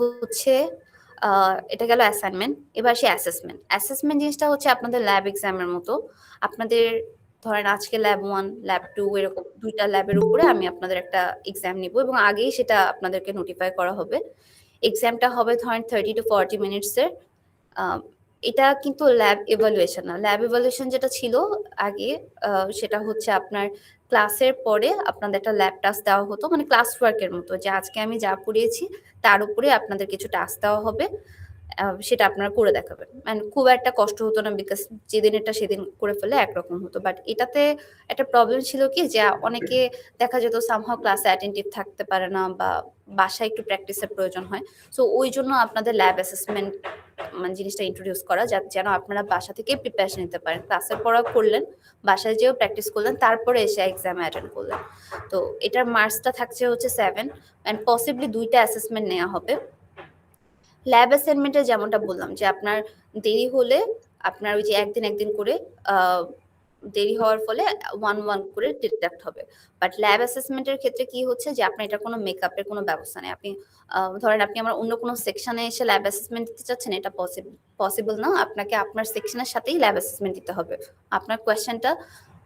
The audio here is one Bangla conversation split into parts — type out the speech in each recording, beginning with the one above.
হচ্ছে এটা গেল অ্যাসাইনমেন্ট। এবার আসি অ্যাসেসমেন্ট। অ্যাসেসমেন্ট জিনিসটা হচ্ছে আপনাদের ল্যাব এক্সামের মতো। আপনাদের ধরেন আজকে ল্যাব 1, ল্যাব 2 এরকম ২ টা ল্যাবের উপরে আমি আপনাদের একটা এক্সাম নিব এবং আগেই সেটা আপনাদেরকে নোটিফাই করা হবে। এক্সামটা হবে ধরেন 30 to 40 মিনিটস এর। আ এটা কিন্তু ল্যাব ইভালুয়েশন না। ল্যাব ইভালুয়েশন যেটা ছিল আগে সেটা হচ্ছে আপনার ক্লাসের পরে আপনাদের একটা ল্যাব টাস্ক দেওয়া হতো। মানে ক্লাস ওয়ার্কের মতো যে আজকে আমি যা পড়িয়েছি তার উপরে আপনাদের কিছু টাস্ক দেওয়া হবে। সেটা আপনারা করে দেখাবেন। খুব একটা কষ্ট হতো না বিকজ যেদিনেরটা সেদিন করে ফেললে একরকম হতো। বাট এটাতে একটা প্রবলেম ছিল কি যে অনেকে দেখা যেত সামহাউ ক্লাসে অ্যাটেনটিভ থাকতে পারে না বা বাসায় একটু প্র্যাকটিসের প্রয়োজন হয়। সো ওইজন্য আপনাদের ল্যাব অ্যাসেসমেন্ট জিনিসটা ইন্ট্রোডিউস করা যেন আপনারা বাসা থেকে প্রিপারেশন নিতে পারেন। ক্লাসের পড়া করলেন, বাসায় যেয়েও প্র্যাকটিস করলেন, তারপরে এসে এক্সামে অ্যাটেন্ড করলেন। তো এটার মার্কসটা থাকছে হচ্ছে 7 অ্যান্ড পসিবলি ২ টা অ্যাসেসমেন্ট নেওয়া হবে। ল্যাব অ্যাসাইনমেন্টে যেমনটা বললাম যে আপনার দেরি হলে আপনার ওই যে একদিন করে দেরি হওয়ার ফলে 1 করে ডিডাক্ট হবে। বাট ল্যাব অ্যাসেসমেন্টের ক্ষেত্রে কি হচ্ছে যে আপনার এটার কোনো মেকআপের কোনো ব্যবস্থা নেই। আপনি ধরেন আপনি আমার অন্য কোনো সেকশনে এসে ল্যাব অ্যাসেসমেন্ট দিতে চাচ্ছেন, এটা পসিবল না। আপনাকে আপনার সেকশনের সাথেই ল্যাব অ্যাসেসমেন্ট দিতে হবে। আপনার কোয়েশ্চেনটা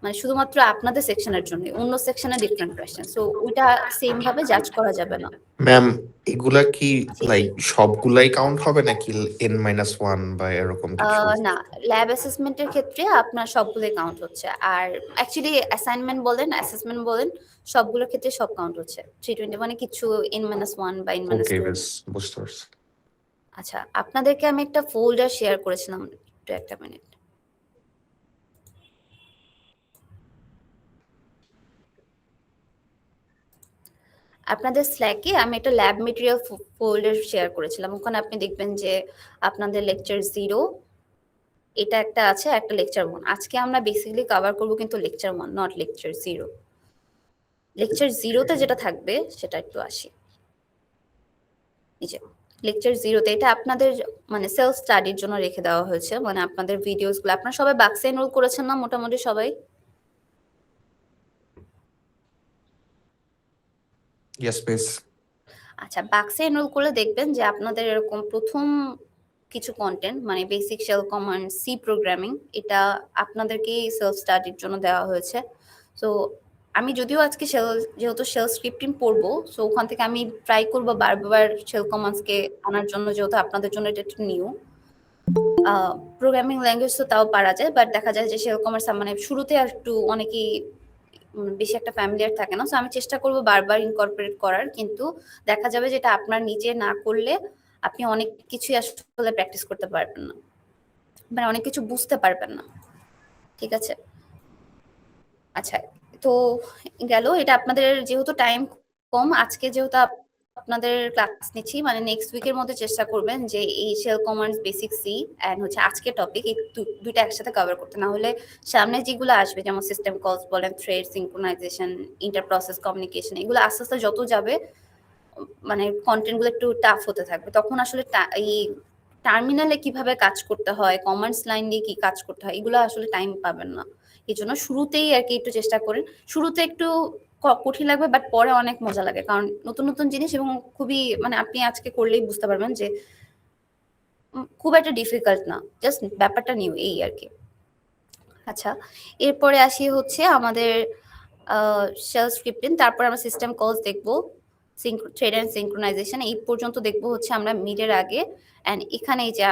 মানে শুধুমাত্র আপনাদের সেকশনের জন্য, অন্য সেকশনে ডিফারেন্ট কোয়েশ্চেন। সো ওইটা সেম ভাবে জাজ করা যাবে না। ম্যাম, এগুলা কি জি। লাইক সবগুলাই কাউন্ট হবে নাকি n-1 বা এরকম কিছু? না, ল্যাব অ্যাসেসমেন্টের ক্ষেত্রে আপনার সবগুলোই কাউন্ট হচ্ছে। আর অ্যাকচুয়ালি অ্যাসাইনমেন্ট বলেন, অ্যাসেসমেন্ট বলেন, সবগুলোর ক্ষেত্রে সব কাউন্ট হচ্ছে। 320 মানে কিছু n-1 বা ওকে, n-2। বেশ বুঝতে পারছি। আচ্ছা, আপনাদেরকে আমি একটা ফোল্ডার শেয়ার করেছিলাম। একটু একটা মিনিট। আপনাদের স্ল্যাকে আমি একটা ল্যাব মেটেরিয়াল ফোল্ডার শেয়ার করেছিলাম। ওখানে আপনি দেখবেন যে আপনাদের লেকচার 0 এটা একটা আছে, একটা লেকচার 1। আজকে আমরা বেসিক্যালি কভার করব কিন্তু লেকচার 1, নট লেকচার 0। লেকচার 0 তে যেটা থাকবে সেটা একটু আসি। এই যে লেকচার 0 তে এটা আপনাদের মানে সেলফ স্টাডির জন্য রেখে দেওয়া হয়েছে। মানে আপনাদের ভিডিওসগুলো আপনারা সবাই বাক্সে এনরোল করেছেন না মোটামুটি সবাই? Yes miss. আচ্ছা, বাক্সে এনরোল করলে দেখবেন যে আপনাদের এরকম প্রথম কিছু কন্টেন্ট মানে basic shell command, C programming এটা আপনাদেরকেই সেলফ স্টাডির জন্য দেওয়া হয়েছে। সো আমি যদিও আজকে যেহেতু শেল স্ক্রিপ্টিং পড়বো, সো ওখান থেকে আমি ট্রাই করবো বারবার শেল কমান্ডসকে আনার জন্য, যেহেতু আপনাদের জন্য এটা একটু নিউ। প্রোগ্রামিং ল্যাঙ্গুয়েজ তো তাও পারা যায়, বাট দেখা যায় যে সেরকম মানে শুরুতে একটু অনেকেই বেশি একটা ফ্যামিলিয়ার থাকে না। সো আমি চেষ্টা করব বারবার ইনকর্পোরেট করার, কিন্তু দেখা যাবে যেটা আপনার নিজে না করলে আপনি অনেক কিছুই আসলে প্র্যাকটিস করতে পারবেন না, মানে অনেক কিছু বুঝতে পারবেন না। ঠিক আছে? আচ্ছা, তো গেল এটা আপনাদের যেহেতু টাইম কম, আজকে যেহেতু আপনাদের ক্লাস নিচ্ছি মানে নেক্সট উইকের মধ্যে চেষ্টা করবেন যে এই shell commands, basic C and হচ্ছে আজকের টপিক এই দুইটা একসাথে কভার করতে। না হলে সামনে যেগুলো আসবে যেমন সিস্টেম কলস বলেন, thread synchronisation, inter process communication, এগুলো আস্তে আস্তে যত যাবে মানে কন্টেন্ট গুলো একটু টাফ হতে থাকবে। তখন আসলে এই টার্মিনালে কিভাবে কাজ করতে হয়, কমান্ডস লাইন দিয়ে কি কাজ করতে হয়, এগুলো আসলে টাইম পাবেন না। এই জন্য শুরুতেই আর কি একটু চেষ্টা করেন। শুরুতে একটু কঠিন লাগবে, বাট পরে অনেক মজা লাগে, কারণ নতুন নতুন জিনিস এবং খুবই মানে আপনি আজকে করলেই বুঝতে পারবেন যে খুব একটা ডিফিকাল্ট না, জাস্ট ব্যাপারটা নিউ এই আর কি। আচ্ছা, এরপরে আসি হচ্ছে আমাদের শেল স্ক্রিপ্টিং, তারপর আমরা সিস্টেম কলস দেখবো, থ্রেড অ্যান্ড সিনক্রোনাইজেশন এই পর্যন্ত দেখবো হচ্ছে আমরা মিডের আগে। অ্যান্ড এখানে এই যে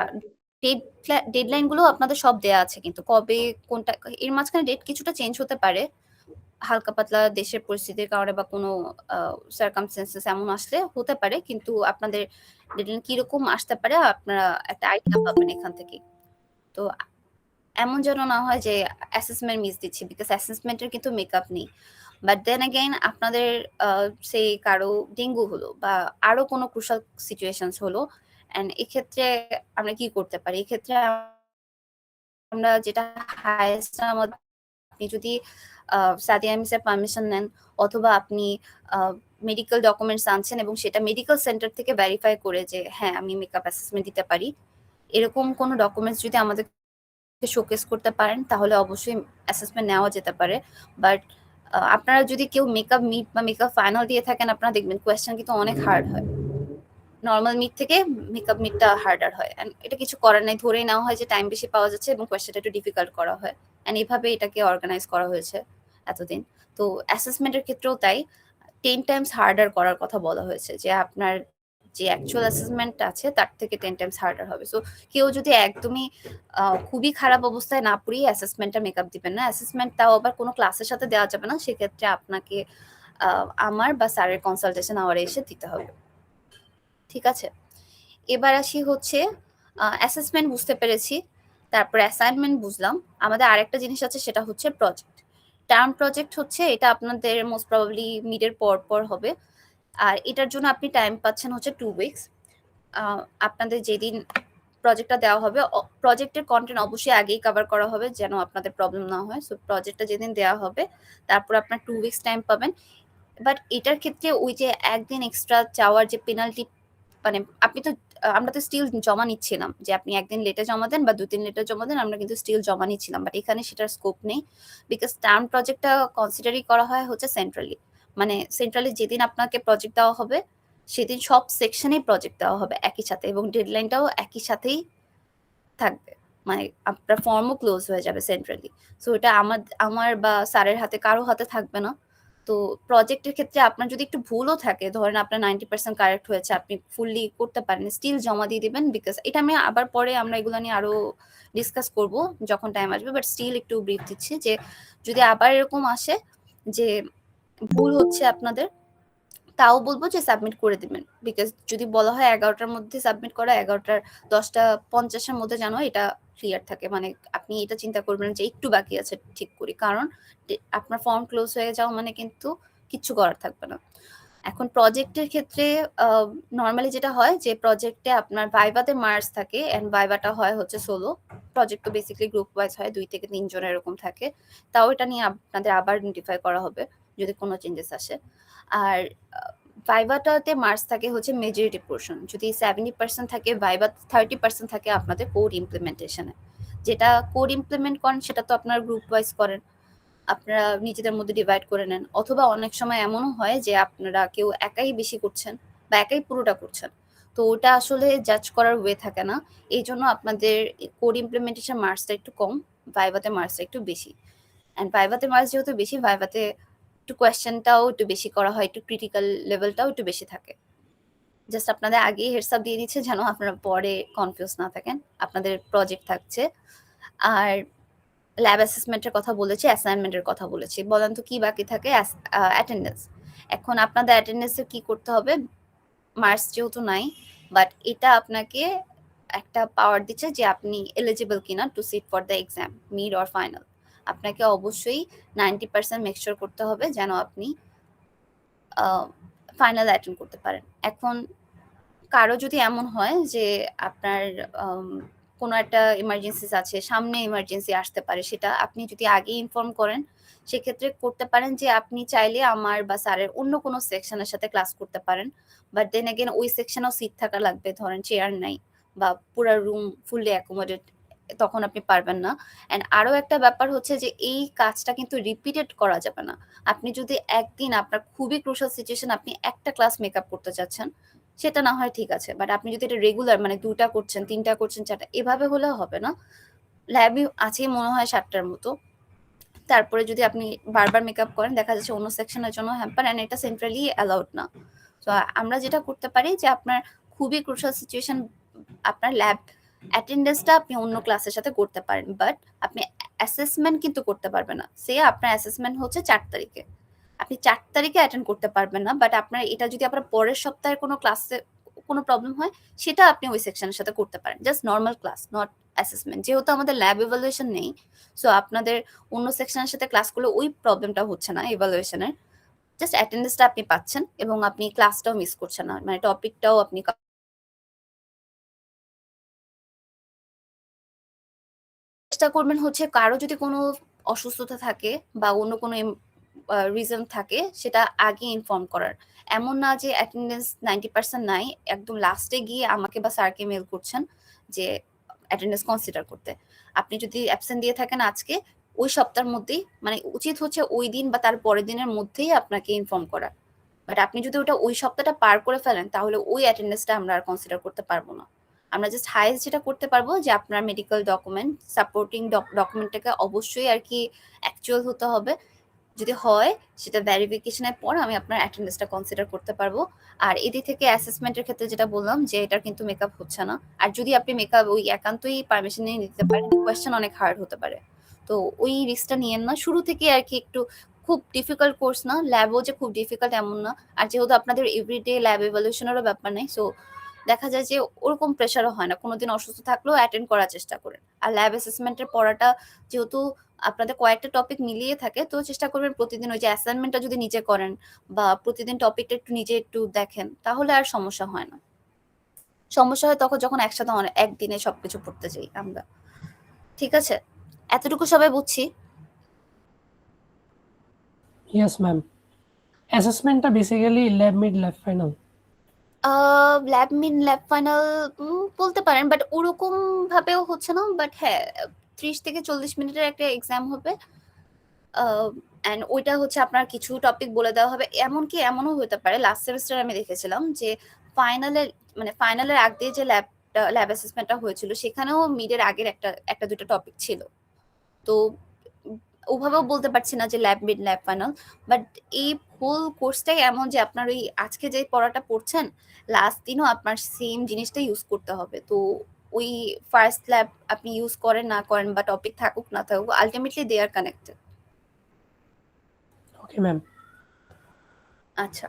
ডেডলাইন গুলো আপনাদের সব দেয়া আছে, কিন্তু কবে কোনটা এর মাঝখানে ডেট কিছুটা চেঞ্জ হতে পারে হালকা পাতলা দেশের পরিস্থিতির কারণে বা কোনো সার্কামস্টেন্সেস এমন আসলে হতে পারে, কিন্তু আপনাদের ডেডলাইন কিরকম আসতে পারে আপনারা একটা আইডিয়া পাবেন এখান থেকে। তো এমন যেন না হয় যে অ্যাসেসমেন্ট মিস দিচ্ছি, বিকজ অ্যাসেসমেন্টের কিন্তু মেকআপ নেই। বাট দেন অ্যাগেইন আপনাদের সেই কারো ডেঙ্গু হলো বা আরো কোনো ক্রুশাল সিচুয়েশনস হলো, অ্যান্ড এক্ষেত্রে আমরা কি করতে পারি? এক্ষেত্রে আমরা যেটা হাইয়েস্ট আমাদের, আপনি যদি সাদিয়া মিসের পারমিশন নেন অথবা আপনি মেডিকেল ডকুমেন্টস আনছেন এবং সেটা মেডিকেল সেন্টার থেকে ভেরিফাই করে যে হ্যাঁ আমি মেকআপ অ্যাসেসমেন্ট দিতে পারি, এরকম কোনো ডকুমেন্টস যদি আমাদের শোকেস করতে পারেন তাহলে অবশ্যই অ্যাসেসমেন্ট নেওয়া যেতে পারে। বাট আপনারা যদি কেউ মেকআপ মিড বা মেকআপ ফাইনাল দিয়ে থাকেন, আপনারা দেখবেন কোয়েশ্চেন কিন্তু অনেক হার্ড হয়। নরমাল মিড থেকে মেকআপ মিডটা হার্ডার হয়। অ্যান্ড এটা কিছু করার নাই, ধরেই নেওয়া হয় যে টাইম বেশি পাওয়া যাচ্ছে এবং কোয়েশ্চেনটা একটু ডিফিকাল্ট করা হয়। অ্যান্ড এভাবে এটাকে অর্গানাইজ করা হয়েছে এতদিন। তো অ্যাসেসমেন্টের ক্ষেত্রেও তাই 10 টাইমস হার্ডার করার কথা বলা হয়েছে, যে আপনার যে অ্যাকচুয়াল অ্যাসেসমেন্ট আছে তার থেকে 10 টাইমস হার্ডার হবে। সো কেউ যদি একদমই খুবই খারাপ অবস্থায় না পড়েই অ্যাসেসমেন্টটা মেকআপ দিবেন না। অ্যাসেসমেন্ট তাও আবার কোনো ক্লাসের সাথে দেওয়া যাবে না। সেক্ষেত্রে আপনাকে আমার বা স্যারের কনসালটেশন আওয়ারে এসে দিতে হবে। ঠিক আছে? এবার আসি হচ্ছে অ্যাসেসমেন্ট বুঝতে পেরেছি। তারপরে অ্যাসাইনমেন্ট বুঝলাম। আমাদের আরেকটা জিনিস আছে, সেটা হচ্ছে প্রজেক্ট। টার্ম প্রজেক্ট হচ্ছে এটা আপনাদের মোস্ট প্রবাবলি মিডের পর হবে। আর এটার জন্য আপনি টাইম পাচ্ছেন হচ্ছে 2 উইকস। আপনাদের যেদিন প্রজেক্টটা দেওয়া হবে, প্রজেক্টের কন্টেন্ট অবশ্যই আগেই কভার করা হবে যেন আপনাদের প্রবলেম না হয়। সো প্রজেক্টটা যেদিন দেওয়া হবে তারপর আপনার 2 উইকস টাইম পাবেন। বাট এটার ক্ষেত্রে ওই যে একদিন এক্সট্রা চাওয়ার যে পেনাল্টি, মানে আপনি তো আমরা তো স্টিল জমা নিচ্ছিলাম যে আপনি একদিন লেটে জমা দেন বা 2-3 লেটে জমা দেন, আমরা কিন্তু স্টিল জমা নিচ্ছিলাম। বাট এখানে সেটার স্কোপ নেই, বিকজ টার্ম প্রজেক্টটা কনসিডারই করা হয় হচ্ছে সেন্ট্রালি। মানে সেন্ট্রালি যেদিন আপনাকে প্রজেক্ট দেওয়া হবে সেদিন সব সেকশনেই প্রজেক্ট দেওয়া হবে একই সাথে, এবং ডেডলাইনটাও একই সাথেই থাকবে। মানে আপনার ফর্মও ক্লোজ হয়ে যাবে সেন্ট্রালি। সো এটা আমার বা স্যারের হাতে, কারো হাতে থাকবে না। তো প্রজেক্টের ক্ষেত্রে আপনার যদি একটু ভুলও থাকে, ধরেন আপনার 90% কারেক্ট হয়েছে, আপনি ফুললি করতে পারেন, স্টিল জমা দিয়ে দিবেন। বিকজ এটা আমি আবার পরে আমরা এগুলো নিয়ে আরো ডিসকাস করব যখন টাইম আসবে। বাট স্টিল একটু ব্রিফ দিচ্ছি যে যদি আবার এরকম আসে যে ভুল হচ্ছে আপনাদের, তাও বলবো যে সাবমিট করে দিবেন। বিকজ যদি বলা হয় 11টার মধ্যে সাবমিট করা, 11টার 10:50-এর মধ্যে যেন এটা ক্লিয়ার থাকে। মানে আপনি এটা চিন্তা করবেন যে একটু বাকি আছে ঠিক করি, কারণ আপনার ফর্ম ক্লোজ হয়ে যাওয়া মানে কিন্তু কিচ্ছু করার থাকবে না। এখন প্রজেক্টের ক্ষেত্রে নর্মালি যেটা হয় যে প্রজেক্টে আপনার ভাইভাতে মার্কস থাকে, এন্ড ভাইভাটা হয় হচ্ছে সোলো। প্রজেক্ট তো বেসিক্যালি গ্রুপ ওয়াইজ হয়, 2 থেকে 3 জন এরকম থাকে। তাও এটা নিয়ে আপনাদের আবার নোটিফাই করা হবে যদি কোনো চেঞ্জেস আসে। আর ভাইভাটাতে মার্কস থাকে হচ্ছে মেজরিটি পোর্শন। যদি 70% থাকে ভাইভা, 30% থাকে আপনাদের কোড ইমপ্লিমেন্টেশনে। যেটা কোড ইমপ্লিমেন্ট করেন সেটা তো আপনারা গ্রুপ ওয়াইজ করেন, আপনারা নিজেদের মধ্যে ডিভাইড করে নেন। অথবা অনেক সময় এমনও হয় যে আপনারা কেউ একাই বেশি করছেন বা একাই পুরোটা করছেন। তো ওটা আসলে জাজ করার ওয়ে থাকে না। এই জন্য আপনাদের কোড ইমপ্লিমেন্টেশন মার্কসটা একটু কম, ভাইভাতে মার্কসটা একটু বেশি। অ্যান্ড ভাইভাতে মার্কস যেহেতু বেশি, ভাইভাতে একটু কোয়েশ্চেনটাও একটু বেশি করা হয়, একটু ক্রিটিক্যাল লেভেলটাও একটু বেশি থাকে। জাস্ট আপনাদের আগেই হেডস আপ দিয়ে দিচ্ছে যেন আপনারা পরে কনফিউজ না থাকেন। আপনাদের প্রজেক্ট থাকছে। আর ল্যাব অ্যাসেসমেন্টের কথা বলেছি, অ্যাসাইনমেন্টের কথা বলেছি। বলেন তো কি বাকি থাকে? অ্যাটেন্ডেন্স। এখন আপনাদের অ্যাটেন্ডেন্সে কি করতে হবে? মার্কস যেহেতু নাই, বাট এটা আপনাকে একটা পাওয়ার দিচ্ছে যে আপনি এলিজিবল কিনা to sit for the exam, mid or final. আপনাকে অবশ্যই 90% মেক শিওর করতে হবে যেন আপনি ফাইনাল অ্যাটেন্ড করতে পারেন। এখন কারো যদি এমন হয় যে আপনার কোনো একটা ইমার্জেন্সিস আছে, সামনে ইমার্জেন্সি আসতে পারে, সেটা আপনি যদি আগে ইনফর্ম করেন, সেক্ষেত্রে করতে পারেন যে আপনি চাইলে আমার বা স্যারের অন্য কোনো সেকশনের সাথে ক্লাস করতে পারেন। বাট দেন এগেন ওই সেকশনেও সিট থাকা লাগবে, ধরেন চেয়ার নাই বা পুরা রুম ফুললি অ্যাকোমোডেট, তখন আপনি পারবেন না। অ্যান্ড আরো একটা ব্যাপার হচ্ছে যে এই কাজটা কিন্তু রিপিটেড করা যাবে না। আপনি যদি একদিন আপনার খুবই ক্রুশাল সিচুয়েশন, আপনি একটা ক্লাস মেকআপ করতে চাচ্ছেন, সেটা না হয় ঠিক আছে। বাট আপনি যদি এটা রেগুলার, মানে 2টা করছেন, 3টা করছেন, 4টা, এভাবে হলেও হবে না। ল্যাবই আছে মনে হয় 7টার মতো। তারপরে যদি আপনি বারবার মেকআপ করেন, দেখা যাচ্ছে অন্য সেকশনের জন্য হ্যাম্পার, অ্যান্ড এটা সেন্ট্রালি অ্যালাউড না। তো আমরা যেটা করতে পারি যে আপনার খুবই ক্রুশাল সিচুয়েশন, আপনার ল্যাব অ্যাটেন্ডেন্সটা আপনি অন্য ক্লাসের সাথে করতে পারেন, বাট আপনি অ্যাসেসমেন্ট কিন্তু করতে পারবেন না। সে আপনার অ্যাসেসমেন্ট হচ্ছে 4 তারিখে, আপনি 4 তারিখে অ্যাটেন্ড করতে পারবেন না। বাট আপনার এটা যদি আপনার পরের সপ্তাহের কোনো ক্লাসে কোনো প্রবলেম হয়, সেটা আপনি ওই সেকশনের সাথে করতে পারেন, just normal class, not assessment. যেহেতু আমাদের ল্যাব ইভালুয়েশন নেই, সো আপনাদের অন্য সেকশনের সাথে ক্লাস করলে ওই প্রবলেমটা হচ্ছে না ইভালুয়েশনের। জাস্ট অ্যাটেন্ডেন্সটা আপনি পাচ্ছেন এবং আপনি ক্লাসটাও মিস করছেন না, মানে টপিকটাও আপনি চেষ্টা করবেন হচ্ছে কারো যদি কোনো অসুস্থতা থাকে বা অন্য কোনো রিজন থাকে, সেটা আগে ইনফর্ম করার। এমন না যে অ্যাটেন্ডেন্স 90% নাই, একদম লাস্টে গিয়ে আমাকে বা স্যারকে মেল করছেন যে অ্যাটেন্ডেন্স কনসিডার করতে। আপনি যদি অ্যাবসেন্ট দিয়ে থাকেন আজকে, ওই সপ্তাহের মধ্যেই, মানে উচিত হচ্ছে ওই দিন বা তার পরের দিনের মধ্যেই আপনাকে ইনফর্ম করা। বাট আপনি যদি ওটা ওই সপ্তাহটা পার করে ফেলেন তাহলে ওই অ্যাটেন্ডেন্সটা আমরা আর কনসিডার করতে পারবো না। আমরা জাস্ট হাইয়েস্ট যেটা করতে পারবো যে আপনার মেডিকেল ডকুমেন্ট, সাপোর্টিং ডকুমেন্টটাকে অবশ্যই আরকি অ্যাকচুয়াল হতে হবে। যদি হয় সেটা ভেরিফিকেশনের পর আমি আপনার অ্যাটেন্ডেন্সটা কনসিডার করতে পারবো। আর এদিক থেকে অ্যাসেসমেন্টের ক্ষেত্রে যেটা বললাম যে এটার কিন্তু মেকআপ হচ্ছে না। আর যদি আপনি মেকআপ ওই একান্তই পারমিশন নিয়ে নিতে পারেন, কোয়েশ্চেন অনেক হার্ড হতে পারে। তো ওই রিস্কটা নিয়েন না। শুরু থেকে আরকি একটু খুব ডিফিকাল্ট কোর্স না, ল্যাবও যে খুব ডিফিকাল্ট এমন না। আর যেহেতু আপনাদের এভরিডে ল্যাব ইভ্যালুয়েশনেরও ব্যাপার নেই, সো দেখা যায় যে ওরকম প্রেশারও হয় না। কোনোদিন অসুস্থ থাকলেও অ্যাটেন্ড করার চেষ্টা করেন। আর ল্যাব অ্যাসেসমেন্টের পড়াটা যেহেতু আপনাদের কয়েকটা টপিক মিলিয়ে থাকে, তো চেষ্টা করবেন প্রতিদিন ওই যে অ্যাসাইনমেন্টটা যদি নিজে করেন বা প্রতিদিন টপিকটা একটু নিজে একটু দেখেন, তাহলে আর সমস্যা হয় না। সমস্যা হয় তখন যখন একসাথে একদিনে সবকিছু পড়তে যাই আমরা। ঠিক আছে? এতটুকু সবাই বুঝছি? Yes ma'am. অ্যাসেসমেন্টটা basically lab mid lab final. Lab mid lab final বলতে পারেন, বাট ওরকম ভাবেও হচ্ছে না। বাট হ্যাঁ, 30 থেকে 40 মিনিটের একটা এক্সাম হবে। অ্যান্ড ওইটা হচ্ছে আপনার কিছু টপিক বলে দেওয়া হবে। এমনকি এমনও হতে পারে, লাস্ট সেমেস্টারে আমি দেখেছিলাম যে ফাইনালের আগ দিয়ে যে ল্যাব অ্যাসেসমেন্টটা হয়েছিল সেখানেও মিডের আগের একটা দুটো টপিক ছিল। তো ওভাবেও বলতে পারছি না যে lab mid lab final, but এই হোল কোর্সটাই এমন যে আপনার ওই আজকে যে পড়াটা পড়ছেন লাস্ট দিনও আপনার সেম জিনিসটা ইউজ করতে হবে। তো ওই ফার্স্ট ল্যাব আপনি ইউজ করেন না করেন বা টপিক থাকুক না থাকুক, ultimately they are connected. Okay ma'am. আচ্ছা,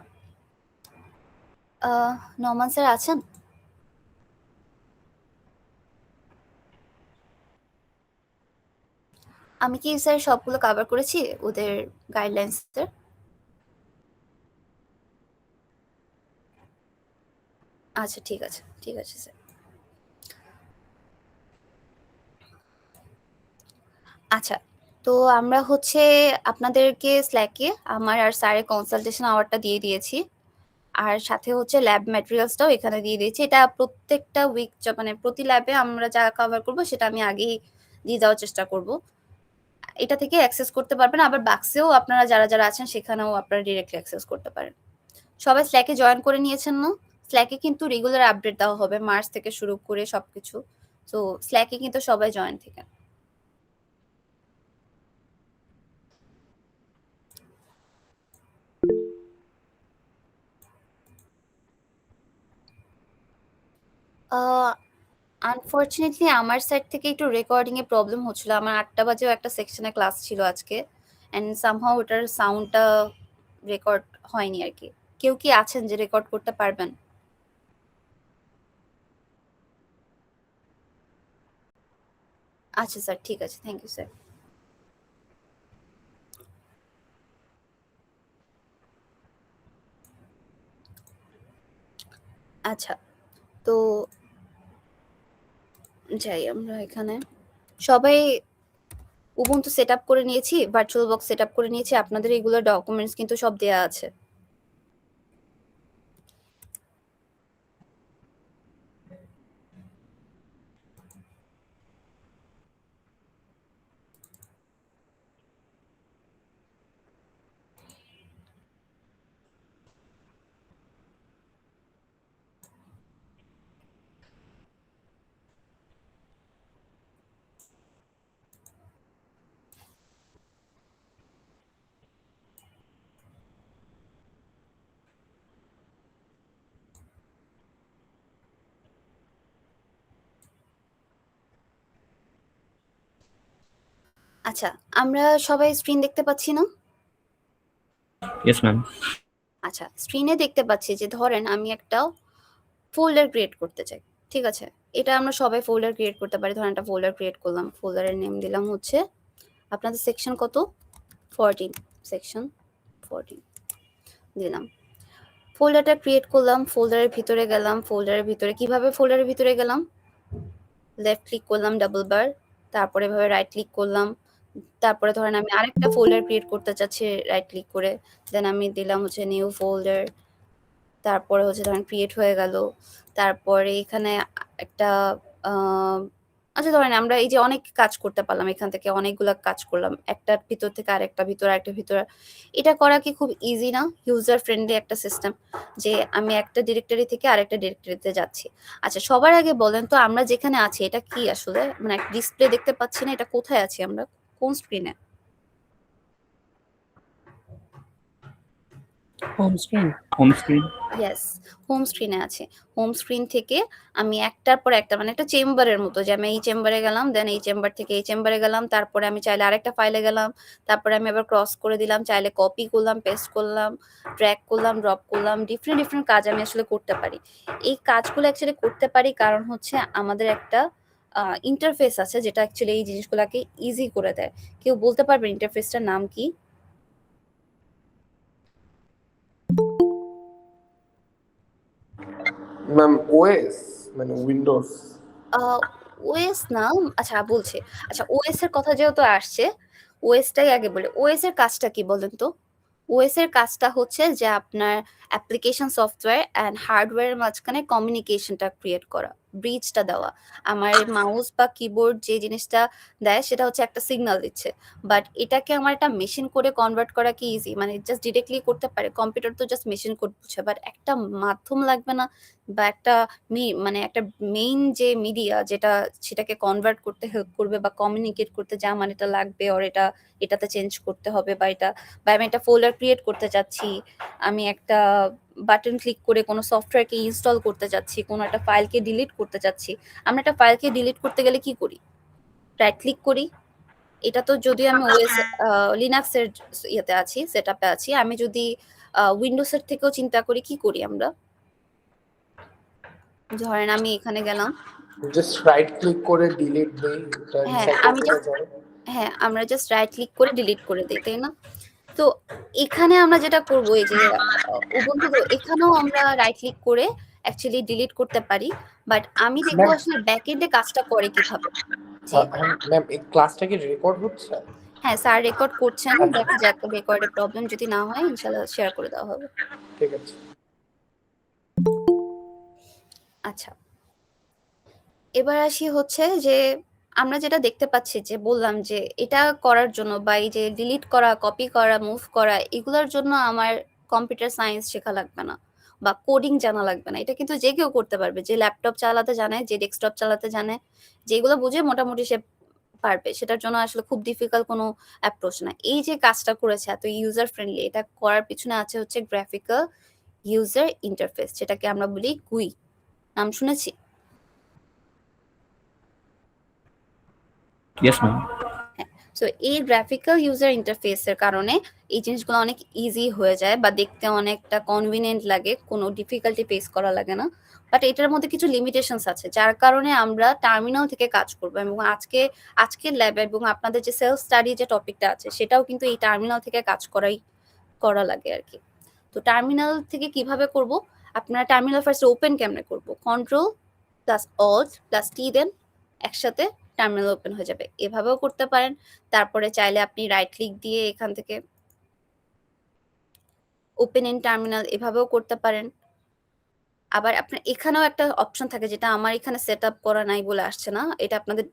নোমান স্যার আছেন? আমি কি স্যার সবগুলো কভার করেছি ওদের গাইডলাইন্স এর? আচ্ছা, ঠিক আছে, ঠিক আছে স্যার। আচ্ছা, তো আমরা হচ্ছে আপনাদেরকে স্ল্যাকে আমার আর স্যারের কনসালটেশন আওয়ারটা দিয়ে দিয়েছি। আর সাথে হচ্ছে ল্যাব ম্যাটেরিয়ালসটাও এখানে দিয়ে দিয়েছি। এটা প্রত্যেকটা উইক মানে প্রতি ল্যাবে আমরা যা কভার করব সেটা আমি আগেই দিয়ে দেওয়ার চেষ্টা করব। এটা থেকে অ্যাক্সেস করতে পারবেন। আবার বাক্সেও আপনারা যারা আছেন সেখানেও আপনারা ডিরেক্টলি অ্যাক্সেস করতে পারেন। সবাই স্ল্যাকে জয়েন করে নিয়েছেন না? স্ল্যাকে কিন্তু রেগুলার আপডেট দেওয়া হবে মার্চ থেকে শুরু করে সবকিছু। তো স্ল্যাকে কিন্তু সবাই জয়েন থেকে। আনফরচুনেটলি আমার সাইড থেকে একটু রেকর্ডিং এ প্রবলেম হচ্ছিল। আমার ৮টা বাজেও একটা সেকশনে ক্লাস ছিল আজকে। অ্যান্ড সামহাউ ওটার সাউন্ডটা রেকর্ড হয়নি আরকি। কেউ কি আছেন যে রেকর্ড করতে পারবেন? আচ্ছা স্যার, ঠিক আছে। Thank you sir. আচ্ছা, তো যাই আমরা এখানে। সবাই উবুন্টু সেটআপ করে নিয়েছি, ভার্চুয়াল বক্স সেটআপ করে নিয়েছি। আপনাদের এগুলো ডকুমেন্টস কিন্তু সব দেয়া আছে। আচ্ছা, আমরা সবাই স্ক্রিন দেখতে পাচ্ছি না? Yes ma'am. আচ্ছা, স্ক্রিনে দেখতে পাচ্ছি যে ধরেন আমি একটা ফোল্ডার ক্রিয়েট করতে চাই। ঠিক আছে? এটা আমরা সবাই ফোল্ডার ক্রিয়েট করতে পারি। ধরেন একটা ফোল্ডার ক্রিয়েট করলাম। ফোল্ডারের নেম দিলাম হচ্ছে আপনাদের সেকশন কত? 14, সেকশন 14 দিলাম। ফোল্ডারটা ক্রিয়েট করলাম, ফোল্ডারের ভিতরে গেলাম। ফোল্ডারের ভিতরে কিভাবে ফোল্ডারের ভিতরে গেলাম? লেফট ক্লিক করলাম ডাবল বার, তারপরে এভাবে রাইট ক্লিক করলাম। তারপরে ধরেন আমি আরেকটা ফোল্ডার ক্রিয়েট করতে চাচ্ছি রাইট ক্লিক করে। দেন আমি দিলাম হচ্ছে নিউ ফোল্ডার। তারপরে হচ্ছে ধরেন ক্রিয়েট হয়ে গেল। তারপরে এখানে একটা আচ্ছা ধরেন আমরা এই যে অনেক কাজ করতে পারলাম, এখান থেকে অনেকগুলা কাজ করলাম। একটার ভিতর থেকে আরেকটা ভিতর, আরেকটা ভিতর। এটা করা কি খুব ইজি না? ইউজার ফ্রেন্ডলি একটা সিস্টেম যে আমি একটা ডিরেক্টরি থেকে আরেকটা ডিরেক্টরিতে যাচ্ছি। আচ্ছা সবার আগে বলেন তো আমরা যেখানে আছি এটা কি আসলে? মানে একটা ডিসপ্লে দেখতে পাচ্ছি না, এটা কোথায় আছি আমরা? কোন স্ক্রিনে? Home screen. Home screen. Yes, home স্ক্রিনে আছে। হোম স্ক্রিন থেকে আমি একটার পর একটা মানে একটা চেম্বারের মতো যে আমি এই চেম্বারে গেলাম, দেন এই চেম্বার থেকে এই চেম্বারে গেলাম, তারপরে আমি চাইলে আরেকটা ফাইলে গেলাম, তারপরে আমি আবার ক্রস করে দিলাম, চাইলে কপি করলাম, পেস্ট করলাম, ড্র্যাগ করলাম, ড্রপ করলাম, ডিফারেন্ট কাজ আমি আসলে করতে পারি। এই কাজগুলো অ্যাকচুয়ালি করতে পারি কারণ হচ্ছে আমাদের একটা ইন্টারফেস আছে যেটা অ্যাকচুয়ালি এই জিনিসগুলোকে ইজি করে দেয়। কেউ বলতে পারবে ইন্টারফেসটার নাম কি? ম্যাম ওএস মানে উইন্ডোজ। ওএস না, আচ্ছা বলছি। আচ্ছা ওএস এর কথা যেহেতু আসছে, ওএসটাই আগে বলি। ওএস এর কাজটা কি বলেন তো? ওএস এর কাজটা হচ্ছে যে আপনার অ্যাপ্লিকেশন সফটওয়্যার অ্যান্ড হার্ডওয়্যারের মাঝখানে কমিউনিকেশনটা ক্রিয়েট করা, ব্রিজটা দেওয়া। আমার মাউস বা কিবোর্ড যে জিনিসটা দেয় সেটা হচ্ছে একটা সিগন্যাল দিচ্ছে, বাট এটাকে আমার একটা মেশিন কোডে কনভার্ট করা কি ইজি? মানে জাস্ট ডিরেক্টলি করতে পারে, কম্পিউটার তো জাস্ট মেশিন কোড বুঝে, বাট একটা মাধ্যম লাগবে না? বা একটা মানে একটা মেইন যে মিডিয়া যেটা সেটাকে কনভার্ট করতে হেল্প করবে বা কমিউনিকেট করতে যা মানে এটা লাগবে, আর এটাতে চেঞ্জ করতে হবে, বা আমি একটা ফোল্ডার ক্রিয়েট করতে চাচ্ছি, আমি একটা বাটন ক্লিক করে কোনো সফটওয়্যারকে ইনস্টল করতে চাচ্ছি, কোনো একটা ফাইলকে ডিলিট করতে চাচ্ছি। আমরা একটা ফাইলকে ডিলিট করতে গেলে কি করি? রাইট ক্লিক করি। এটা তো যদি আমি ওএস লিনাক্সের ইয়েতে আছি, সেটআপে আছি, আমি যদি উইন্ডোজের থেকেও চিন্তা করি কি করি আমরা? ধরেন আমি এখানে গেলাম, জাস্ট রাইট ক্লিক করে ডিলিট দেই, এটা হ্যাঁ রিসাইকেল আমি করা জাস্ট যায়। হ্যাঁ আমরা জাস্ট রাইট ক্লিক করে ডিলিট করে দিই, তাই না? তো এখানে আমরা যেটা করব এই যে উবুন্টু এখানেও আমরা রাইট ক্লিক করে অ্যাকচুয়ালি ডিলিট করতে পারি, বাট আমি দেখবো ম্যাম আসলে ব্যাকএন্ডে কাজটা করে কিভাবে। জি ম্যাম এই ক্লাসটা কি রেকর্ড হচ্ছে? হ্যাঁ স্যার রেকর্ড করছেন, দেখা যাক রেকর্ডের প্রবলেম যদি না হয় ইনশাআল্লাহ শেয়ার করে দেওয়া হবে। ঠিক আছে। আচ্ছা এবার আসি হচ্ছে যে আমরা যেটা দেখতে পাচ্ছি যে বললাম যে এটা করার জন্য বা এই যে ডিলিট করা, কপি করা, মুভ করা, এগুলোর জন্য আমার কম্পিউটার সায়েন্স শেখা লাগবে না বা কোডিং জানা লাগবে না। এটা কিন্তু যে কেউ করতে পারবে, যে ল্যাপটপ চালাতে জানে, যে ডেস্কটপ চালাতে জানে, যেগুলো বুঝে মোটামুটি সে পারবে। সেটার জন্য আসলে খুব ডিফিকাল্ট কোনো অ্যাপ্রোচ না। এই যে কাজটা করেছে এত ইউজার ফ্রেন্ডলি, এটা করার পিছনে আছে হচ্ছে গ্রাফিক্যাল ইউজার ইন্টারফেস, যেটাকে আমরা বলি গুই। নাম শুনেছি? Yes, ma'am. সো এই গ্রাফিক্যাল ইউজার ইন্টারফেসের কারণে এই জিনিসগুলো অনেক ইজি হয়ে যায় বা দেখতে অনেকটা কনভিনিয়েন্ট লাগে, কোনো ডিফিকাল্টি ফেস করা লাগে না। বাট এটার মধ্যে কিছু লিমিটেশনস আছে যার কারণে আমরা টার্মিনাল থেকে কাজ করবো, এবং আজকের ল্যাবে এবং আপনাদের যে সেলফ স্টাডি যে টপিকটা আছে সেটাও কিন্তু এই টার্মিনাল থেকে কাজ করা লাগে আর কি। তো টার্মিনাল থেকে কিভাবে করব? আপনারা টার্মিনাল ফার্স্ট ওপেন কেমনে করব? কন্ট্রোল প্লাস অল্ট প্লাস টি দেন, একসাথে টার্মিনাল ওপেন হয়ে যাবে। এভাবেও করতে পারেন। তারপরে চাইলে আপনি রাইট ক্লিক দিয়ে এখান থেকে ওপেন ইন টার্মিনাল এভাবেও করতে পারেন। আবার আপনার এখানেও একটা অপশন থাকে যেটা আমার এখানে সেট আপ করা নাই বলে আসছে না। এটা আপনাদের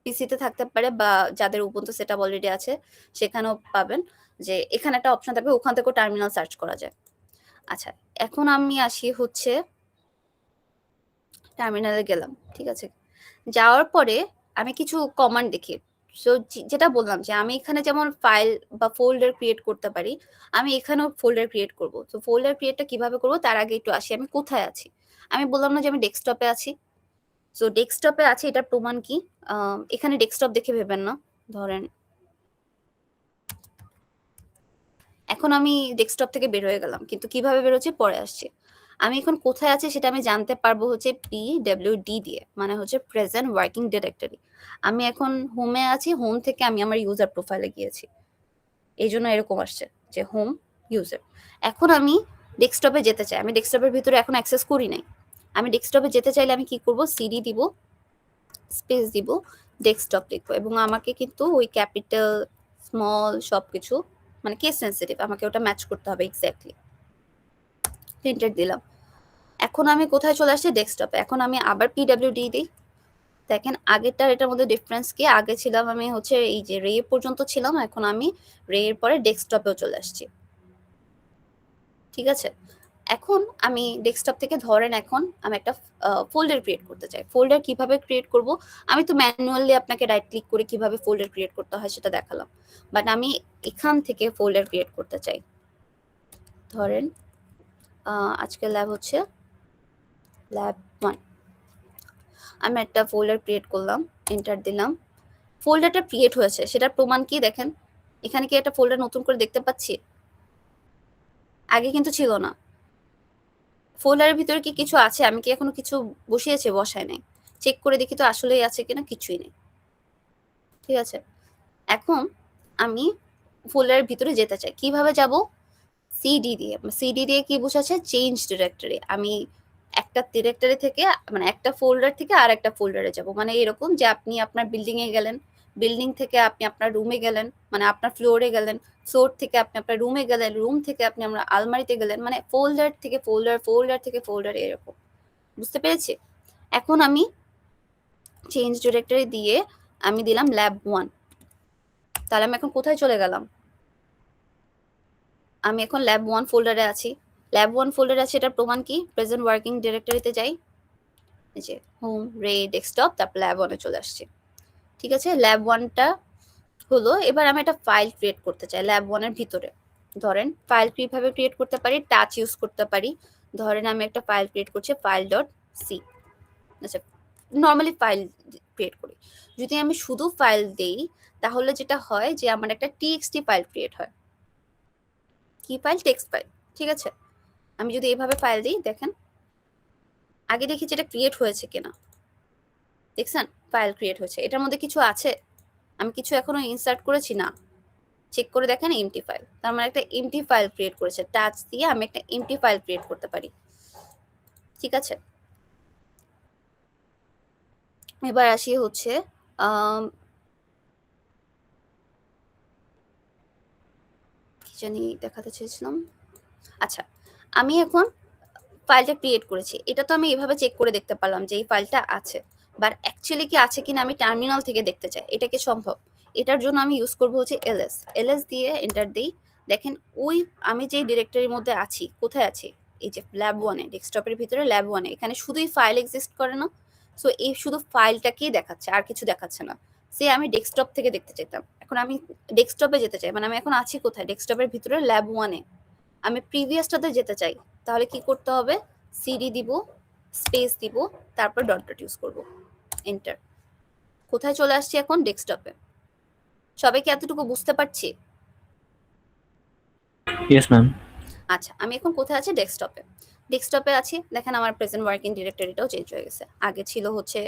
পিসিতে থাকতে পারে বা যাদের উবুন্টু সেট আপ অলরেডি আছে সেখানেও পাবেন, যে এখানে একটা অপশন থাকবে, ওখান থেকেও টার্মিনাল সার্চ করা যায়। আচ্ছা এখন আমি আসি হচ্ছে টার্মিনালে গেলাম, ঠিক আছে? যাওয়ার পরে আমি কিছু কমান্ড দেখি। সো যেটা বললাম যে আমি এখানে যেমন ফাইল বা ফোল্ডার ক্রিয়েট করতে পারি, আমি এখানেও ফোল্ডার ক্রিয়েট করব। তো ফোল্ডার ক্রিয়েটটা কিভাবে করব তার আগে একটু আসি আমি কোথায় আছি। আমি বললাম না যে আমি ডেস্কটপে আছি। সো ডেস্কটপে আছি, এটার প্রমাণ কি? এখানে ডেস্কটপ দেখে ভেবেন না। ধরেন এখন আমি ডেস্কটপ থেকে বের হয়ে গেলাম, কিন্তু কিভাবে বের হচ্ছে পরে আসছি। আমি এখন কোথায় আছি সেটা আমি জানতে পারবো হচ্ছে PWD দিয়ে, মানে হচ্ছে প্রেজেন্ট ওয়ার্কিং ডিরেক্টরি। আমি এখন হোমে আছি, হোম থেকে আমি আমার ইউজার প্রোফাইলে গিয়েছি, এই জন্য এরকম আসছে যে হোম ইউজার। এখন আমি ডেস্কটপে যেতে চাই, আমি ডেস্কটপের ভিতরে এখন অ্যাক্সেস করি নাই। আমি ডেস্কটপে যেতে চাইলে আমি কি করব? সিডি দিব, স্পেস দিব, ডেস্কটপ লিখবো, এবং আমাকে কিন্তু ওই ক্যাপিটাল স্মল সবকিছু মানে কেস সেন্সিটিভ, আমাকে ওটা ম্যাচ করতে হবে এক্স্যাক্টলি। এন্টার দিলাম। এখন আমি কোথায় চলে আসছি? ডেস্কটপে। এখন আমি আবার PWD দিই, দেখেন আগেরটার এটার মধ্যে ডিফারেন্স কি, আগে ছিলাম আমি হচ্ছে এই যে রে পর্যন্ত ছিলাম, এখন আমি রে এর পরে ডেস্কটপেও চলে আসছি। ঠিক আছে, এখন আমি ডেস্কটপ থেকে ধরেন এখন আমি একটা ফোল্ডার ক্রিয়েট করতে চাই। ফোল্ডার কিভাবে ক্রিয়েট করব, আমি তো ম্যানুয়ালি আপনাকে রাইট ক্লিক করে কিভাবে ফোল্ডার ক্রিয়েট করতে হয় সেটা দেখালাম, বাট আমি এখান থেকে ফোল্ডার ক্রিয়েট করতে চাই। ধরেন আজকে ল্যাব হচ্ছে ল্যাব 1, আমি একটা ফোল্ডার ক্রিয়েট করলাম, এন্টার দিলাম। ফোল্ডারটা ক্রিয়েট হয়েছে সেটার প্রমাণ কি দেখেন, এখানে কি একটা ফোল্ডার নতুন করে দেখতে পাচ্ছি? আগে কিন্তু ছিল না। ফোল্ডারের ভিতরে কি কিছু আছে? আমি কি এখনো কিছু বসিয়েছি? বসায় নাই। চেক করে দেখি তো আসলেই আছে কিনা, কিছুই নেই। ঠিক আছে, এখন আমি ফোল্ডারের ভিতরে যেতে চাই, কিভাবে যাব? সিডি দিয়ে। সিডি দিয়ে কি বোঝাচ্ছে? Change directory. আমি একটা ডিরেক্টরি থেকে মানে একটা ফোল্ডার থেকে আর একটা ফোল্ডারে যাব, মানে এরকম যে আপনি আপনার বিল্ডিং এ গেলেন, বিল্ডিং থেকে আপনি আপনার রুমে গেলেন, মানে আপনার ফ্লোরে গেলেন, ফ্লোর থেকে আপনি আপনার রুমে গেলেন, রুম থেকে আপনি আমরা আলমারিতে গেলেন, মানে ফোল্ডার থেকে ফোল্ডার, ফোল্ডার থেকে ফোল্ডার, এরকম। বুঝতে পেরেছি? এখন আমি চেঞ্জ ডিরেক্টরি দিয়ে আমি দিলাম ল্যাব 1, তাহলে আমি এখন কোথায় চলে গেলাম? আমি এখন ল্যাব 1 ফোল্ডারে আছি। ল্যাব 1 ফোল্ডারে আছে, এটার প্রমাণ কি? প্রেজেন্ট ওয়ার্কিং ডিরেক্টরিতে যাই, এই যে হোম, রে, ডেস্কটপ, তারপর ল্যাব 1 এ চলে আসছে। ঠিক আছে, ল্যাব 1টা হলো। এবার আমি একটা ফাইল ক্রিয়েট করতে চাই ল্যাব 1 এর ভিতরে। ধরেন ফাইল কিভাবে ক্রিয়েট করতে পারি? টাচ ইউজ করতে পারি। ধরেন আমি একটা ফাইল ক্রিয়েট করছি file.c। আচ্ছা, নরমালি ফাইল ক্রিয়েট করি। যদি আমি শুধু ফাইল দেই তাহলে যেটা হয় যে আমার একটা txt ফাইল ক্রিয়েট হয়। কি ফাইল? Text file. ঠিক আছে, আমি যদি এভাবে ফাইল দিই, দেখেন আগে দেখি যেটা ক্রিয়েট হয়েছে কিনা। দেখছেন ফাইল ক্রিয়েট হয়েছে, এটার মধ্যে কিছু আছে? আমি কিছু এখনো ইনসার্ট করেছি না। চেক করে দেখেন এমটি ফাইল, তার মানে একটা এমটি ফাইল ক্রিয়েট করেছে। টাচ দিয়ে আমি একটা এমটি ফাইল ক্রিয়েট করতে পারি। ঠিক আছে, এবার আসি হচ্ছে কি জানি দেখাতে চেয়েছিলাম। আচ্ছা, আমি এখন ফাইলটা ক্রিয়েট করেছি, এটা তো আমি এভাবে চেক করে দেখতে পারলাম যে এই ফাইলটা আছে, বাট অ্যাকচুয়ালি কি আছে কিনা আমি টার্মিনাল থেকে দেখতে চাই। এটা কি সম্ভব? এটার জন্য আমি ইউজ করবো হচ্ছে এলএস। এলএস দিয়ে এন্টার দিই, দেখেন ওই আমি যে ডিরেক্টরির মধ্যে আছি, কোথায় আছি? এই যে ল্যাব 1 এ, ডেস্কটপের ভিতরে ল্যাব 1 এ, এখানে শুধুই ফাইল এক্সিস্ট করে না? সো এই শুধু ফাইলটাকেই দেখাচ্ছে, আর কিছু দেখাচ্ছে না। সে আমি ডেস্কটপ থেকে দেখতে চাইতাম, এখন আমি ডেস্কটপে যেতে চাই, মানে আমি এখন আছি কোথায়? ডেস্কটপের ভিতরে ল্যাব 1 এ। আমি প্রিভিয়াসটাতে যেতে চাই, তাহলে কি করতে হবে? সিডি দিব, স্পেস দিব, তারপর ডট ডট ইউজ করব, এন্টার। কোথায় চলে আসছি এখন? ডেস্কটপে। সবাই কি এতটুকু বুঝতে পারছি? Yes, ma'am. আচ্ছা, আমি এখন কোথায় আছি? ডেস্কটপে। ডেস্কটপে আছি, দেখেন আমার প্রেজেন্ট ওয়ার্কিং ডিরেক্টরিটাও চেঞ্জ হয়ে গেছে। আগে ছিল হচ্ছে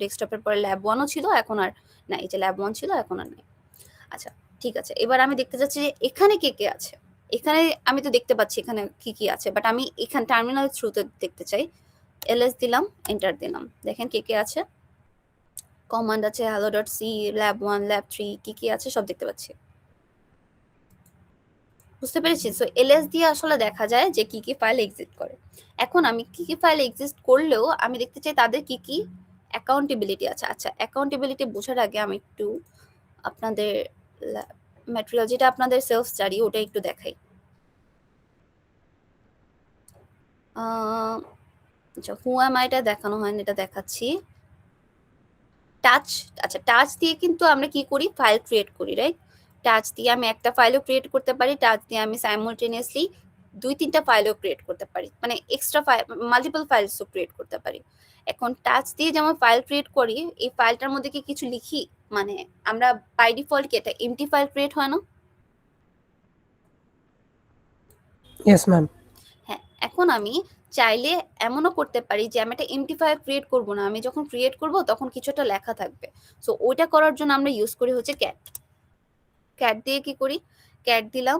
ডেস্কটপের পরে ল্যাব 1 ও ছিল, এখন আর না। এই যে ল্যাব 1 ছিল, এখন আর নেই। আচ্ছা, ঠিক আছে, এবার আমি দেখতে যাচ্ছি যে এখানে কে কে আছে। এখানে আমি তো দেখতে পাচ্ছি এখানে কি কি আছে, বাট আমি এখানে টার্মিনাল থ্রুতে দেখতে চাই। এলএস দিলাম, এন্টার দিলাম, দেখেন কে কে আছে। কমান্ড আছে hello.c, ল্যাব 1, ল্যাব 3, কি কি আছে সব দেখতে পাচ্ছি। বুঝতে পেরেছি? সো এলএস দিয়ে আসলে দেখা যায় যে কি কি ফাইল এক্সিস্ট করে। এখন আমি কি কি ফাইল এক্সিস্ট করলেও আমি দেখতে চাই তাদের কি কি অ্যাকাউন্টেবিলিটি আছে। আচ্ছা, অ্যাকাউন্টেবিলিটি বোঝার আগে আমি একটু আপনাদের ম্যাটেরিয়াল, যেটা আপনাদের সেলফ স্টাডি, ওটা একটু দেখাই। আচ্ছা, হু এম আইটা দেখানো হয়নি, এটা দেখাচ্ছি। টাচ, আচ্ছা টাচ দিয়ে কিন্তু আমরা কি করি? ফাইল ক্রিয়েট করি, রাইট? টাচ দিয়ে আমি একটা ফাইলও ক্রিয়েট করতে পারি, টাচ দিয়ে আমি সাইমultaneously 2-3টা ফাইলও ক্রিয়েট করতে পারি, মানে এক্সট্রা ফাইল, মাল্টিপল ফাইলসও ক্রিয়েট করতে পারি। এখন টাচ দিয়ে যেমন ফাইল ক্রিয়েট করি, এই ফাইলটার মধ্যে কি কিছু লিখি? মানে আমরা বাই ডিফল্ট কি এটা এমটি ফাইল ক্রিয়েট হয় না? Yes, ma'am. হ্যাঁ, এখন আমি চাইলে এমনও করতে পারি যে আমি একটা এমটি ফাইল ক্রিয়েট করব না, আমি যখন ক্রিয়েট করব তখন কিছু একটা লেখা থাকবে। সো ওইটা করার জন্য আমরা ইউজ করি হচ্ছে ক্যাট। ক্যাট দিয়ে কি করি? ক্যাট দিলাম,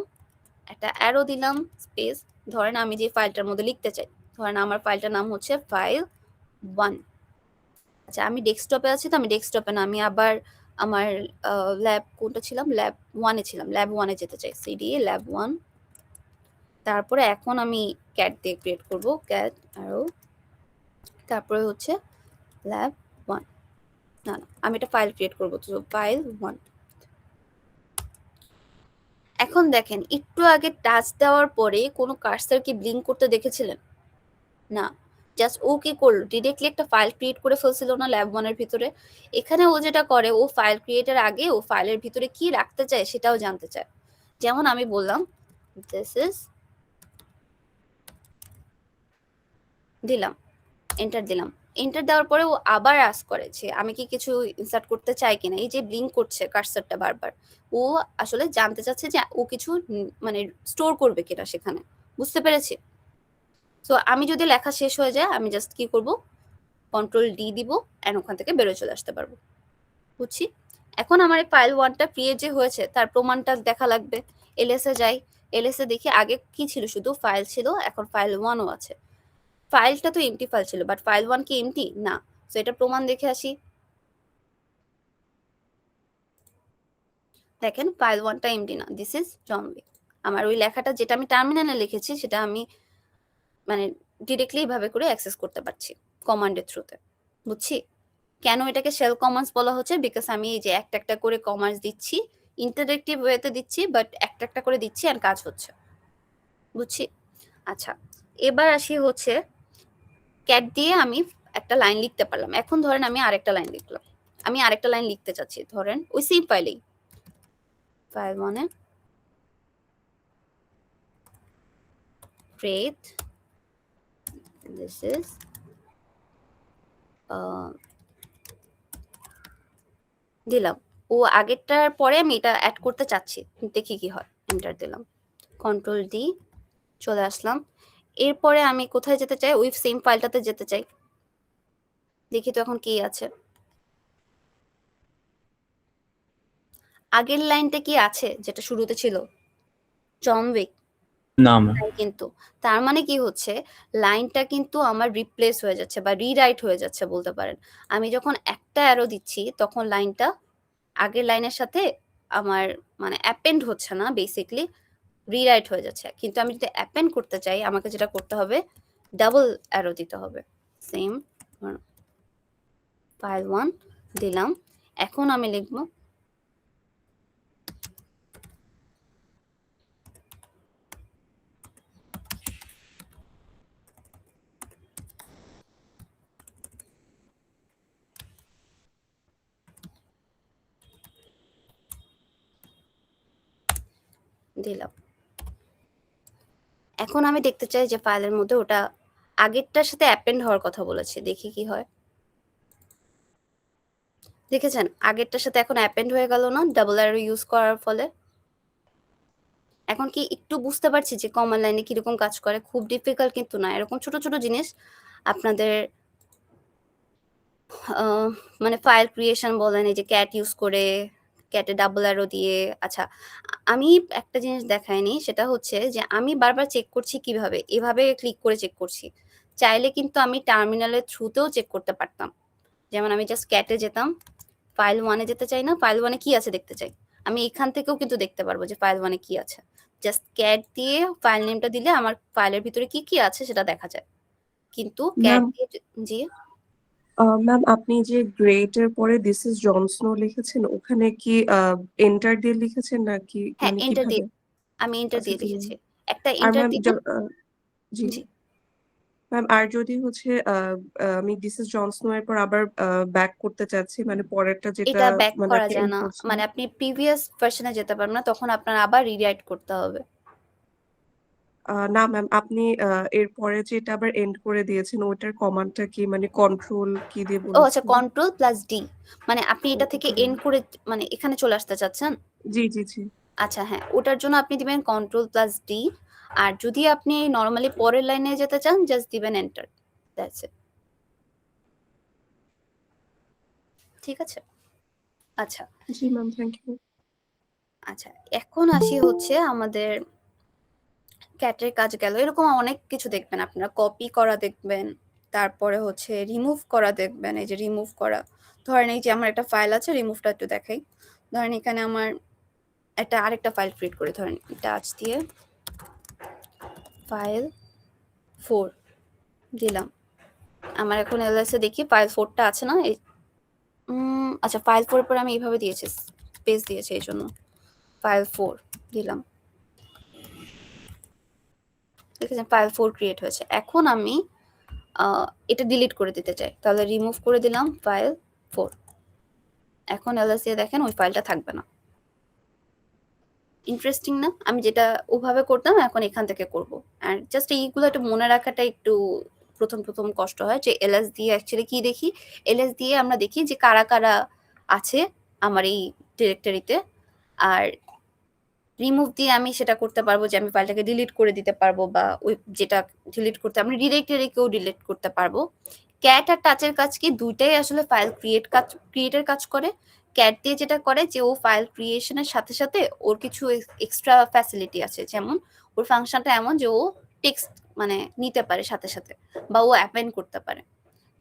একটা অ্যারো দিলাম, স্পেস, ধরেন আমি যে ফাইলটার মধ্যে লিখতে চাই, ধরেন আমার ফাইলটার নাম হচ্ছে ফাইল 1। আচ্ছা, আমি ডেস্কটপে আছি, তো আমি ডেস্কটপে না, আমি আবার আমার ল্যাব কোনটা ছিলাম? ল্যাব 1 এ ছিলাম, ল্যাব 1 এ যেতে চাই, সিডি ল্যাব 1। তারপরে এখন আমি ক্যাট দিয়ে ক্রিয়েট করব, ক্যাট অ্যারো, তারপরে হচ্ছে ল্যাব 1। না আমি একটা ফাইল ক্রিয়েট করবো, তো ফাইল 1। এখন দেখেন একটু আগে টাচ দেওয়ার পরে কোনো কার্সার কি ব্লিঙ্ক করতে দেখেছিলেন? না, জাস্ট ও কি করলো, ডিরেক্টলি একটা ফাইল ক্রিয়েট করে ফেলছিল না ল্যাব 1 এর ভিতরে। এখানে ও যেটা করে, ও ফাইল ক্রিয়েটের আগে ও ফাইলের ভিতরে কি রাখতে চায় সেটাও জানতে চায়। যেমন আমি বললাম দিস ইজ, দিলাম, এন্টার দিলাম। এন্টার দেওয়ার পরে ও আবার আস্ক করে যে আমি কি কিছু ইনসার্ট করতে চাই কিনা। এই যে ব্লিঙ্ক করছে কার্সারটা বারবার, ও আসলে জানতে চাচ্ছে যে ও কিছু মানে স্টোর করবে কিনা সেখানে। বুঝতে পেরেছি? সো আমি যদি লেখা শেষ হয়ে যায়, আমি জাস্ট কি করব, কন্ট্রোল ডি দিব, এন্ড ওখান থেকে বেরোয় চলে আসতে পারবো। বুঝছি? এখন আমার এই ফাইল 1টা ক্রিয়েট যে হয়েছে তার প্রমাণটা দেখা লাগবে। এলএস এ যাই, এলএস এ দেখি আগে কি ছিল, শুধু ফাইল ছিল, এখন ফাইল 1ও আছে। ফাইলটা তো এমটি ফাইল ছিল, বাট ফাইল 1 কি এমটি না। সো এটা প্রমাণ দেখে আসি। দেখেন ফাইল 1টা এমটি না, দিস ইজ জন উইক। আমার ওই লেখাটা যেটা আমি টার্মিনালে লিখেছি সেটা আমি মানে ডিরেক্টলি এইভাবে করে অ্যাক্সেস করতে পারছি কমান্ডের থ্রুতে। বুঝছি? কেন এটাকে শেল কমান্ডস বলা হচ্ছে? বিকজ আমি এই যে একটা একটা করে কমান্ডস দিচ্ছি, ইন্টারেক্টিভ ওয়েতে দিচ্ছি, বাট একটা একটা করে দিচ্ছি আর কাজ হচ্ছে। বুঝছি? আচ্ছা, এবার আসি হচ্ছে ক্যাট দিয়ে আমি একটা লাইন লিখতে পারলাম। এখন ধরেন আমি আরেকটা লাইন লিখলাম, আমি আরেকটা লাইন লিখতে চাচ্ছি, ধরেন ওই সেম ফাইলেই, ফাইল 1 এ create this is দিলাম। ও আগেরটার পরে আমি এটা অ্যাড করতে চাচ্ছি, দেখি কি হয়। এন্টার দিলাম, কন্ট্রোল ডি, চলে আসলাম। এরপরে আমি কোথায় যেতে চাই, ওই সেম ফাইলটাতে যেতে চাই। দেখি তো এখন কি আছে। আগের লাইনটা কি আছে যেটা শুরুতে ছিল? জন উইক না ম্যাম। নাই কিন্তু। তার মানে কি হচ্ছে, লাইনটা কিন্তু আমার রিপ্লেস হয়ে যাচ্ছে বা রিরাইট হয়ে যাচ্ছে বলতে পারেন। আমি যখন একটা অ্যারো দিচ্ছি তখন লাইনটা আগের লাইনের সাথে আমার মানে অ্যাপেন্ড হচ্ছে না, বেসিক্যালি রিরাইট হয়ে যাচ্ছে। কিন্তু আমি যদি অ্যাপেন্ড করতে চাই, আমাকে যেটা করতে হবে, ডাবল অ্যারো দিতে হবে। সেম ফাইল 1 দিলাম। এখন আমি লিখব দিলাম। এখন আমি দেখতে চাই যে ফাইলের মধ্যে ওটা আগেরটার সাথে অ্যাপেন্ড হওয়ার কথা বলেছে, দেখি কি হয়। দেখেছেন আগেরটার সাথে এখন অ্যাপেন্ড হয়ে গেল না ডাবল অ্যারো ইউজ করার ফলে? এখন কি একটু বুঝতে পারছি যে কমান্ড লাইনে কিরকম কাজ করে? খুব ডিফিকাল্ট কিন্তু না। এরকম ছোট ছোট জিনিস আপনাদের মানে ফাইল ক্রিয়েশন বলেন, এই যে ক্যাট ইউজ করে, ক্যাটে ডাবল অ্যারো দিয়ে। আচ্ছা, আমি একটা জিনিস দেখাইনি, সেটা হচ্ছে যে আমি বারবার চেক করছি কিভাবে, এভাবে ক্লিক করে চেক করছি। চাইলে কিন্তু আমি টার্মিনালের থ্রুতেও চেক করতে পারতাম। যেমন আমি জাস্ট ক্যাটে যেতাম, ফাইল 1 এ যেতে চাই না, ফাইল 1 এ কি আছে দেখতে চাই, আমি এখান থেকেও কিন্তু দেখতে পারবো যে ফাইল 1 এ কি আছে। জাস্ট ক্যাট দিয়ে ফাইল নেমটা দিলে আমার ফাইলের ভিতরে কি কি আছে সেটা দেখা যায়। কিন্তু ক্যাট ম্যাম দিয়ে জি ম্যাম আপনি যে গ্রেট এর পরে দিস ইজ জন স্নো লিখেছেন, ওখানে কি এন্টার দিয়ে লিখেছেন নাকি হ্যাঁ মানে এন্টার দিয়ে, কিভাবে? আমি এন্টার আচ্ছা দিয়ে জি লিখেছি। একটা আর এন্টার ম্যাম দিলাম। জি জি ম্যাম, আর যদি হচ্ছে আমি দিস ইজ জন স্নো এর পর আবার ব্যাক করতে চাচ্ছি, মানে পরেরটা যেটা এটা ব্যাক মানে করা আপনি যায় এন্ড না, করছেন। মানে আপনি প্রিভিয়াস ভার্সনে যেতে পারবেন না, তখন আপনার আবার রিরাইট করতে হবে। না ম্যাম, আপনি এর পরে যেটা আবার এন্ড করে দিয়েছেন ওটার কমান্ডটা কি, মানে কন্ট্রোল কি দিয়ে ও আচ্ছা, বলেছিলেন? কন্ট্রোল প্লাস ডি, মানে আপনি এটা থেকে ওকে এন্ড করে মানে এখানে চলে আসতে চাচ্ছেন। জি জি জি আচ্ছা হ্যাঁ, ওটার জন্য আপনি দিবেন কন্ট্রোল প্লাস ডি। আর যদি আপনি নর্মালি পরের লাইনে যেতে চান, জাস্ট দিবেন এন্টার, দ্যাটস ইট। ঠিক আছে? আচ্ছা জি ম্যাম, থ্যাংক ইউ। আচ্ছা, এখন আসি হচ্ছে আমাদের ক্যাটের কাজ গেল। এরকম অনেক কিছু দেখবেন আপনারা, কপি করা দেখবেন, তারপরে হচ্ছে রিমুভ করা দেখবেন। এই যে রিমুভ করা, ধরেন এই যে আমার একটা ফাইল আছে, রিমুভটা একটু দেখাই। ধরেন এখানে আমার একটা আরেকটা ফাইল ক্রিয়েট করি, ধরেন টাচ দিয়ে ফাইল 4 দিলাম। আমার এখন এলএস এ দেখি ফাইল 4টা আছে না, এই আচ্ছা ফাইল 4 এর পরে আমি এইভাবে দিয়েছি, স্পেস দিয়েছি এই জন্য ফাইল 4 দিলাম। দেখেছেন ফাইল 4 ক্রিয়েট হয়েছে। এখন আমি এটা ডিলিট করে দিতে চাই, তাহলে রিমুভ করে দিলাম ফাইল 4। এখন এলএস দিয়ে দেখেন ওই ফাইলটা থাকবে না। ইন্টারেস্টিং না? আমি যেটা ওভাবে করতাম এখন এখান থেকে করব। আর জাস্ট এইগুলো একটু মনে রাখাটা একটু প্রথম কষ্ট হয় যে এলএস দিয়ে অ্যাকচুয়ালি কি দেখি, এলএস দিয়ে আমরা দেখি যে কারা কারা আছে আমার এই ডিরেক্টরিতে। আর রিমুভ দিয়ে আমি সেটা করতে পারবো যে আমি ফাইলটাকে ডিলিট করে দিতে পারবো, বা ওই যেটা ডিলিট করতে আমি ডিরেক্টরিকেও ডিলিট করতে পারবো। ক্যাট আর টাচের কাজ কি, দুইটাই আসলে ফাইল ক্রিয়েটের কাজ করে। ক্যাট দিয়ে যেটা করে যে ও ফাইল ক্রিয়েশনের সাথে সাথে ওর কিছু এক্সট্রা ফ্যাসিলিটি আছে, যেমন ওর ফাংশনটা এমন যে ও টেক্সট মানে নিতে পারে সাথে সাথে, বা ও অ্যাপেন্ড করতে পারে।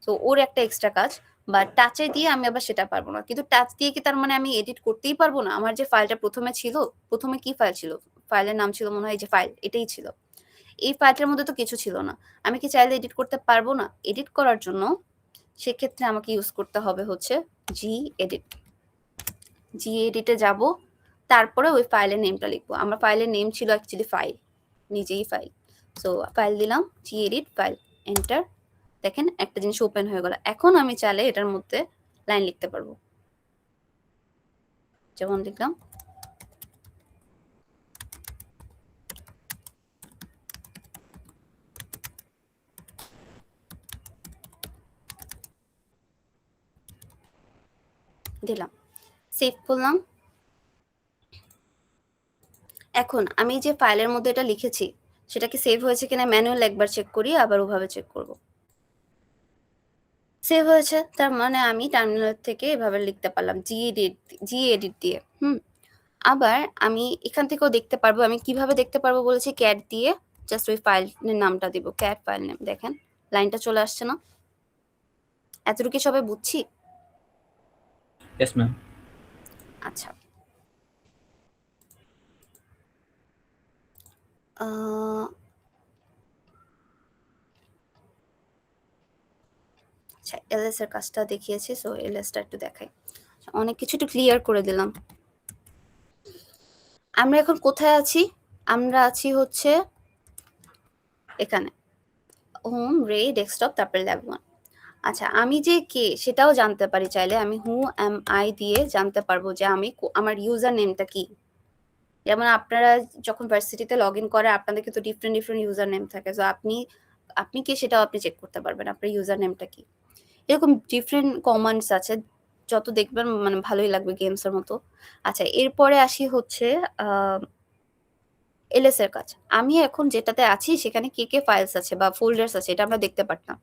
তো ওর একটা এক্সট্রা কাজ। বা টাচে দিয়ে আমি আবার সেটা পারবো না। কিন্তু টাচ দিয়ে কি তার মানে আমি এডিট করতেই পারবো না? আমার যে ফাইলটা প্রথমে ছিল, প্রথমে কি ফাইল ছিল? ফাইলের নাম ছিল মনে হয় যে ফাইল, এটাই ছিল। এই ফাইলটার মধ্যে তো কিছু ছিল না। আমি কি চাইলে এডিট করতে পারবো না? এডিট করার জন্য সেক্ষেত্রে আমাকে ইউজ করতে হবে হচ্ছে gedit। gedit-এ যাব, তারপরে ওই ফাইলের নেমটা লিখবো। আমার ফাইলের নেম ছিল অ্যাকচুয়ালি ফাইল, নিজেই ফাইল। সো ফাইল দিলাম gedit ফাইল, এন্টার। দেখেন একটা জিনিস ওপেন হয়ে গেল। এখন আমি চাইলে এটার মধ্যে লাইন লিখতে পারবো, যেমন লিখলাম দিলাম, সেভ করলাম। এখন আমি যে ফাইলের মধ্যে এটা লিখেছি সেটা কি সেভ হয়েছে কিনা ম্যানুয়াল একবার চেক করি, আবার ওভাবে চেক করব। সেভ হয়েছে, তার মানে আমি টার্মিনাল থেকে এভাবে লিখতে পারলাম gedit দিয়ে। আবার আমি এখান থেকেও দেখতে পারবো। আমি কিভাবে দেখতে পারবো বলেছি? ক্যাট দিয়ে জাস্ট ওই ফাইলের নামটা দিব, ক্যাট ফাইল নেম। দেখেন লাইনটা চলে আসছে না? এতটুকু সবাই বুঝছি? Yes, ma'am. আচ্ছা, আহ, আচ্ছা এলএস এর কাজটা দেখিয়েছি, সো এলএসটা একটু দেখাই। অনেক কিছু একটু ক্লিয়ার করে দিলাম। আমরা এখন কোথায় আছি? আমরা আছি হচ্ছে এখানে, হোম, রে, ডেস্কটপ, তারপরে ল্যাব 1। আচ্ছা আমি যে কে সেটাও জানতে পারি চাইলে। আমি হু এম আই দিয়ে জানতে পারবো যে আমি আমার ইউজার নেমটা কি। যেমন আপনারা যখন ভার্সিটিতে লগ ইন করে আপনাদের কিন্তু ডিফারেন্ট ইউজার নেম থাকে। সো আপনি কে সেটাও আপনি চেক করতে পারবেন, আপনার ইউজার নেমটা কি। এরকম ডিফারেন্ট কমান্ডস আছে, যত দেখবেন মানে ভালোই লাগবে গেমসের মতো। আচ্ছা এরপরে আসি হচ্ছে এলএস এর কাজ। আমি এখন যেটাতে আছি সেখানে কে ফাইলস আছে বা ফোল্ডার্স আছে এটা আমরা দেখতে পারতাম।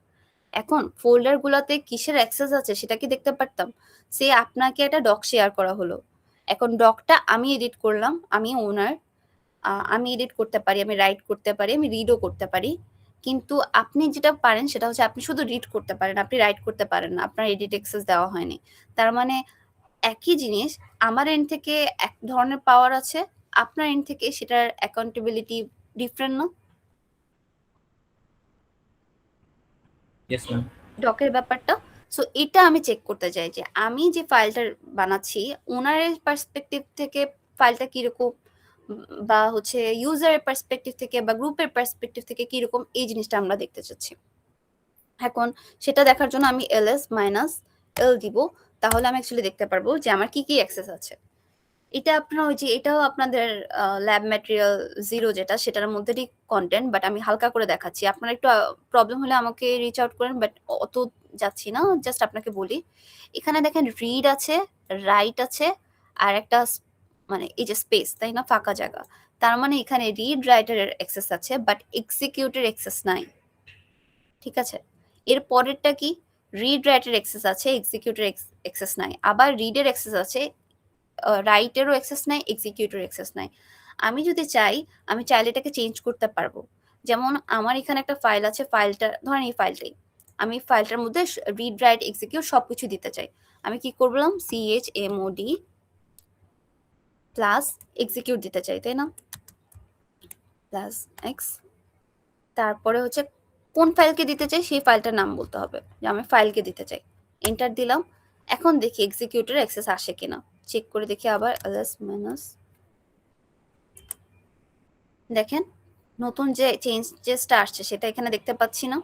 এখন ফোল্ডার গুলাতে কিসের অ্যাক্সেস আছে সেটা কি দেখতে পারতাম? সে আপনাকে একটা ডক শেয়ার করা হলো, এখন ডকটা আমি এডিট করলাম, আমি ওনার, আমি এডিট করতে পারি, আমি রাইট করতে পারি, আমি রিডও করতে পারি। কিন্তু আপনি যেটা পারেন সেটা হচ্ছে আপনি শুধু রিড করতে পারেন, আপনি রাইট করতে পারেন না, আপনার এডিট অ্যাক্সেস দেওয়া হয়নি। তার মানে একই জিনিস আমার এন্ড থেকে এক ধরনের পাওয়ার আছে, আপনার এন্ড থেকে সেটার অ্যাকাউন্টেবিলিটি ডিফারেন্ট না? Yes, ma'am. ডকের ব্যাপারটা। সো এটা আমি চেক করতে চাই যে আমি যে ফাইলটা বানাচ্ছি ওনার পার্সপেক্টিভ থেকে ফাইলটা কিরকম, বা হচ্ছে ইউজারের পার্সপেক্টিভ থেকে বা গ্রুপের পার্সপেক্টিভ থেকে কিরকম, এই জিনিসটা আমরা দেখতে চাচ্ছি। এখন সেটা দেখার জন্য আমি -l দিব, তাহলে আমি অ্যাকচুয়ালি দেখতে পারবো যে আমার কি অ্যাক্সেস আছে। এটা আপনার ওই যে এটাও আপনাদের ল্যাব ম্যাটেরিয়াল 0 যেটা সেটার মধ্যেই কন্টেন্ট, বাট আমি হালকা করে দেখাচ্ছি। আপনার একটু প্রবলেম হলে আমাকে রিচ আউট করেন, বাট অত যাচ্ছি না, জাস্ট আপনাকে বলি। এখানে দেখেন রিড আছে, রাইট আছে, আর একটা মানে এই যে স্পেস, তাই না, ফাঁকা জায়গা। তার মানে এখানে রিড রাইটের অ্যাক্সেস আছে বাট এক্সিকিউটের অ্যাক্সেস নাই। ঠিক আছে, এর পরেরটা কি? রিড রাইটের অ্যাক্সেস আছে, এক্সিকিউটের অ্যাক্সেস নাই। আবার রিডের অ্যাক্সেস আছে, রাইটেরও অ্যাক্সেস নাই, এক্সিকিউটের অ্যাক্সেস নাই। আমি যদি চাই, আমি চাইলে এটাকে চেঞ্জ করতে পারবো। যেমন আমার এখানে একটা ফাইল আছে, ফাইলটা ধরেন এই ফাইলটাই, আমি ফাইলটার মধ্যে রিড রাইট এক্সিকিউট সবকিছু দিতে চাই। আমি কি করলাম? chmod প্লাস এক্সিকিউট দিতে চাই, তাই না, প্লাস এক্স। তারপরে হচ্ছে কোন ফাইলকে দিতে চাই সেই ফাইলটার নাম বলতে হবে, যে আমি ফাইলকে দিতে চাই। এন্টার দিলাম। এখন দেখি এক্সিকিউটর অ্যাক্সেস আসে কিনা, চেক করে দেখি আবার ls মাইনাস। দেখেন নতুন যে চেঞ্জেসটা আসছে সেটা এখানে দেখতে পাচ্ছি না।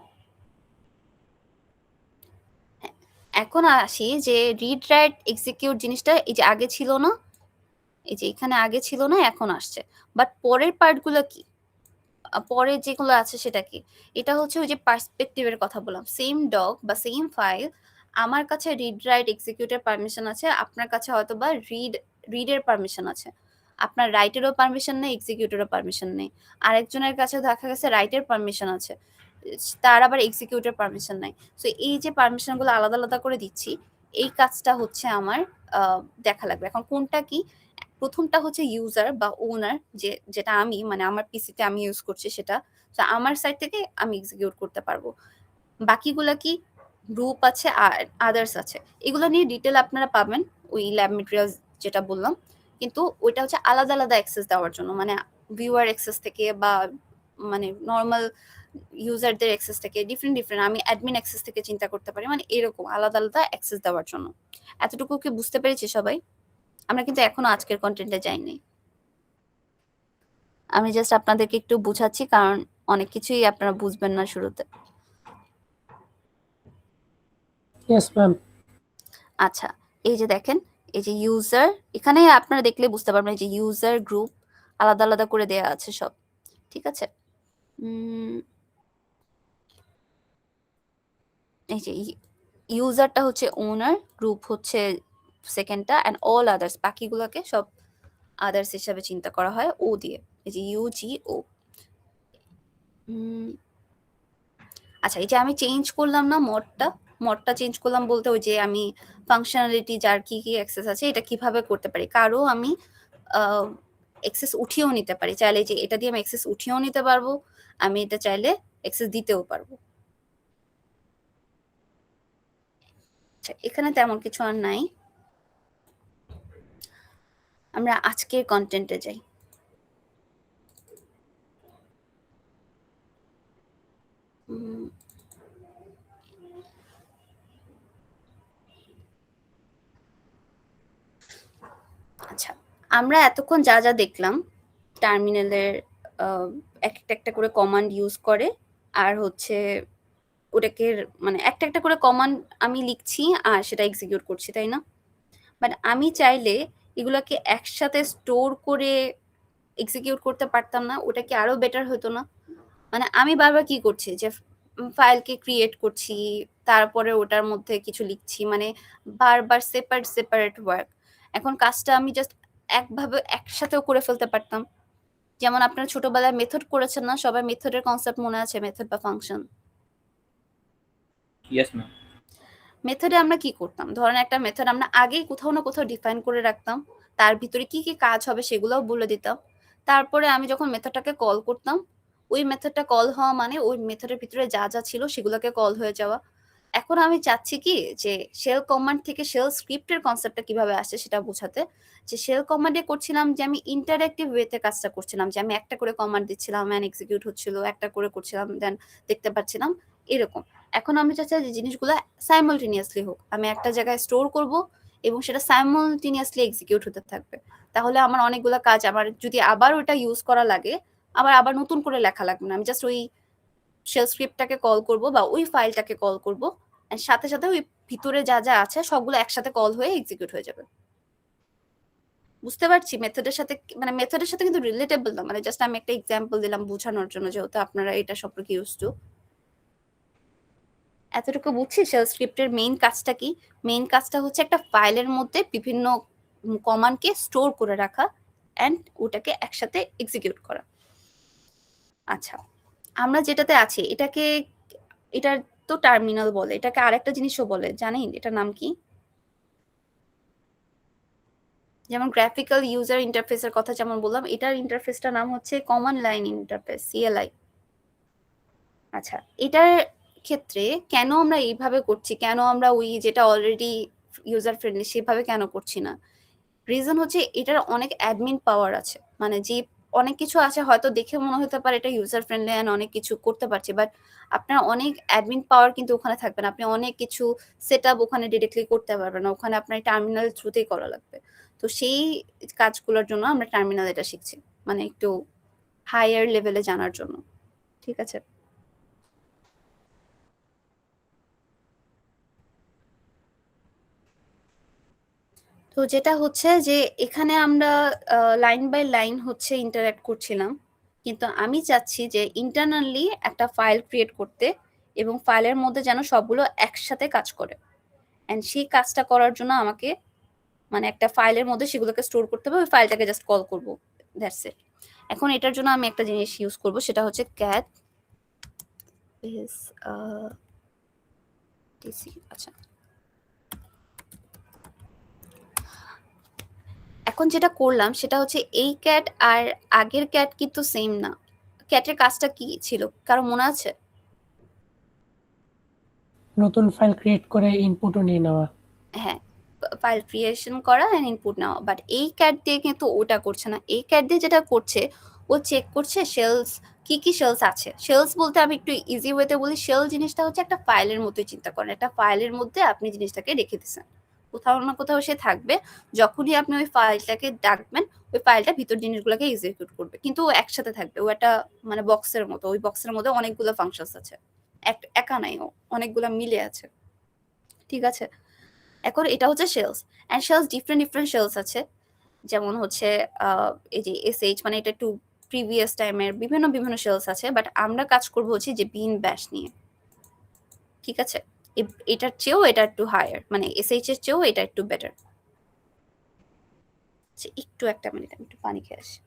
এখন আসি যে রিড রাইট এক্সিকিউট জিনিসটা এই যে আগে ছিল না, এই যে এখানে আগে ছিল না, এখন আসছে। বাট পরের পার্টগুলো কি, পরে যেগুলো আছে সেটা কি? এটা হচ্ছে ওই যে পার্সপেক্টিভের কথা বললাম, সেম ডগ বা সেম ফাইল আমার কাছে রিড রাইট এক্সিকিউটের পারমিশন আছে, আপনার কাছে হয়তো বা রিডের পারমিশন আছে, আপনার রাইটেরও পারমিশন নেই, এক্সিকিউটেরও পারমিশন নেই। আরেকজনের কাছে দেখা গেছে রাইটের পারমিশন আছে, তার আবার এক্সিকিউটের পারমিশন নাই। সো এই যে পারমিশনগুলো আলাদা আলাদা করে দিচ্ছি, এই কাজটা হচ্ছে আমার দেখা লাগবে। এখন কোনটা কি? প্রথমটা হচ্ছে ইউজার বা ওনার, যেটা আমি মানে আমার পিসিতে আমি ইউজ করছি সেটা, তো আমার সাইড থেকে আমি এক্সিকিউট করতে পারবো। বাকিগুলা কি? গ্রুপ আছে আর আদার্স আছে, এগুলো নিয়ে ডিটেল আপনারা পাবেন ওই ল্যাব মেটেরিয়ালস যেটা বললাম। কিন্তু ওইটা হচ্ছে আলাদা আলাদা অ্যাক্সেস দেওয়ার জন্য, মানে ভিউয়ার অ্যাক্সেস থেকে বা মানে নর্মাল ইউজারদের অ্যাক্সেস থেকে ডিফারেন্ট আমি অ্যাডমিন অ্যাক্সেস থেকে চিন্তা করতে পারি, মানে এরকম আলাদা আলাদা অ্যাক্সেস দেওয়ার জন্য। এতটুকু কি বুঝতে পেরেছি সবাই? আমরা কিন্তু এখনো আজকের কন্টেন্টে যাইনি, আমি জাস্ট আপনাদেরকে একটু বুঝাচ্ছি, কারণ অনেক কিছুই আপনারা বুঝবেন না শুরুতে। Yes ma'am. আচ্ছা, এই যে দেখেন, এই যে ইউজার, এখানে আপনারা দেখলে বুঝতে পারবেন এই যে ইউজার গ্রুপ আলাদা আলাদা করে দেয়া আছে সব, ঠিক আছে? এই যে ইউজারটা হচ্ছে ওনার, গ্রুপ হচ্ছে সেকেন্ডটা, অ্যান্ড অল আদার্স বাকিগুলোকে সব আদার্স হিসাবে চিন্তা করা হয় ও দিয়ে, এই যে ইউজিও। আচ্ছা, এই যে আমি চেঞ্জ করলাম না মডটা চেঞ্জ করলাম বলতে ওই যে আমি ফাংশনালিটি যার কি কি অ্যাক্সেস আছে এটা কিভাবে করতে পারি, কারো আমি অ্যাক্সেস উঠিয়েও নিতে পারি, চাইলে যে এটা দিয়ে আমি অ্যাক্সেস উঠিয়েও নিতে পারবো, আমি এটা চাইলে অ্যাক্সেস দিতেও পারবো। আচ্ছা, এখানে তেমন কিছু আর নাই, আমরা আজকের কন্টেন্টে যাই। আচ্ছা, আমরা এতক্ষণ যা যা দেখলাম টার্মিনালের একটা একটা করে কমান্ড ইউজ করে, আর হচ্ছে ওটাকে মানে একটা একটা করে কমান্ড আমি লিখছি আর সেটা এক্সিকিউট করছি, তাই না? বাট আমি চাইলে এগুলোকে একসাথে স্টোর করে এক্সিকিউট করতে পারতাম না? ওটা কি আরো বেটার হতো না? মানে আমি বারবার কি করছি যে ফাইলকে ক্রিয়েট করছি, তারপরে ওটার মধ্যে কিছু লিখছি, মানে বারবার সেপারেট ওয়ার্ক। এখন কাজটা আমি জাস্ট একভাবে একসাথেও করে ফেলতে পারতাম। যেমন আপনারা ছোটবেলায় মেথড করেছেন না, সবাই মেথডের কনসেপ্ট মনে আছে, মেথড বা ফাংশন? Yes, ma'am. মেথডে আমরা কি করতাম, ধরেন একটা মেথড আমরা আগেই কোথাও না কোথাও ডিফাইন করে রাখতাম, তার ভিতরে কি কি কাজ হবে সেগুলোও বলে দিতাম, তারপরে আমি যখন মেথডটাকে কল করতাম, ওই মেথডটা কল হওয়া মানে ওই মেথডের ভিতরে যা যা ছিল সেগুলোকে কল হয়ে যাওয়া। এখন আমি চাচ্ছি কি যে শেল কমান্ড থেকে শেল স্ক্রিপ্টের কনসেপ্টটা কিভাবে আসছে সেটা বোঝাতে, যে শেল কমান্ডে করছিলাম যে আমি ইন্টারঅ্যাক্টিভ ওয়েতে কাজটা করছিলাম, যে আমি একটা করে কমান্ড দিচ্ছিলাম অ্যান্ড এক্সিকিউট হচ্ছিল, একটা করে করছিলাম দেন দেখতে পাচ্ছিলাম, এরকম। এখন আমি চাচ্ছি যে জিনিসগুলো সাইমালটেনিয়াসলি হোক, আমি একটা জায়গায় স্টোর করব এবং সেটা সাইমালটেনিয়াসলি এক্সিকিউট হতে থাকবে, তাহলে আমার অনেকগুলো কাজ আমার যদি আবার ওটা ইউজ করা লাগে আবার নতুন করে লেখা লাগবে না, আমি জাস্ট ওই শেল স্ক্রিপ্টটাকে কল করব বা ওই ফাইলটাকে কল করব, এন্ড সাথে সাথে ওই ভিতরে যা যা আছে সবগুলো একসাথে কল হয়ে এক্সিকিউট হয়ে যাবে। বুঝতে পারছি মেথডের সাথে, মানে মেথডের সাথে কিন্তু রিলেটেবল না, মানে জাস্ট আমি একটা এক্সাম্পল দিলাম বোঝানোর জন্য, যেহেতু আপনারা এটা সম্পর্কে ইউজ টু। এতটুকু বুঝছি শেল স্ক্রিপ্টের মেইন কাজটা কি। মেইন কাজটা হচ্ছে একটা ফাইলের মধ্যে বিভিন্ন কমান্ডকে স্টোর করে রাখা এন্ড ওটাকে একসাথে এক্সিকিউট করা। আচ্ছা, আমরা যেটাতে আছি এটার তো টার্মিনাল বলে, এটাকে আরেকটা জিনিসও বলে, জানেন এটার নাম কি? যেমন গ্রাফিক্যাল ইউজার ইন্টারফেসের কথা যেমন বললাম, এটার ইন্টারফেসটার নাম হচ্ছে কমন লাইন ইন্টারফেস, সিএলআই। আচ্ছা, এটার ক্ষেত্রে কেন আমরা এইভাবে করছি, কেন আমরা ওই যেটা অলরেডি ইউজার ফ্রেন্ডলি সেভাবে কেন করছি না? রিজন হচ্ছে এটার অনেক অ্যাডমিন পাওয়ার আছে, মানে যে অনেক কিছু আছে হয়তো দেখে মনে হতে পারে এটা ইউজার ফ্রেন্ডলি এন্ড অনেক কিছু করতে পারছি, বাট আপনার অনেক অ্যাডমিন পাওয়ার কিন্তু ওখানে থাকবে না। আপনি অনেক কিছু সেটআপ ওখানে ডিরেক্টলি করতে পারবেন না, ওখানে আপনার টার্মিনাল থ্রুতেই করা লাগবে। তো সেই কাজগুলোর জন্য আমরা টার্মিনাল এটা শিখছি, মানে একটু হায়ার লেভেলে জানার জন্য। ঠিক আছে, তো যেটা হচ্ছে যে এখানে আমরা লাইন বাই লাইন হচ্ছে ইন্টারঅ্যাক্ট করছিলাম, কিন্তু আমি চাচ্ছি যে ইন্টারনালি একটা ফাইল ক্রিয়েট করতে এবং ফাইলের মধ্যে যেন সবগুলো একসাথে কাজ করে। এন্ড সেই কাজটা করার জন্য আমাকে মানে একটা ফাইলের মধ্যে সেগুলোকে স্টোর করতে হবে, ওই ফাইলটাকে জাস্ট কল করব, দ্যাটস ইট। এখন এটার জন্য আমি একটা জিনিস ইউজ করব, সেটা হচ্ছে ক্যাট ইজ টিসি। আচ্ছা, এখন যেটা করলাম সেটা হচ্ছে এই ক্যাট আর আগের ক্যাট কিন্তু সেম না। ক্যাটের কাজটা কি ছিল কারো মনে আছে? নতুন ফাইল ক্রিয়েট করে ইনপুটও নিয়ে নেওয়া। হ্যাঁ, ফাইল ক্রিয়েশন করা এন্ড ইনপুট নেওয়া, বাট এই ক্যাট দিয়ে কিন্তু ওটা করছে না। এই ক্যাট দিয়ে যেটা করছে, ও চেক করছে শেলস কি কি শেলস আছে। শেলস বলতে আমি একটু ইজি ওয়েতে বলি, শেল জিনিসটা হচ্ছে একটা ফাইলের মতোই চিন্তা করেন, একটা ফাইলের মধ্যে আপনি জিনিসটাকে রেখে দিচ্ছেন, কোথাও না কোথাও সে থাকবে। যখনই আপনি ওই ফাইলটাকে ডাকবেন, ওই ফাইলটা ভিতর জিনিসগুলোকে এক্সিকিউট করবে, কিন্তু ও একসাথে থাকবে। ও একটা মানে বক্সের মতো, ওই বক্সের মধ্যে অনেকগুলো ফাংশনস আছে, একা নাই, ও অনেকগুলো মিলে আছে। ঠিক আছে, এখন এটা হচ্ছে shells, and shells different shells আছে, যেমন হচ্ছে এই যে এসএইচ, মানে এটা একটু প্রিভিয়াস টাইমের বিভিন্ন শেলস আছে, বাট আমরা কাজ করব হচ্ছে যে বিন ব্যাশ নিয়ে। ঠিক আছে, এটার চেয়েও এটা একটু হায়ার, মানে এসএইচ এর চেয়েও এটা একটু বেটার। একটু একটা মিনিট, আমি একটু পানি খেয়ে আসি।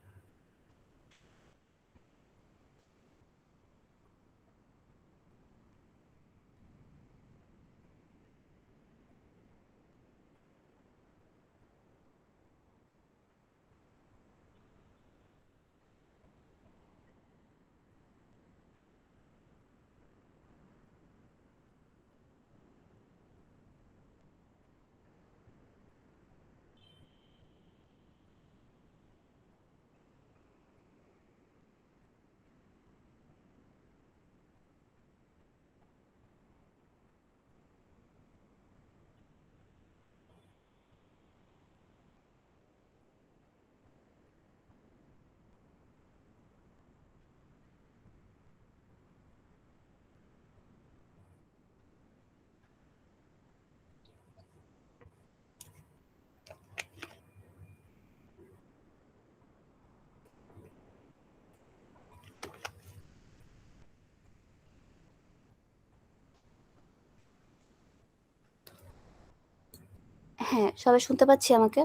হ্যাঁ, সবাই শুনতে পাচ্ছি আমাকে?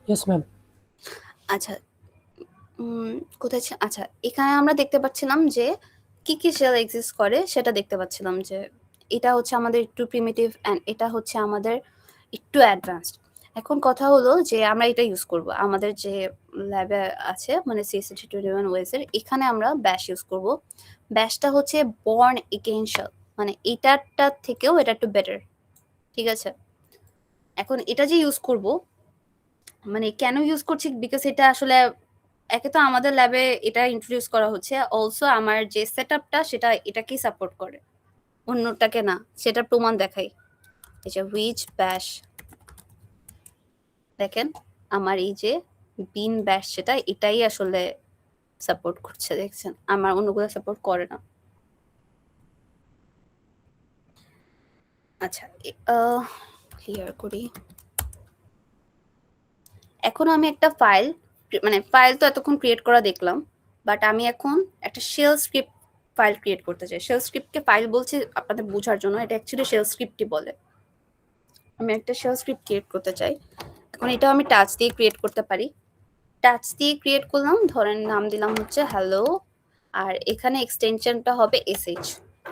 Yes ma'am. আচ্ছা, কোথায় আচ্ছা, এখানে আমরা দেখতে পাচ্ছিলাম যে কি কি শেল এক্সিস্ট করে, সেটা দেখতে পাচ্ছিলাম যে এটা হচ্ছে আমাদের একটু প্রিমিটিভ এন্ড এটা হচ্ছে আমাদের একটু অ্যাডভান্সড। এখন কথা হলো যে আমরা এটা ইউজ করব আমাদের যে ল্যাবে আছে, মানে CSC21 ওয়েস এর, এখানে আমরা ব্যাশ ইউজ করব। ব্যাশটা হচ্ছে বর্ন এগেইন শেল, মানে এটারটা থেকেও এটা একটু বেটার। ঠিক আছে, এখন এটা যে ইউজ করব, মানে কেন ইউজ করছি, বিকজ এটা আসলে একে তো আমাদের ল্যাবে এটা ইন্ট্রোডিউস করা হচ্ছে, অলসো আমার যে সেটআপটা সেটা এটাকেই সাপোর্ট করে, অন্যটাকে না। সেটা প্রমাণ দেখাই, এই যে উইচ ব্যাশ, দেখেন আমার এই যে বিন ব্যাশ, সেটা এটাই আসলে সাপোর্ট করছে, দেখছেন, আমার অন্যগুলো সাপোর্ট করে না। আচ্ছা, ক্লিয়ার করি। এখন আমি একটা ফাইল, মানে ফাইল তো এতক্ষণ ক্রিয়েট করা দেখলাম, বাট আমি এখন একটা শেল স্ক্রিপ্ট ফাইল ক্রিয়েট করতে চাই। শেল স্ক্রিপ্টকে ফাইল বলছি আপনাদের বোঝার জন্য, এটা অ্যাকচুয়ালি শেল স্ক্রিপ্টই বলে। আমি একটা শেল স্ক্রিপ্ট ক্রিয়েট করতে চাই। এখন এটা আমি টাচ দিয়ে ক্রিয়েট করতে পারি। টাচ দিয়ে ক্রিয়েট করলাম, ধরেন নাম দিলাম হচ্ছে হ্যালো, আর এখানে এক্সটেনশনটা হবে এসএইচ।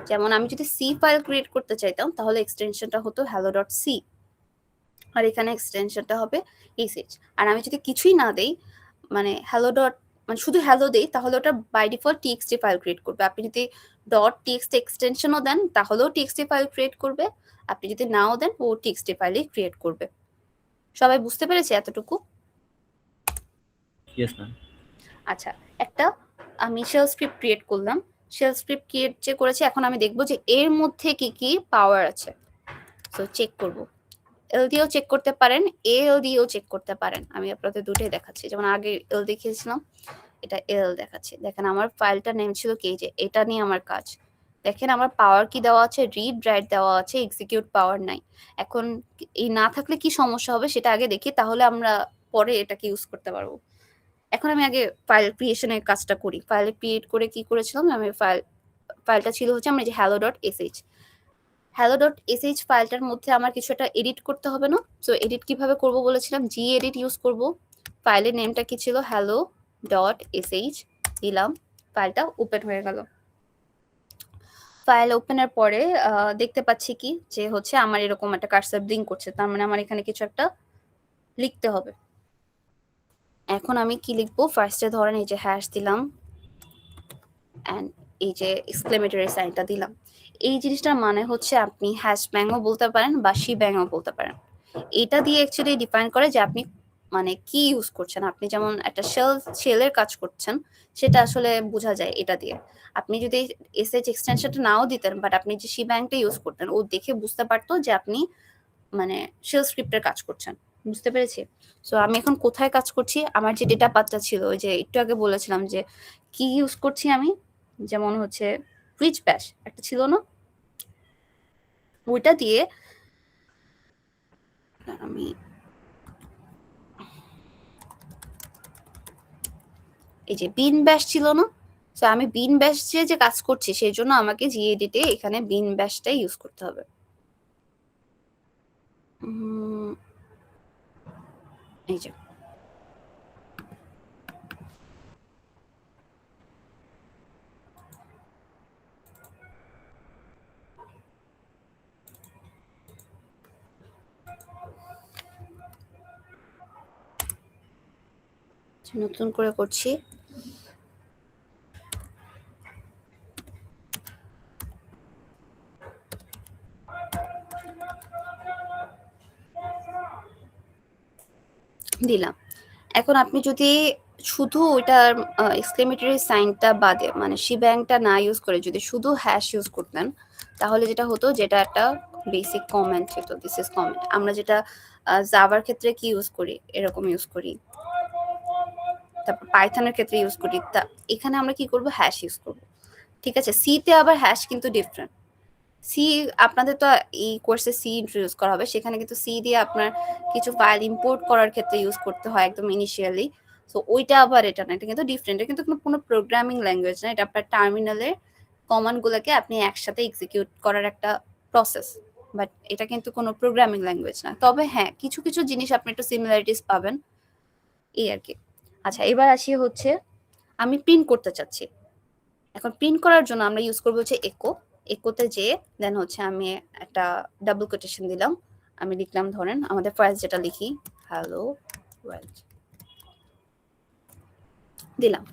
যেমন আমি যদি সি ফাইল ক্রিয়েট করতে চাইতাম, তাহলে এক্সটেনশনটা হতো hello.c, আর এখানে এক্সটেনশনটা হবে এসএইচ। আর আমি যদি কিছুই না দেই, মানে হ্যালো ডট, মানে শুধু হ্যালো দেই, তাহলে ওটা by default TXT file create করবে। আপনি যদি ডট টিএক্সটি এক্সটেনশনও দেন, তাহলেও টিএক্সটি ফাইল ক্রিয়েট করবে। আপনি যদি নাও দেন, ও টিএক্সটি ফাইলই ক্রিয়েট করবে। সবাই বুঝতে পেরেছে এতটুকু? Yes, ma'am. আচ্ছা, একটা আমি শেল স্ক্রিপ্ট ক্রিয়েট করলাম। শেল স্ক্রিপ্ট ক্রিয়েট যে করেছি, এখন আমি দেখব যে এর মধ্যে কি কি পাওয়ার আছে। সো চেক করব। এল দিয়েও চেক করতে পারেন, এল দিয়েও চেক করতে পারেন। আমি আপনাদের দুটোই দেখাচ্ছি। যেমন আগে এল দেখিয়েছিলাম, এটা এল দেখাচ্ছি। দেখেন আমার ফাইলটার নেম ছিল কেজে, এটা নিয়ে আমার কাজ। দেখেন আমার পাওয়ার কি দেওয়া আছে, রিড রাইট দেওয়া আছে, এক্সিকিউট পাওয়ার নাই। এখন এই না থাকলে কি সমস্যা হবে সেটা আগে দেখি, তাহলে আমরা পরে এটাকে ইউজ করতে পারবো। এখন আমি আগে ফাইল ক্রিয়েশনের কাজটা করি। ফাইল ক্রিয়েট করে কি করেছিলাম, আমি ফাইলটা ছিল হচ্ছে আমার যে hello.sh। hello.sh ফাইলটার মধ্যে আমার কিছু একটা এডিট করতে হবে না? সো এডিট কিভাবে করব বলেছিলাম, gedit ইউজ করব। ফাইলের নেমটা কি ছিল, hello.sh দিলাম, ফাইলটা ওপেন হয়ে গেল। ফাইল ওপেনের পরে দেখতে পাচ্ছি কি যে হচ্ছে আমার এরকম একটা কার্সর ব্লিঙ্ক করছে, তার মানে আমার এখানে কিছু একটা লিখতে হবে। এখন আমি কি লিখবো, ফার্স্টে ধরেন এই যে হ্যাশ দিলাম এন্ড এই যে এক্সক্লেমেটরি সাইনটা দিলাম। এই জিনিসটার মানে হচ্ছে আপনি হ্যাশ ব্যাংও বলতে পারেন বা শি ব্যাংও বলতে পারেন। এটা দিয়ে অ্যাকচুয়ালি ডিফাইন করে যে আপনি মানে কি ইউজ করছেন। আপনি যেমন একটা শেলের কাজ করছেন, সেটা আসলে বোঝা যায় এটা দিয়ে। আপনি যদি এসএইচ এক্সটেনশনটা নাও দিতেন, বাট আপনি যে শি ব্যাংকটা ইউজ করতেন, ও দেখে বুঝতে পারতো যে আপনি মানে শেল স্ক্রিপ্টের কাজ করছেন। বুঝতে পেরেছি? সো আমি এখন কোথায় কাজ করছি, আমার যে ডেটা পাথটা ছিল, ওই যে একটু আগে বলেছিলাম যে কি ইউজ করছি আমি, যেমন হচ্ছে রিচ ব্যাশ একটা ছিল না, ওইটা দিয়ে আমি এই যে বিন ব্যাশ ছিল না, সো আমি বিন ব্যাশ যে কাজ করছি সেই জন্য আমাকে জিএডিটে এখানে বিন ব্যাশটাই ইউজ করতে হবে। এই যে নতুন করে করছি। দিলাম। এখন আপনি যদি শুধু ওইটার এক্সক্লেমেটরি সাইনটা বাদে মানে শি ব্যাংকটা না ইউজ করে যদি শুধু হ্যাশ ইউজ করতেন, তাহলে যেটা হতো, যেটা একটা বেসিক কমেন্ট হতো, দিস ইজ কমেন্ট। আমরা যেটা জাভার ক্ষেত্রে কি ইউজ করি, এরকম ইউজ করি, তারপর পাইথনের ক্ষেত্রে ইউজ করি, তা এখানে আমরা কি করব, হ্যাশ ইউজ করব। ঠিক আছে, সিতে আবার হ্যাশ কিন্তু ডিফারেন্ট। সি আপনাদের তো এই কোর্সে সি ইন্ট্রোডিউস করা হবে, সেখানে কিন্তু সি দিয়ে আপনার কিছু ফাইল ইম্পোর্ট করার ক্ষেত্রে ইউজ করতে হয় একদম ইনিশিয়ালি। সো ওইটা আবার এটা না, এটা কিন্তু ডিফারেন্ট। এটা কিন্তু কোনো প্রোগ্রামিং ল্যাঙ্গুয়েজ না, এটা আপনার টার্মিনালের কমান্ডগুলোকে আপনি একসাথে এক্সিকিউট করার একটা প্রসেস। বাট এটা কিন্তু কোনো প্রোগ্রামিং ল্যাঙ্গুয়েজ না। তবে হ্যাঁ, কিছু কিছু জিনিস আপনি একটু সিমিলারিটিস পাবেন, এই আর কি। আচ্ছা, এবার আসি হচ্ছে আমি প্রিন্ট করতে চাচ্ছি। এখন প্রিন্ট করার জন্য আমরা ইউজ করবো হচ্ছে এकोতে যে দেন হচ্ছে আমি একটা ডাবল কোটেশন দিলাম। আমি লিখলাম, ধরেন আমাদের ফার্স্ট যেটা লিখি, হ্যালো ওয়ার্ল্ড দিলাম।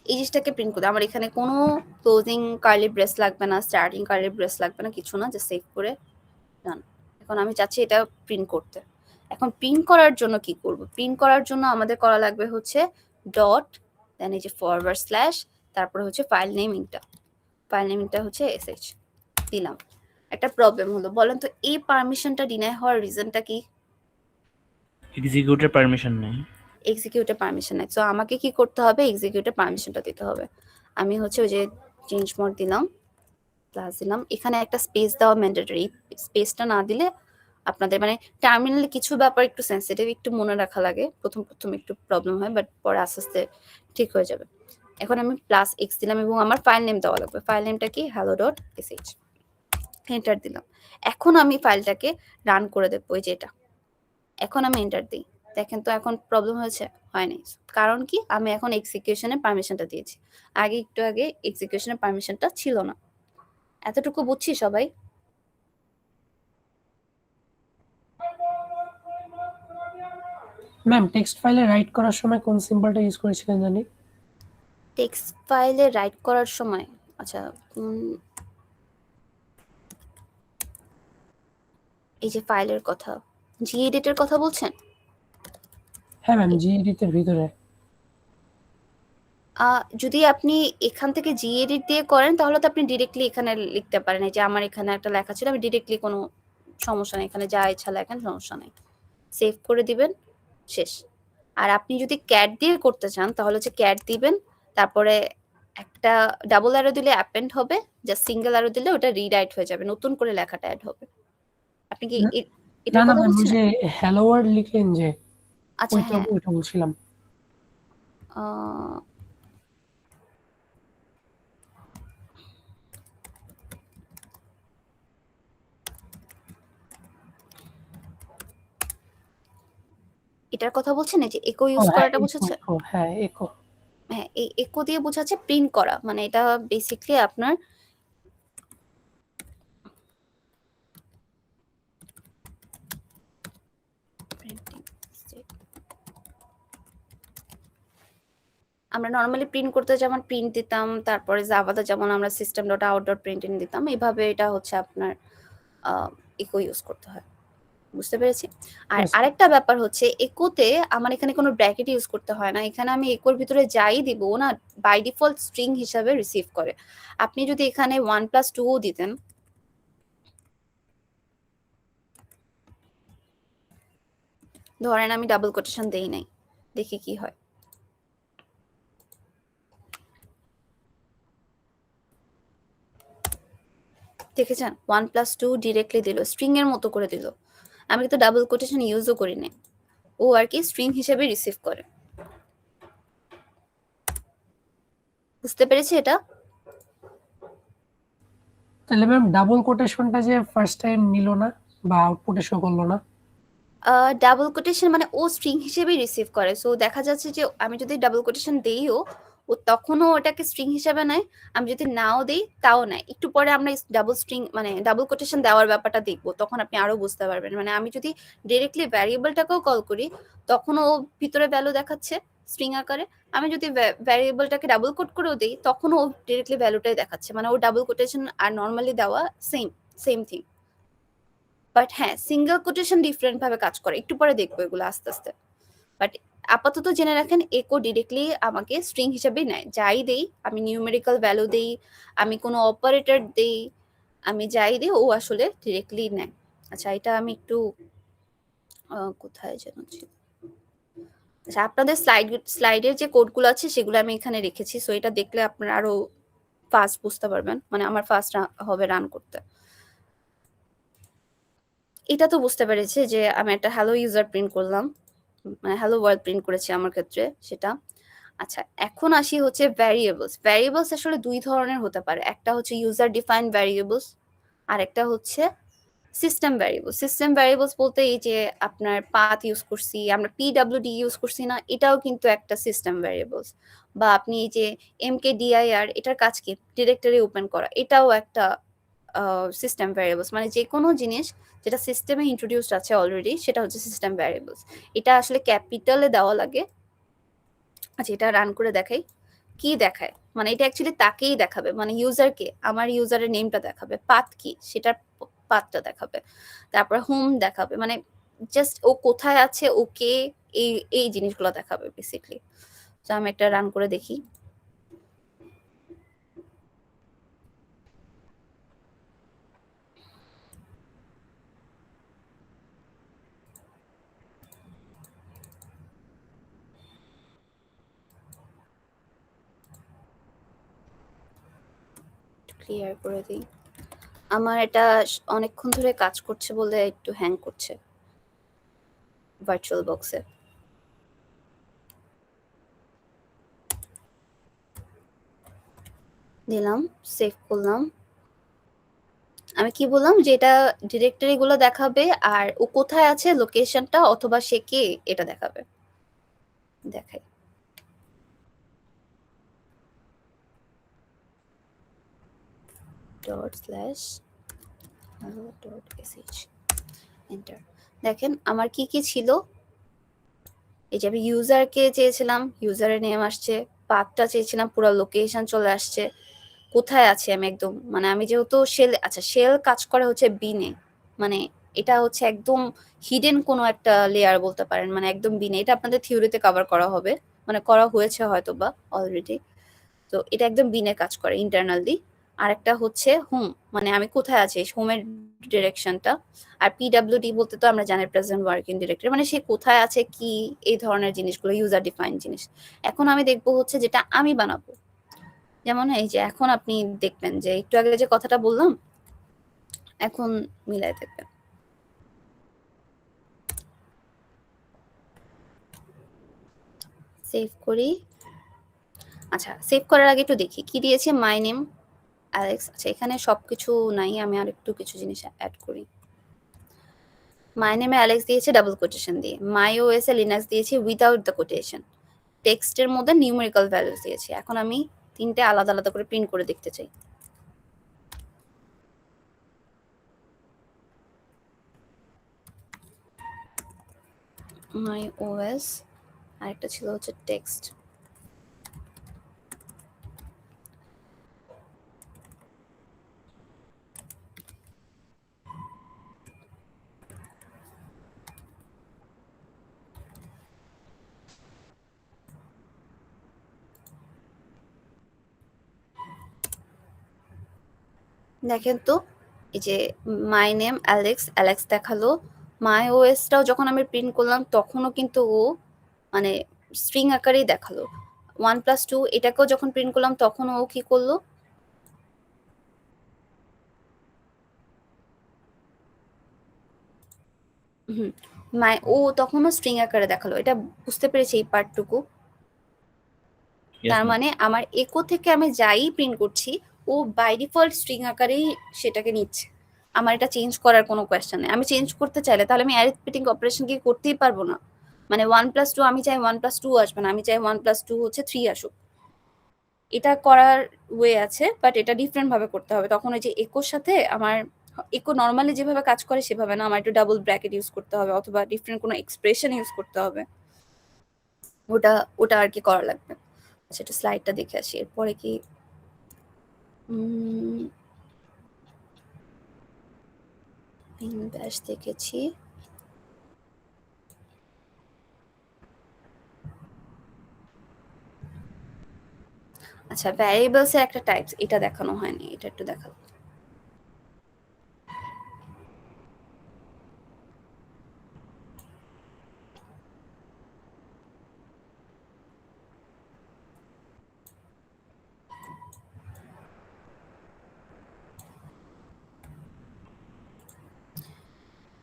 এই জিনিসটাকে প্রিন্ট করতে আমার এখানে কোনো ক্লোজিং কার্লি ব্রেস লাগবে না, স্টার্টিং কার্লি ব্রেস লাগবে না, কিছু না, জাস্ট সেভ করে ডান। এখন আমি চাচ্ছি এটা প্রিন্ট করতে। এখন প্রিন্ট করার জন্য কি করব, প্রিন্ট করার জন্য আমাদের করা লাগবে হচ্ছে ডট দেন এই যে ফরওয়ার্ড স্ল্যাশ, তারপরে হচ্ছে ফাইল নেমিংটা হচ্ছে sh দিলাম। একটা প্রবলেম হলো, বলেন তো এই পারমিশনটা ডিনাই হওয়ার রিজনটা কি? এক্সিকিউটের পারমিশন নেই। এক্সিকিউটের পারমিশন নাই। সো আমাকে কি করতে হবে, এক্সিকিউটের পারমিশনটা দিতে হবে। আমি হচ্ছে ওই যে চেঞ্জ মোড দিলাম, প্লাস দিলাম, এখানে একটা স্পেস দেওয়া ম্যান্ডেটরি। স্পেসটা না দিলে আপনাদের মানে টার্মিনালে কিছু ব্যাপার একটু সেন্সিটিভ, একটু মনে রাখা লাগে, প্রথম একটু প্রবলেম হয়, বাট পরে আস্তে আস্তে ঠিক হয়ে যাবে। এখন আমি প্লাস এক্স দিলাম এবং আমার ফাইল নেম দেওয়া লাগবে। ফাইল নেমটা কি, hello.sh, এন্টার দিলাম। এখন আমি ফাইলটাকে রান করে দেখবো, এই যে এটা। এখন আমি এন্টার দিই, দেখেন তো এখন প্রবলেম হয়েছে, হয়নি। কারণ কি, আমি এখন এক্সিকিউশনের পারমিশনটা দিয়েছি, একটু আগে এক্সিকিউশনের পারমিশনটা ছিল না। এতটুকু বুঝছি সবাই? ম্যাম টেক্সট ফাইলে রাইট করার সময় কোন সিম্বলটা ইউজ করেছিলেন জানি? টেক্সট ফাইলে রাইট করার সময়, আচ্ছা এই যে ফাইলের কথা, gedit এর কথা বলছেন? হ্যাঁ ম্যাম, gedit এর ভিতরে। যদি আপনি এখান থেকে gedit দিয়ে করেন তাহলে তো আপনি ডিরেক্টলি এখানে লিখতে পারেন। এই যে আমার এখানে একটা লেখা ছিল, আমি ডিরেক্টলি কোনো সমস্যা নেই, এখানে যা ইচ্ছা লেখেন সমস্যা নেই, সেভ করে দিবেন, শেষ। আর আপনি যদি ক্যাট দিয়ে করতে চান তাহলে হচ্ছে ক্যাট দিবেন, তারপরে একটা ডাবল অ্যারো দিলে অ্যাপেন্ড হবে, জাস্ট সিঙ্গেল অ্যারো দিলে ওটা রিরাইট হয়ে যাবে, নতুন করে লেখাটা অ্যাড হবে। আপনি কি না এটার না কথা ম্যাম, ওই বলছেন? যে হ্যালো ওয়ার্ল্ড লিখলেন যে, আচ্ছা ওইটা হ্যাঁ, ওইটা বলছিলাম। আহ, এটার কথা বলছেন, এই যে একো ও ইউজ হ্যাঁ, করাটা একো বুঝাচ্ছে? একো, হ্যাঁ একো। হ্যাঁ, এই একো দিয়ে বোঝাচ্ছে প্রিন্ট করা, মানে এটা বেসিক্যালি আপনার আমরা নরমালি প্রিন্ট করতে যেমন প্রিন্ট দিতাম, তারপরে জাভাতে যেমন আমরা system dot out dot printing দিতাম, এইভাবে এটা হচ্ছে আপনার একো ইউজ করতে হয়। বুঝতে পেরেছি। আর Yes. আরেকটা ব্যাপার হচ্ছে একোতে আমার এখানে কোনো ব্র্যাকেট ইউজ করতে হয় না, এখানে আমি একোর ভিতরে যাই দিব না বাই ডিফল্ট স্ট্রিং হিসাবে রিসিভ করে। আপনি যদি এখানে 1+2 দিতেন, ধরেন আমি ডাবল কোটেশন দেই নাই, দেখি কি হয়। দেখেছেন 1+2 ডিরেক্টলি দিল, স্ট্রিং এর মতো করে দিল। আমি কিন্তু ডাবল কোটেশন ইউজও করি না, ও আর কি স্ট্রিং হিসেবে রিসিভ করে। বুঝতে পেরেছি এটা? তাহলে ম্যাম ডাবল কোটেশনটা যে ফার্স্ট টাইম নিল না বা আউটপুটে শো করলো না? ডাবল কোটেশন মানে ও স্ট্রিং হিসেবেই রিসিভ করে, সো দেখা যাচ্ছে যে আমি যদি ডাবল কোটেশন দেইও ও তখনও ওটাকে স্ট্রিং হিসেবে নেয়, আমি যদি নাও দেই তাও নেয়। একটু পরে আমরা ডাবল স্ট্রিং মানে ডাবল কোটেশন দেওয়ার ব্যাপারটা দেখবো, তখন আপনি আরো বুঝতে পারবেন। মানে আমি যদি ডিরেক্টলি ভ্যারিয়েবলটাকেও কল করি তখন ও ভিতরে ভ্যালু দেখাচ্ছে স্ট্রিং আকারে, আমি যদি ভ্যারিয়েবলটাকে ডাবল কোট করেও দিই তখন ও ডিরেক্টলি ভ্যালুটাই দেখাচ্ছে, মানে ও ডাবল কোটেশন আর নর্মালি দেওয়া সেম সেম থিং। বাট হ্যাঁ, সিঙ্গেল কোটেশন ডিফারেন্ট ভাবে কাজ করে, একটু পরে দেখবো এগুলো আস্তে আস্তে। বাট আপাতত জেনে রাখেন একো ডিরেক্টলি আমাকে স্ট্রিং হিসেবে নেয়, যাই দেই আমি নিউমেরিক্যাল ভ্যালু দেই, আমি কোনো অপারেটর দেই, আমি যাই দিই ও আসলে ডিরেক্টলি নেয়। আচ্ছা, এটা আমি একটু কোথায় যেন ছিল, আচ্ছা আপনাদের স্লাইডের যে কোডগুলো আছে সেগুলো আমি এখানে রেখেছি, সো এটা দেখলে আপনারা আরো ফাস্ট বুঝতে পারবেন, মানে আমার ফাস্ট হবে রান করতে। এটা তো বুঝতে পেরেছি যে আমি একটা হ্যালো ইউজার প্রিন্ট করলাম, মানে হ্যালো ওয়ার্ল্ড প্রিন্ট করেছি আমার ক্ষেত্রে সেটা। আচ্ছা, এখন আসি হচ্ছে ভ্যারিয়েবলস। ভ্যারিয়েবলস আসলে দুই ধরনের হতে পারে, একটা হচ্ছে ইউজার ডিফাইন্ড ভ্যারিয়েবলস, আর একটা হচ্ছে সিস্টেম ভ্যারিয়েবলস। সিস্টেম ভ্যারিয়েবলস বলতে এই যে আপনার পাথ ইউজ করছি আমরা, পিডব্লিউডি ইউজ করছি না, এটাও কিন্তু একটা সিস্টেম ভ্যারিয়েবলস। বা আপনি এই যে mkdir, এটার কাজ কি ডিরেক্টরি ওপেন করা, এটাও একটা সিস্টেম ভ্যারিয়েবলস। মানে যে কোনো জিনিস যেটা সিস্টেমে ইন্ট্রোডিউসড আছে অলরেডি সেটা হচ্ছে সিস্টেম ভ্যারিয়েবলস। এটা আসলে ক্যাপিটালে দেওয়া লাগে। আচ্ছা, এটা রান করে দেখাই কি দেখায়, মানে এটা অ্যাকচুয়ালি তাকেই দেখাবে, মানে ইউজারকে আমার ইউজারের নেমটা দেখাবে, পাথ কি সেটার পাথটা দেখাবে, তারপর হোম দেখাবে, মানে জাস্ট ও কোথায় আছে, ওকে এই এই জিনিসগুলো দেখাবে বেসিক্যালি। তো আমি একটা রান করে দেখি। ক্লিয়ার করে দিই। আমার এটা অনেকক্ষণ ধরে কাজ করছে বলে একটু হ্যাং করছে ভার্চুয়াল বক্সে। দিলাম, সেভ করলাম। আমি কি বললাম যে এটা ডিরেক্টরি গুলো দেখাবে আর ও কোথায় আছে লোকেশনটা অথবা সে কে এটা দেখাবে। দেখাই, ./hello.sh এন্টার। দেখেন আমার কি কি ছিল, এই যে আমি ইউজারকে চেয়েছিলাম, ইউজারের নেম আসছে, পাথটা চেয়েছিলাম, পুরো লোকেশন চলে আসছে, কোথায় আছে আমি একদম, মানে আমি যেহেতু শেল, আচ্ছা শেল কাজ করে হচ্ছে বিনে, মানে এটা হচ্ছে একদম হিডেন কোনো একটা লেয়ার বলতে পারেন, মানে একদম বিনে, এটা আপনাদের থিওরিতে কভার করা হবে মানে করা হয়েছে হয়তোবা অলরেডি। তো এটা একদম বিনে কাজ করে ইন্টারনালি। আরেকটা হচ্ছে হোম, মানে আমি কোথায় আছি হোমের ডিরেকশনটা। আর পিডব্লিউডি বলতে তো আমরা জানি প্রেজেন্ট ওয়ার্কিং ডিরেক্টরি, মানে সে কোথায় আছে কি এই ধরনের জিনিসগুলো ইউজার ডিফাইন জিনিস। এখন আমি দেখবো হচ্ছে যেটা আমি বানাবো, যেমন এই যে এখন আপনি দেখবেন যে একটু আগে যে কথাটা বললাম এখন মিলাই দেখবেন। সেভ করি। আচ্ছা সেভ করার আগে একটু দেখি কি দিয়েছে, মাই নেম অ্যালেক্স। আচ্ছা এখানে সবকিছু নাই, আমি আর একটু কিছু জিনিস অ্যাড করি। মাই নেমে অ্যালেক্স দিয়েছে ডাবল কোটেশন দিয়ে, মাই ওএস এ লিনাক্স দিয়েছি উইদাউট দ্য কোটেশন, টেক্সটের মধ্যে নিউমেরিক্যাল ভ্যালুস দিয়েছি। এখন আমি তিনটে আলাদা আলাদা করে প্রিন্ট করে দেখতে চাই। মাই ওএস, আরেকটা ছিল হচ্ছে টেক্সট। দেখেন তো এই যে মাই নেম অ্যালেক্স, অ্যালেক্স দেখালো। মাই ওএসটাও যখন আমি প্রিন্ট করলাম তখনও কিন্তু ও মানে স্ট্রিং আকারেই দেখালো। 1+2 এটাকেও যখন প্রিন্ট করলাম তখন ও কি করলো, মাই ও তখনও স্ট্রিং আকারে দেখালো। এটা বুঝতে পেরেছি এই পার্টটুকু। Yes, তার ma'am. মানে আমার একো থেকে আমি যাই প্রিন্ট করছি ও বাই ডিফল্ট স্ট্রিং আকারেই সেটাকে নিচ্ছে। আমার এটা চেঞ্জ করার কোনো কোয়েশ্চেন নেই। আমি চেঞ্জ করতে চাইলে তাহলে আমি অ্যারিথমেটিক অপারেশন কি করতেই পারবো না। মানে 1+2 আমি চাই 1+2 আসবে না, আমি চাই 1+2 হচ্ছে 3 আসুক। এটা করার ওয়ে আছে, বাট এটা ডিফারেন্ট ভাবে করতে হবে। তখন ওই যে একোর সাথে আমার ইকো নর্মালি যেভাবে কাজ করে সেভাবে না, আমার একটু ডাবল ব্র্যাকেট ইউজ করতে হবে অথবা ডিফারেন্ট কোনো এক্সপ্রেশন ইউজ করতে হবে। ওটা ওটা আর কি করা লাগবে। সেটা স্লাইডটা দেখে আসি। এরপরে কি ব্যাস দেখেছি। আচ্ছা ভ্যারিয়েবলস এর একটা টাইপস এটা দেখানো হয়নি, এটা একটু দেখাবো।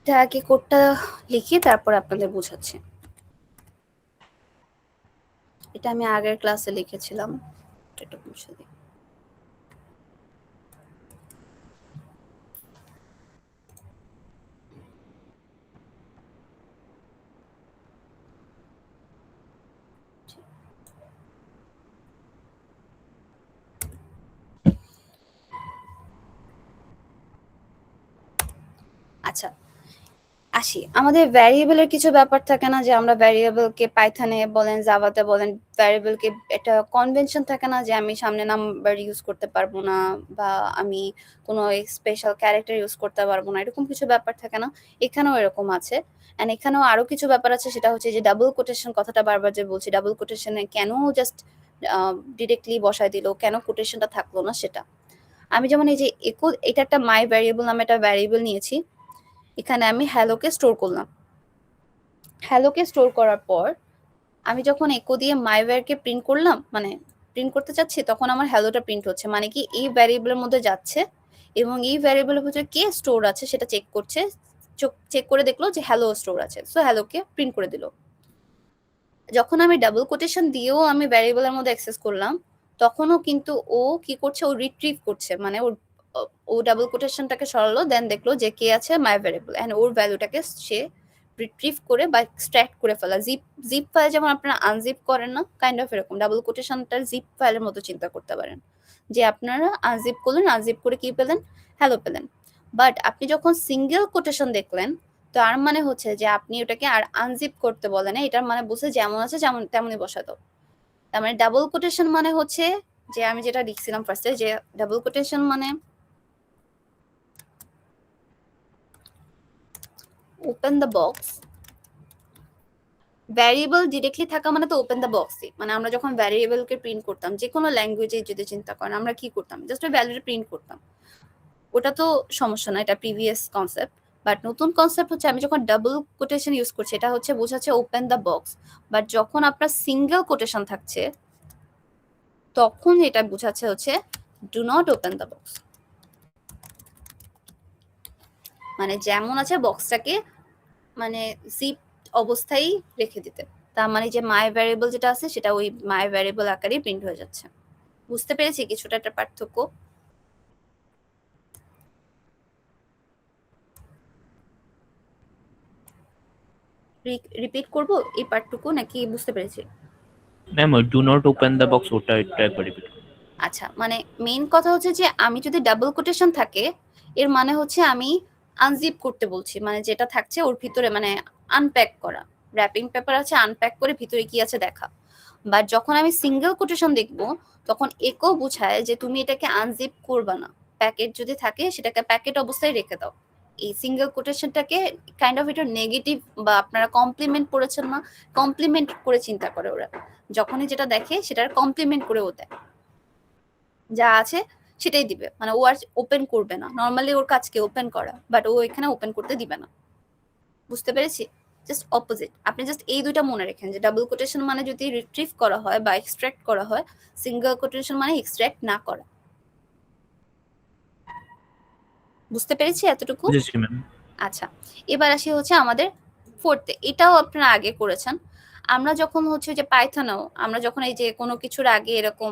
এটা আগে কোডটা লিখি তারপর আপনাদের বোঝাচ্ছি। এটা আমি আগের ক্লাসে লিখেছিলাম, এটা মুছে দিই। আচ্ছা আসি, আমাদের ভ্যারিয়েবলের কিছু ব্যাপার থাকে না যে আমরা ভ্যারিয়েবলকে পাইথনে বলেন জাভাতে বলেন ভ্যারিয়েবলকে একটা কনভেনশন থাকে না যে আমি সামনে নাম্বার ইউজ করতে পারবো না বা আমি কোনো স্পেশাল ক্যারেক্টার ইউজ করতে পারবো না, এরকম কিছু ব্যাপার থাকে না। এখানেও এরকম আছে। অ্যান্ড এখানেও আরো কিছু ব্যাপার আছে, সেটা হচ্ছে যে ডাবল কোটেশন কথাটা বারবার যে বলছি, ডাবল কোটেশনে কেন জাস্ট ডিরেক্টলি বসায় দিল, কেন কোটেশনটা থাকলো না সেটা। আমি যেমন এই যে এটা একটা মাই ভ্যারিয়েবল নামে একটা ভ্যারিয়েবল নিয়েছি, এখানে আমি হ্যালোকে স্টোর করলাম। হ্যালোকে স্টোর করার পর আমি যখন একো দিয়ে মাইওয়্যারকে প্রিন্ট করলাম, মানে প্রিন্ট করতে চাচ্ছি, তখন আমার হ্যালোটা প্রিন্ট হচ্ছে, মানে কি এই ভ্যারিয়েবলের মধ্যে যাচ্ছে এবং এই ভ্যারিয়েবলের ভিতরে কে স্টোর আছে সেটা চেক করছে, চেক করে দেখলো যে হ্যালো স্টোর আছে, সো হ্যালোকে প্রিন্ট করে দিল। যখন আমি ডাবল কোটেশন দিয়েও আমি ভ্যারিয়েবলের মধ্যে অ্যাক্সেস করলাম তখনও কিন্তু ও কি করছে, ও রিট্রিভ করছে, মানে ও ডাবল কোটেশনটাকে সরালো, দেন দেখলো যে কে আছে মাই ভ্যারিয়েবল, এন্ড ওর ভ্যালুটাকে সে রিট্রিভ করে বা এক্সট্রাক্ট করে ফেলা। জিপ ফাইল যেমন আপনারা আনজিপ করেন না, কাইন্ড অফ এরকম ডাবল কোটেশনটা জিপ ফাইলের মতো চিন্তা করতে পারেন, যে আপনারা আনজিপ করলেন, আনজিপ করে কি পেলেন, হ্যালো পেলেন। বাট আপনি যখন সিঙ্গেল কোটেশন দেখলেন তার মানে হচ্ছে যে আপনি ওটাকে আর আনজিপ করতে বলেন, এটার মানে বুঝে যেমন আছে যেমন তেমনই বসাতো। তার মানে ডাবল কোটেশন মানে হচ্ছে যে আমি যেটা লিখছিলাম ফার্স্টে, যে ডাবল কোটেশন মানে open the box, variable directly থাকা মানে তো ওপেন দ্য বক্সই, মানে আমরা যখন ভ্যারিয়েবলকে প্রিন্ট করতাম যে কোনো ল্যাঙ্গুয়েজে যদি চিন্তা করেন আমরা কি করতাম, জাস্ট ওই ভ্যালুটা প্রিন্ট করতাম, ওটা তো সমস্যা না, এটা প্রিভিয়াস কনসেপ্ট। বাট নতুন কনসেপ্ট হচ্ছে আমি যখন ডাবল কোটেশন ইউজ করছি এটা হচ্ছে বোঝাচ্ছে ওপেন দ্য বক্স, বাট যখন আপনার সিঙ্গেল কোটেশন থাকছে তখন এটা বোঝাচ্ছে হচ্ছে do not open the box, মানে যেমন আছে বক্সটাকে মানে জিপ অবস্থায় রেখে দিতে, তার মানে যে মাই ভ্যারিয়েবল যেটা আছে সেটা ওই মাই ভ্যারিয়েবল আকারে প্রিন্ট হয়ে যাচ্ছে। বুঝতে পেরেছি কিছুটা একটা পার্থক্য? রিপিট করব এই পার্টটুকু নাকি বুঝতে পেরেছি? Ma'am do not open the box ওটা একবার রিপিট। আচ্ছা, মানে মেইন কথা হচ্ছে যে আমি যদি ডাবল কোটেশন থাকে এর মানে হচ্ছে আমি আনজিপ করতে বলছি, মানে যেটা থাকছে ওর ভিতরে মানে আনপ্যাক করা, র্যাপিং পেপার আছে আনপ্যাক করে ভিতরে কি আছে দেখা। বাট যখন আমি সিঙ্গেল কোটেশন দেখব তখন একও বোঝায় যে তুমি এটাকে আনজিপ করবা না, প্যাকেট যদি থাকে সেটাকে প্যাকেট অবস্থায় রেখে দাও। এই সিঙ্গেল কোটেশনটাকে কাইন্ড অফ এটা নেগেটিভ বা আপনারা কমপ্লিমেন্ট করেছেন না, কমপ্লিমেন্ট করে চিন্তা করে ওরা, যখনই যেটা দেখে সেটার কমপ্লিমেন্ট করে ও দেয়, যা আছে সেটাই দিবে, মানে ও আর ওপেন করবে না। নর্মালি ওর কাজকে ওপেন করা, বাট ও এখানে ওপেন করতে দিবে না। বুঝতে পেরেছি? Just opposite. আপনি জাস্ট এই দুইটা মনে রাখেন যে ডাবল কোটেশন মানে যদি রিট্রিভ করা হয় বা এক্সট্রাক্ট করা হয়, সিঙ্গেল কোটেশন মানে এক্সট্রাক্ট না করা। বুঝতে পেরেছি এতটুকু? বুঝেছি ম্যাম। আচ্ছা, এবার আসি হচ্ছে আমাদের ফোর্থে, এটাও আপনারা আগে করেছেন। আমরা যখন হচ্ছে যে পাইথনেও আমরা যখন এই যে কোনো কিছুর আগে এরকম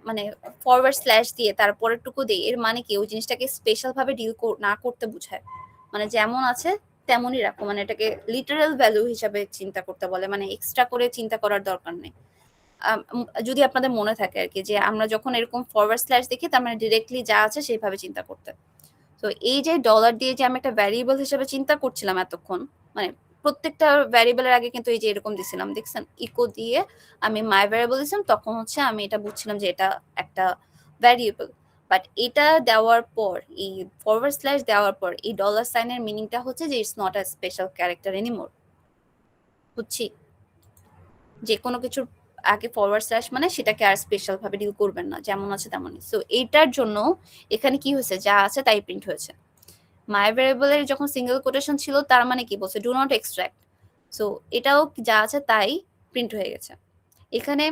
মানে ফরওয়ার্ড স্ল্যাশ দিয়ে তারপরেরটুকু দিই, এর মানে কি ওই জিনিসটাকে স্পেশাল ভাবে ডিল না করতে বোঝায়, মানে যেমন আছে তেমনই রাখো, মানে এটাকে লিটারাল ভ্যালু হিসাবে চিন্তা করতে বলে, মানে এক্সট্রা করে চিন্তা করার দরকার নেই। যদি আপনাদের মনে থাকে আর কি যে আমরা যখন এরকম ফরওয়ার্ড স্ল্যাশ দেখি তার মানে ডিরেক্টলি যা আছে সেইভাবে চিন্তা করতে। তো এই যে ডলার দিয়ে যে আমি একটা ভ্যারিয়েবল হিসেবে চিন্তা করছিলাম এতক্ষণ, মানে প্রত্যেকটা ভ্যারিয়েবলের আগে কিন্তু এই যে এরকম দিছিলাম, দেখছেন ইকো দিয়ে আমি মাই ভ্যারিয়েবল দিছিলাম, তখন হচ্ছে আমি এটা বুঝছিলাম যে এটা একটা ভ্যারিয়েবল। বাট এটা দেওয়ার পর এই ফরওয়ার্ড স্ল্যাশ দেওয়ার পর এই ডলার সাইনের মিনিংটা হচ্ছে যে it's not a special character anymore. বুঝছি? যে কোনো কিছুর আগে ফরওয়ার্ড স্ল্যাশ মানে সেটাকে আর স্পেশাল ভাবে ডিল করবেন না, যেমন আছে তেমনই। সো এইটার জন্য এখানে কি হয়েছে, যা আছে তাই প্রিন্ট হয়েছে। মাই ভ্যারিয়েবলের যখন সিঙ্গেল কোটেশন ছিল তার মানে কি বলছে, ডু নট এক্সট্রাক্ট। সো এটাও যা আছে তাই প্রিন্ট হয়ে গেছে। এখানে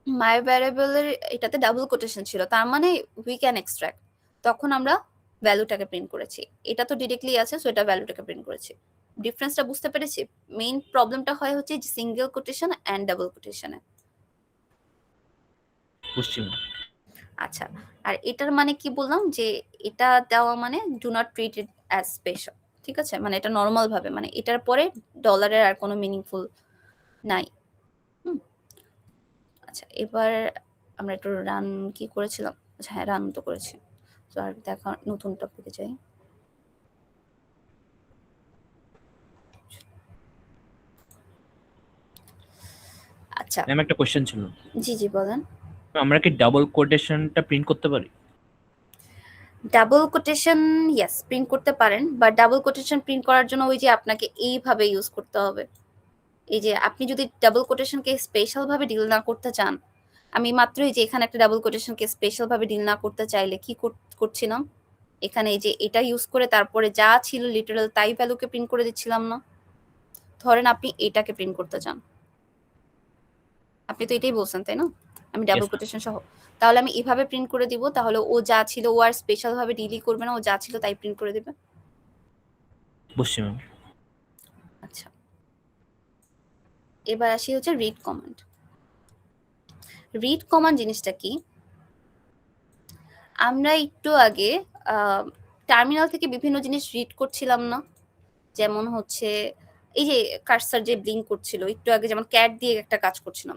মাই ভ্যারিয়েবলের এটাতে ডাবল কোটেশন ছিল, তার মানে উই ক্যান এক্সট্রাক্ট, তখন আমরা ভ্যালুটাকে প্রিন্ট করেছি। এটা তো ডিরেক্টলি আছে, সো এটা ভ্যালুটাকে প্রিন্ট করেছি। ডিফারেন্সটা বুঝতে পেরেছি? মেইন প্রবলেমটা হয় হচ্ছে যে সিঙ্গেল কোটেশন এন্ড ডাবল কোটেশনে। বুঝছি ম্যাম। আচ্ছা, আর এটার মানে কি বললাম যে এটা দেওয়া মানে do not treat it as special, ঠিক আছে, মানে এটা নর্মাল ভাবে, মানে এটার পরে ডলারের আর কোনো মিনিংফুল নাই। আচ্ছা, এবার আমরা একটু রান কি করেছিলাম, আচ্ছা হ্যাঁ রান তো করেছি। তো আর দেখা নতুন টপিকে যাই। আচ্ছা ম্যাম একটা কোশ্চেন ছিল, জি জি বলেন। আমরা কি ডাবল কোটেশনটা প্রিন্ট করতে পারি? ডাবল কোটেশন ইয়েস প্রিন্ট করতে পারেন, বাট ডাবল কোটেশন প্রিন্ট করার জন্য ওই যে আপনাকে এইভাবে ইউজ করতে হবে। এই যে আপনি যদি ডাবল কোটেশনকে স্পেশাল ভাবে ডিল না করতে চান, আমি মাত্র এই যে এখানে একটা ডাবল কোটেশনকে স্পেশাল ভাবে ডিল না করতে চাইলে কি করছিলাম, এখানে এই যে এটা ইউজ করে তারপরে যা ছিল লিটারাল তাই ভ্যালুকে প্রিন্ট করে দিচ্ছিলাম না। ধরেন আপনি এটাকে প্রিন্ট করতে চান, আপনি তো এটাই বলছেন তাই না, আমি ডাবল Yes, ma'am. কোটেশন সহ, তাহলে আমি এভাবে প্রিন্ট করে দিব, তাহলে ও যা ছিল ও আর স্পেশাল ভাবে ডিলই করবে না, ও যা ছিল তাই প্রিন্ট করে দিবে। বুঝছি ম্যাম। আচ্ছা, এবার আসি হচ্ছে রিড কমান্ড। রিড কমান্ড জিনিসটা কি, আমরা একটু আগে টার্মিনাল থেকে বিভিন্ন জিনিস রিড করছিলাম না, যেমন হচ্ছে এই যে কার্সার যে ব্লিঙ্ক করছিল একটু আগে, যেমন ক্যাট দিয়ে একটা কাজ করছিলাম,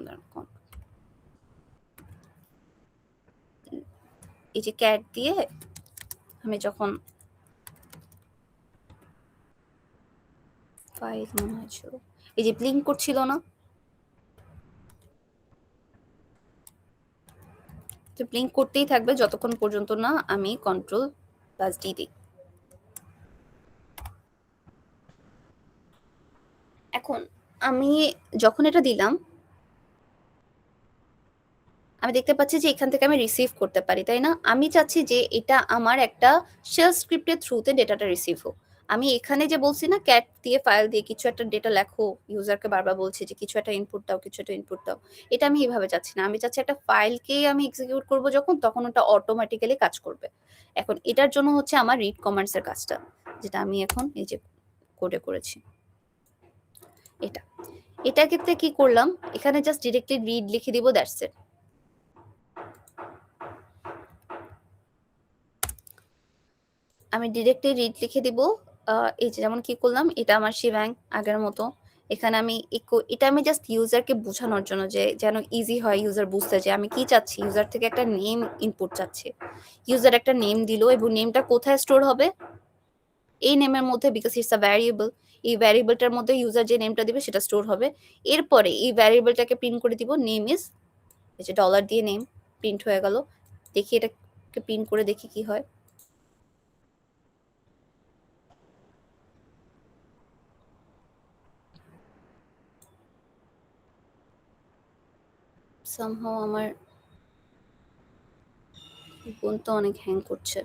এই যে ক্যাট দিয়ে আমি যখন ফাইল মনে হয়েছিল এই যে ব্লিঙ্ক করছিল না, তো ব্লিঙ্ক করতেই থাকবে যতক্ষণ পর্যন্ত না আমি কন্ট্রোল+D দিই। এখন আমি যখন এটা দিলাম আমি দেখতে পাচ্ছি যে এখান থেকে আমি রিসিভ করতে পারি, তাই না? আমি চাচ্ছি যে এটা আমার একটা শেল স্ক্রিপ্টের থ্রুতে ডেটাটা রিসিভ হোক। আমি এখানে যে বলছি না ক্যাট দিয়ে ফাইল দিয়ে কিছু একটা ডেটা লেখো, ইউজারকে বারবার বলছি যে কিছু একটা ইনপুট দাও, কিছু একটা ইনপুট দাও। এটা আমি এভাবে চাচ্ছি না। আমি চাচ্ছি একটা ফাইলকেই আমি এক্সিকিউট করব যখন, তখন ওটা অটোমেটিক্যালি কাজ করবে। এখন এটার জন্য হচ্ছে আমার রিড কমান্ডস এর কাজটা, যেটা আমি এখন এই যে কোডে করেছি। এটা ক্ষেত্রে কি করলাম, এখানে জাস্ট ডিরেক্টলি রিড লিখে দিব, দ্যাটস ইট। আমি ডিরেক্টলি রিড লিখে দিব। এই যে যেমন কি করলাম, এটা আমার শিবাং আগের মতো। এখানে আমি এটা আমি জাস্ট ইউজারকে বোঝানোর জন্য, যে যেন ইজি হয় ইউজার বুঝতে, যে আমি কি চাচ্ছি। ইউজার থেকে একটা নেম ইনপুট চাচ্ছি। ইউজার একটা নেম দিল এবং নেমটা কোথায় স্টোর হবে, এই নেমের মধ্যে, বিকজ ইটস আ ভ্যারিয়েবল। এই ভ্যারিয়েবলটার মধ্যে ইউজার যে নেমটা দিবে সেটা স্টোর হবে। এরপরে এই ভ্যারিয়েবলটাকে প্রিন্ট করে দিব, নেম ইজ, এই যে ডলার দিয়ে নেম প্রিন্ট হয়ে গেল। দেখি এটাকে প্রিন্ট করে দেখি কি হয়। সামহাও আমার ফোন তো অনেক হ্যাং করছে।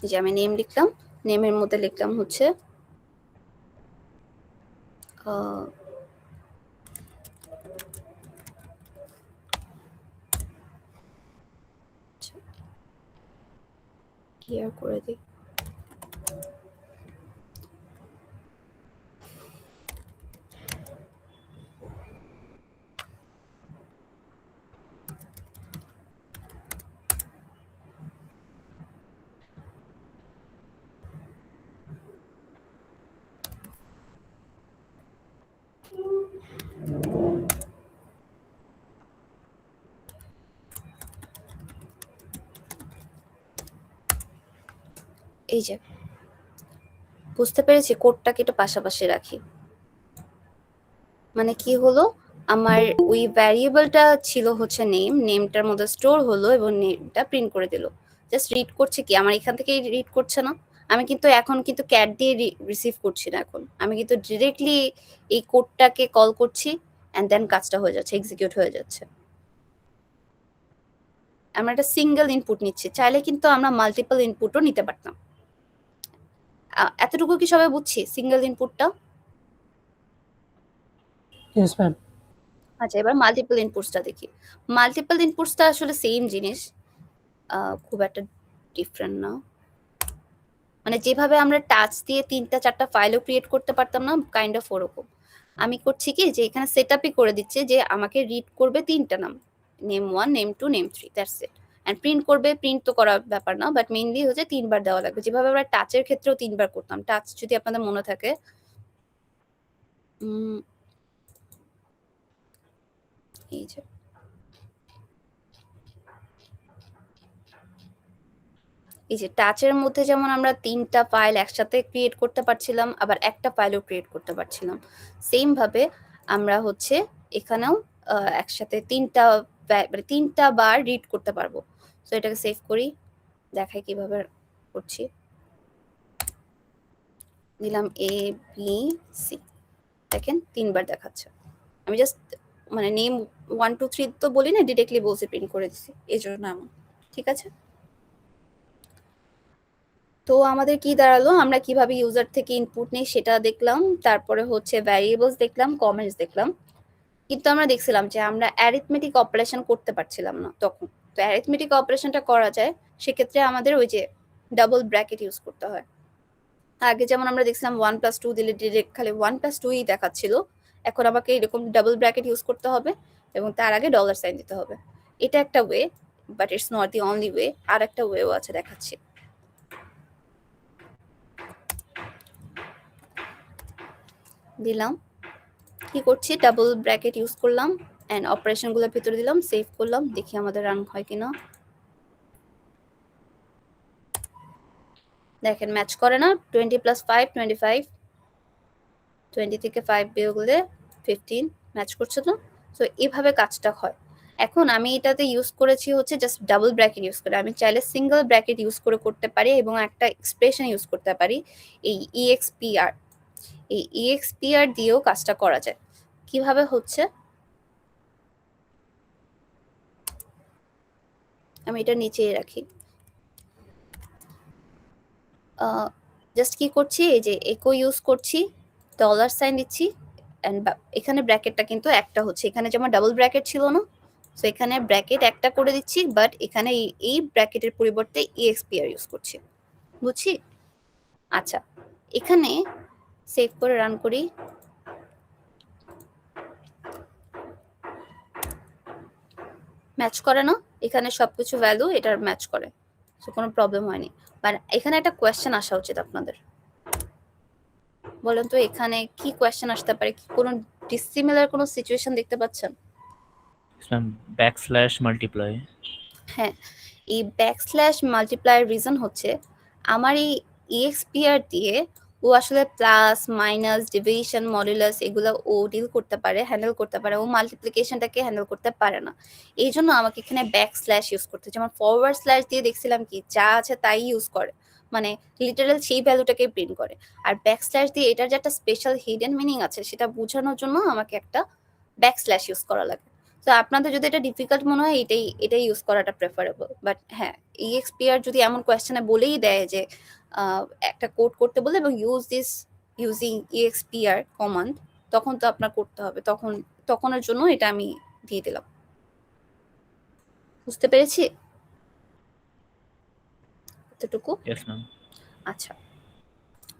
এই যে আমি নেম লিখলাম, নেমের মধ্যে লিখলাম হচ্ছে ক্লিয়ার করে দিই। এই যে বুঝতে পেরেছি, কোডটাকে একটু পাশাপাশি রাখি। মানে কি হলো, আমার ওই ভ্যারিয়েবলটা ছিল হচ্ছে নেম, নেমটার মধ্যে স্টোর হলো এবং নেমটা প্রিন্ট করে দিল। জাস্ট রিড করছে কি, আমার এখান থেকে রিড করছে না। আমি কিন্তু এখন কিন্তু ক্যাট দিয়ে রিসিভ করছি না, এখন আমি কিন্তু ডিরেক্টলি এই কোডটাকে কল করছি এন্ড দেন কাজটা হয়ে যাচ্ছে, এক্সিকিউট হয়ে যাচ্ছে। আমরা একটা সিঙ্গেল ইনপুট নিচ্ছি, চাইলে কিন্তু আমরা মাল্টিপল ইনপুটও নিতে পারতাম। এতটুকু কি সবাই বুঝছি সিঙ্গেল ইনপুটটা? Yes ma'am. আচ্ছা, এবার মাল্টিপল ইনপুটসটা দেখি। মাল্টিপল ইনপুটসটা আসলে সেম জিনিস, খুব একটা ডিফারেন্ট না। মানে যেভাবে আমরা টাচ দিয়ে 3টা 4টা ফাইলও ক্রিয়েট করতে পারতাম না, কাইন্ড অফ ওরকম। আমি করছি কি, যে এখানে সেটআপই করে দিচ্ছে যে আমাকে রিড করবে 3টা নাম, name 1, name 2, name 3, that's it. And print করবে, প্রিন্ট তো করার ব্যাপার না, বাট মেইনলি হচ্ছে 3বার দেওয়া লাগবে, যেভাবে আমরা টাচের ক্ষেত্রেও 3বার করতাম। টাচ যদি আপনাদের মনে থাকে, এই যে এই যে টাচের মধ্যে যেমন আমরা 3টা ফাইল একসাথে ক্রিয়েট করতে পারছিলাম, আবার একটা ফাইলও ক্রিয়েট করতে পারছিলাম, সেম ভাবে আমরা হচ্ছে এখানেও একসাথে 3টা বার রিড করতে পারবো। সো এটাকে সেভ করি, দেখাই কিভাবে করছি। দিলাম এ বি সি, দেখেন 3বার দেখাচ্ছে। আমি জাস্ট মানে নেম 1 2 3 তো বলি না, ডিরেক্টলি বলছি, প্রিন্ট করে দিচ্ছি, এই জন্য এমন। ঠিক আছে, তো আমাদের কি দাঁড়ালো, আমরা কিভাবে ইউজার থেকে ইনপুট নেই সেটা দেখলাম, তারপরে হচ্ছে ভ্যারিয়েবলস দেখলাম, কমেন্টস দেখলাম। কিন্তু আমরা দেখছিলাম যে আমরা অ্যারিথমেটিক অপারেশন করতে পারছিলাম না তখন। তো অ্যারিথমেটিক অপারেশনটা করা যায়, সেক্ষেত্রে আমাদের ওই যে ডাবল ব্র্যাকেট ইউজ করতে হয়। আগে যেমন আমরা দেখছিলাম 1+2 দিলে ডিরেক্ট খালি 1+2ই দেখাচ্ছিল, এখন আমাকে এরকম ডাবল ব্র্যাকেট ইউজ করতে হবে এবং তার আগে ডলার সাইন দিতে হবে। এটা একটা way, but it's not the only way, আর একটা ওয়েও আছে, দেখাচ্ছি। দিলাম, কি করছি, ডাবল ব্র্যাকেট ইউজ করলাম এন্ড অপারেশন গুলোর ভিতরে দিলাম, সেভ করলাম, দেখি আমাদের রান হয় কিনা। দেখেন ম্যাচ করে না, 20 + 5 25, 20 থেকে 5 বিয়োগ করলে 15, ম্যাচ করছে না। তো এইভাবে কাজটা হয়। এখন আমি এটাতে ইউজ করেছি হচ্ছে জাস্ট ডাবল ব্র্যাকেট ইউজ করে। আমি চাইলে সিঙ্গেল ব্র্যাকেট ইউজ করে করতে পারি এবং একটা এক্সপ্রেশন ইউজ করতে পারি, এই EXPR। এই EXPR দিয়েও কাজটা করা যায়। কিভাবে হচ্ছে, আমি এটা নিচেই রাখি। জাস্ট কি করছি, এই যে ইকো ইউজ করছি, ডলার সাইন দিচ্ছি, এন্ড এখানে ব্র্যাকেটটা কিন্তু একটা হচ্ছে, এখানে যেমন ডাবল ব্র্যাকেট ছিল না, সো এখানে ব্র্যাকেট একটা করে দিচ্ছি, বাট এখানে এই ব্র্যাকেটের পরিবর্তে EXPR ইউজ করছি। বুঝছি? আচ্ছা, এখানে সেভ করে রান করি। ম্যাচ করে না, এখানে সবকিছু ভ্যালু এটার ম্যাচ করে, সো কোনো প্রবলেম হয়নি। বাট এখানে একটা কোয়েশ্চেন আসা উচিত আপনাদের। বলেন তো এখানে কি কোয়েশ্চেন আসতে পারে? কি কোনো ডিসিমিলার কোনো সিচুয়েশন দেখতে পাচ্ছেন? Yes, ma'am. \multiply. হ্যাঁ, এই ব্যাকস্ল্যাশ মাল্টিপ্লাইয়ের রিজন হচ্ছে আমার এই EXPR দিয়ে ও আসলে প্লাস মাইনাস ডিভিশন মডুলাস এগুলো ও ডিল করতে পারে, হ্যান্ডেল করতে পারে, ও মাল্টিপ্লিকেশনটাকে হ্যান্ডেল করতে পারে না। এই জন্য আমাকে এখানে ব্যাকস্ল্যাশ ইউজ করতে, যেমন ফরওয়ার্ড স্ল্যাশ দিয়ে দেখছিলাম কি যা আছে তাই ইউজ করে, মানে লিটারাল সেই ভ্যালুটাকে প্রিন্ট করে। আর ব্যাকস্ল্যাশ দিয়ে এটার যে একটা স্পেশাল হিডেন মিনিং আছে সেটা বোঝানোর জন্য আমাকে একটা ব্যাকস্ল্যাশ ইউজ করা লাগে। তো আপনাদের যদি এটা ডিফিকাল্ট মনে হয় এটাই ইউজ করাটা প্রেফারেবল। বাট হ্যাঁ, EXPR যদি এমন কোয়েশ্চেনে বলেই দেয় যে একটা কোড করতে বলে এবং use this using EXPR command, তখন তো আপনার করতে হবে, তখনের জন্য এটা আমি দিয়ে দিলাম। বুঝতে পেরেছি এতটুকু? Yes, ma'am. আচ্ছা,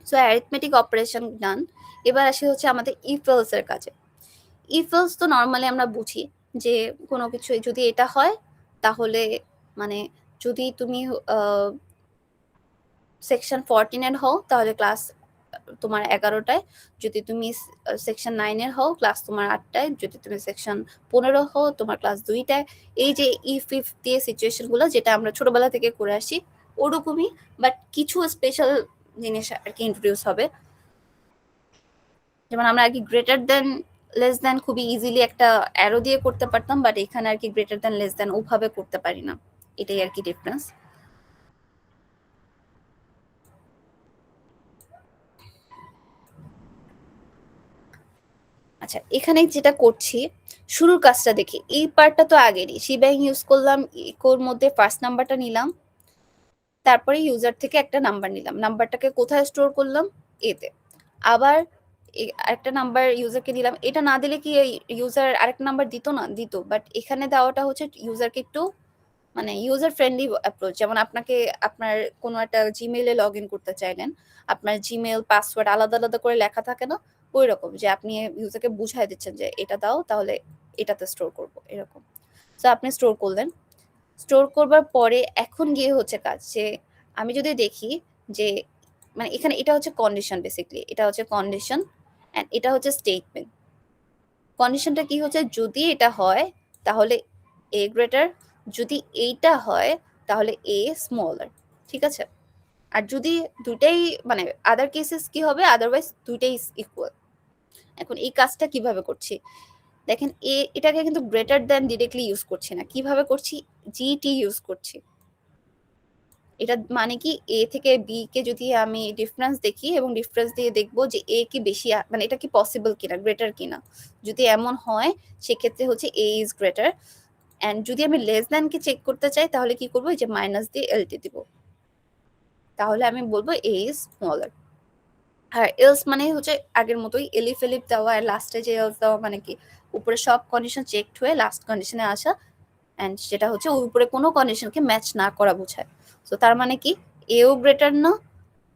সো অ্যারিথমেটিক অপারেশন ডান। এবার আসি হচ্ছে আমাদের ইফ এলস এর কাজে। ইফ এলস তো নর্মালি আমরা বুঝি যে কোনো কিছু যদি এটা হয় তাহলে, মানে যদি তুমি সেকশন 14 এর হও তাহলে ক্লাস তোমার 11টায়, যদি তুমি সেকশন 9 এর হও ক্লাস তোমার 8টায়, যদি তুমি সেকশন 15 হও তোমার ক্লাস 2টায়। এই যে ইফ দিয়ে সিচুয়েশনগুলো যেটা আমরা ছোটবেলা থেকে করে আসি ওরকমই, বাট কিছু স্পেশাল জিনিস আর কি ইন্ট্রোডিউস হবে। যেমন আমরা আর কি গ্রেটার দেন লেস দেন খুবই ইজিলি একটা অ্যারো দিয়ে করতে পারতাম, বাট এখানে আর কি গ্রেটার দেন লেস দেন ওভাবে করতে পারি না, এটাই আর কি ডিফারেন্স। আচ্ছা, এখানে যেটা করছি শুরুর কাজটা দেখি, এই পার্টটা তো আগেরই, শিবাং ইউজ করলাম, ইকোর মধ্যে ফার্স্ট নাম্বারটা নিলাম, তারপরে ইউজার থেকে একটা নাম্বার নিলাম, নাম্বারটাকে কোথায় স্টোর করলাম? এতে। আবার একটা নাম্বার ইউজারকে দিলাম, এটা না দিলে কি ইউজার আরেকটা নাম্বার দিত না? দিত, বাট এখানে দেওয়াটা হচ্ছে ইউজারকে একটু মানে ইউজার ফ্রেন্ডলি অ্যাপ্রোচ। যেমন আপনাকে আপনার কোনো একটা জিমেইলে লগ ইন করতে চাইলেন, আপনার জিমেইল পাসওয়ার্ড আলাদা আলাদা করে লেখা থাকে না, ওই রকম যে আপনি ইউজারকে বুঝাই দিচ্ছেন যে এটা দাও তাহলে এটাতে স্টোর করব, এরকম। তো আপনি স্টোর করলেন, স্টোর করবার পরে এখন গিয়ে হচ্ছে কাজ যে আমি যদি দেখি যে মানে এখানে এটা হচ্ছে কন্ডিশন, বেসিক্যালি এটা হচ্ছে কন্ডিশন এন্ড এটা হচ্ছে স্টেটমেন্ট। কন্ডিশনটা কি হচ্ছে, যদি এটা হয় তাহলে এ গ্রেটার, যদি এইটা হয় তাহলে এ স্মলার, ঠিক আছে? আর যদি দুইটাই মানে আদার কেসেস কি হবে, আদারওয়াইজ দুইটাই ইকুয়াল। এখন এই কাজটা কিভাবে করছি দেখেন, এটাকে কিন্তু গ্রেটার দ্যান ডিরেক্টলি ইউজ করছি না, কিভাবে করছি, জিটি ইউজ করছি। এটা মানে কি, এ থেকে বি কে যদি আমি ডিফারেন্স দেখি এবং ডিফারেন্স দিয়ে দেখবো যে এ কি বেশি, মানে এটা কি পসিবল কিনা, গ্রেটার কিনা, যদি এমন হয় সেক্ষেত্রে হচ্ছে এ ইজ গ্রেটার। এন্ড যদি আমি লেস দ্যান কে চেক করতে চাই তাহলে কি করবো, যে মাইনাস দিয়ে এলটি দিব, তাহলে আমি বলবো এ ইজ স্মলার। আর এলস মানে হচ্ছে আগের মতোই এলিফ এলিফ দেওয়া, আর লাস্টে যে এলস দেওয়া মানে কি উপরে সব কন্ডিশন চেকড হয়ে লাস্ট কন্ডিশনে আসা, এন্ড সেটা হচ্ছে ওই উপরে কোনো কন্ডিশনকে ম্যাচ না করা বোঝায়। তো তার মানে কি, এও গ্রেটার না,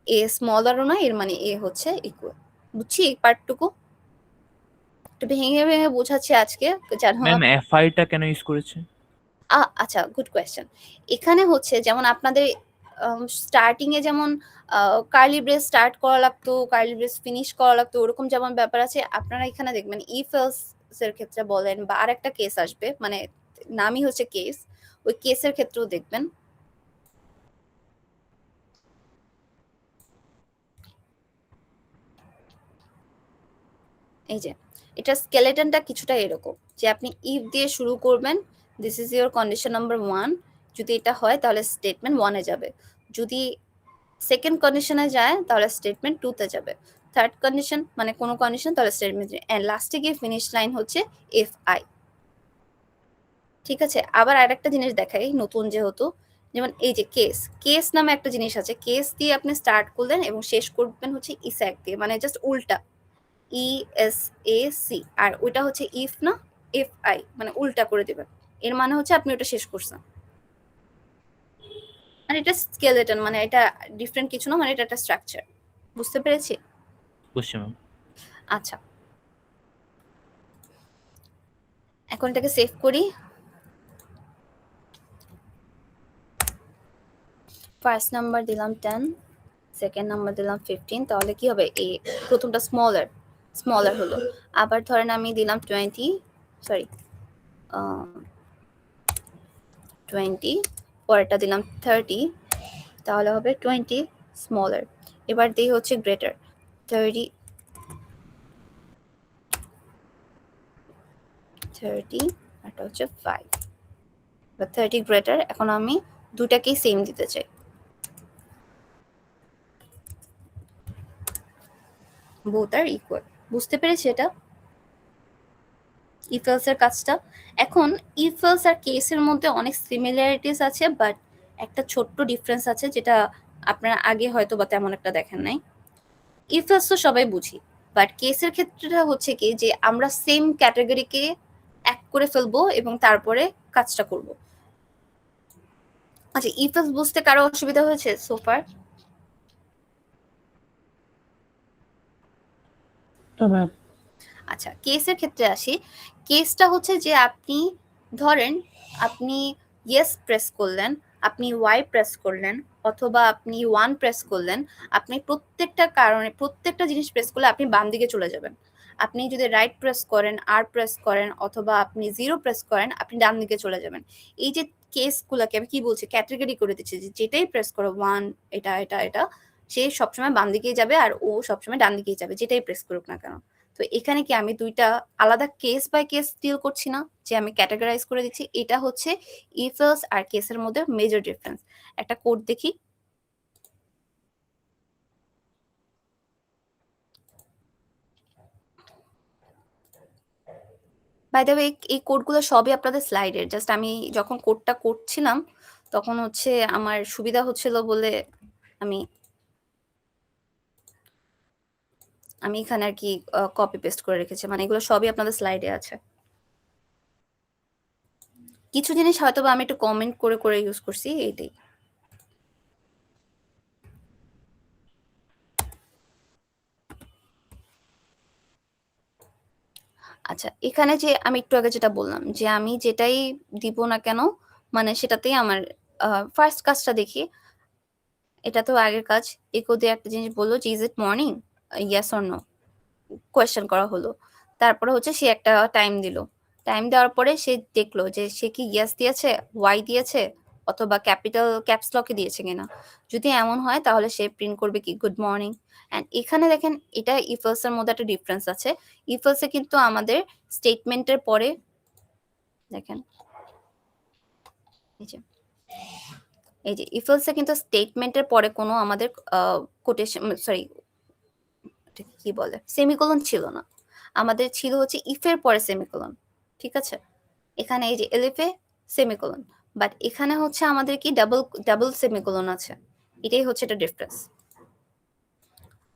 এ স্মলারও না, এর মানে এ হচ্ছে ইকুয়াল। বুঝছি এই পার্টটুকু? একটু ভেঙে ভেঙে বোঝাচ্ছি আজকে যেন। ম্যাম FI টা কেন ইউজ করেছে? আচ্ছা, গুড কোয়েশ্চেন। এখানে হচ্ছে যেমন আপনাদের স্টার্টিং এ যেমন কার্লি ব্রেস স্টার্ট করা লাগতো, কার্লি ব্রেস ফিনিশ করা লাগতো, ওরকম যেমন ব্যাপার আছে, আপনারা এখানে দেখবেন ইফ এলস এর ক্ষেত্রে বলেন বা আরেকটা কেস আসবে, মানে নামই হচ্ছে কেস, ওই কেসের ক্ষেত্রেও দেখবেন এই যে এটা স্কেলেটনটা কিছুটা এরকম, যে আপনি ইফ দিয়ে শুরু করবেন, this is your condition number 1। যদি এটা হয় তাহলে স্টেটমেন্ট 1 এ যাবে। যদি সেকেন্ড কন্ডিশনে যায় তাহলে স্টেটমেন্ট 2 তে যাবে। থার্ড কন্ডিশন মানে কোনো কন্ডিশন তাহলে স্টেটমেন্ট এন্ড লাস্টে গিয়ে ফিনিশ লাইন হচ্ছে ইফ আই। ঠিক আছে, আবার আরেকটা জিনিস দেখাই নতুন যেহেতু, যেমন এই যে কেস নামে একটা জিনিস আছে। কেস দিয়ে আপনি স্টার্ট করলেন এবং শেষ করবেন হচ্ছে ইস্যাক দিয়ে, মানে জাস্ট উল্টা, ESAC, আর ওইটা হচ্ছে ইফ না FI, মানে উল্টা করে দিবেন। এর মানে হচ্ছে আপনি ওটা শেষ করছেন। মানে এটা স্কেলেটন, মানে এটা ডিফারেন্ট কিছু না, মানে এটা একটা স্ট্রাকচার। বুঝতে পেরেছি? বুঝছি ম্যাম। আচ্ছা, এখন এটাকে সেভ করি। ফার্স্ট নাম্বার দিলাম 10, সেকেন্ড নাম্বার দিলাম 15, তাহলে কি হবে? এই প্রথমটা স্মলার হলো। আবার ধরেন আমি দিলাম 20, পরেরটা দিলাম 30, তাহলে হবে 20 স্মলার। এবার দিই হচ্ছে গ্রেটার 30, এটা হচ্ছে 5, বা 30 গ্রেটার। এখন আমি দুটাকেই সেম দিতে চাই। বোথ আর ইকুয়াল। বুঝতে পেরেছি এটা ইফ এলস এর কাজটা। এখন ইফ এলস আর কেসের মধ্যে অনেক সিমিলারিটিস আছে, বাট একটা ছোট্ট ডিফারেন্স আছে যেটা আপনারা আগে হয়তো বা তেমন একটা দেখেন নাই। ইফ এলস তো সবাই বুঝি, বাট কেসের ক্ষেত্রেটা হচ্ছে কি যে আমরা সেম ক্যাটাগরিকে এক করে ফেলবো এবং তারপরে কাজটা করব। আচ্ছা, ইফ এলস বুঝতে কারো অসুবিধা হয়েছে সোফার? No, ma'am. আচ্ছা, কেসের ক্ষেত্রে আসি। কেসটা হচ্ছে যে আপনি ধরেন আপনি ইয়েস প্রেস করলেন, আপনি ওয়াই প্রেস করলেন, অথবা আপনি 1 প্রেস করলেন। আপনি প্রত্যেকটা কারণে প্রত্যেকটা জিনিস প্রেস করলে আপনি বাম দিকে চলে যাবেন। আপনি যদি রাইট প্রেস করেন, আর প্রেস করেন, অথবা আপনি 0 প্রেস করেন, আপনি ডান দিকে চলে যাবেন। এই যে কেসগুলোকে আমি কি বলছি, ক্যাটাগরি করে দিচ্ছি যে যেটাই প্রেস করো 1, এটা এটা এটা, সে সবসময় বাম দিকেই যাবে আর ও সবসময় ডান দিকেই যাবে, যেটাই প্রেস করুক না কেন। তো এখানে কি আমি দুইটা আলাদা কেস বাই কেস ডিল করছি না, যে আমি ক্যাটাগরাইজ করে দিচ্ছি। এটা হচ্ছে ইফ এলস আর কেসের মধ্যে মেজর ডিফারেন্স। একটা কোড দেখি। বাই দ্য ওয়ে, এই কোডগুলো সবই আপনাদের স্লাইডের। জাস্ট আমি যখন কোডটা করছিলাম তখন হচ্ছে আমার সুবিধা হচ্ছিল বলে আমি এখানে আর কি কপি পেস্ট করে রেখেছি। মানে এগুলো সবই আপনাদের স্লাইডে আছে। কিছু জিনিস হয়তো বা আমি একটু কমেন্ট করে করে ইউজ করছি, এইটাই। আচ্ছা, এখানে যে আমি একটু আগে যেটা বললাম যে আমি যেটাই দিব না কেন মানে সেটাতেই আমার ফার্স্ট কাজটা দেখি। এটা তো আগের কাজ। ইকো দিয়ে একটা জিনিস বললো যে is it morning, yes or no, question করা হলো। তারপরে হচ্ছে সে একটা টাইম দিল। টাইম দেওয়ার পরে সে দেখলো যে সে কি ইয়েস দিয়েছে, ওয়াই দিয়েছে, অথবা ক্যাপিটাল ক্যাপস লকে দিয়েছে কিনা। যদি এমন হয় তাহলে সে প্রিন্ট করবে কি গুড মর্নিং। অ্যান্ড এখানে দেখেন এটা ইফ এলস এর মধ্যে একটা ডিফারেন্স আছে। ইফ এলস এ কিন্তু আমাদের স্টেটমেন্টের পরে দেখেন এই যে ইফ এলস এ কিন্তু স্টেটমেন্টের পরে কোনো আমাদের কোটেশন সরি কি বলে সেমিকোলন ছিল না। আমাদের ছিল হচ্ছে ইফের পরে সেমিকোলন। ঠিক আছে, এখানে এই যে এলিফে সেমিকোলন, বাট এখানে হচ্ছে আমাদের কি ডাবল সেমিকোলন আছে। এটাই হচ্ছে এটা ডিফারেন্স।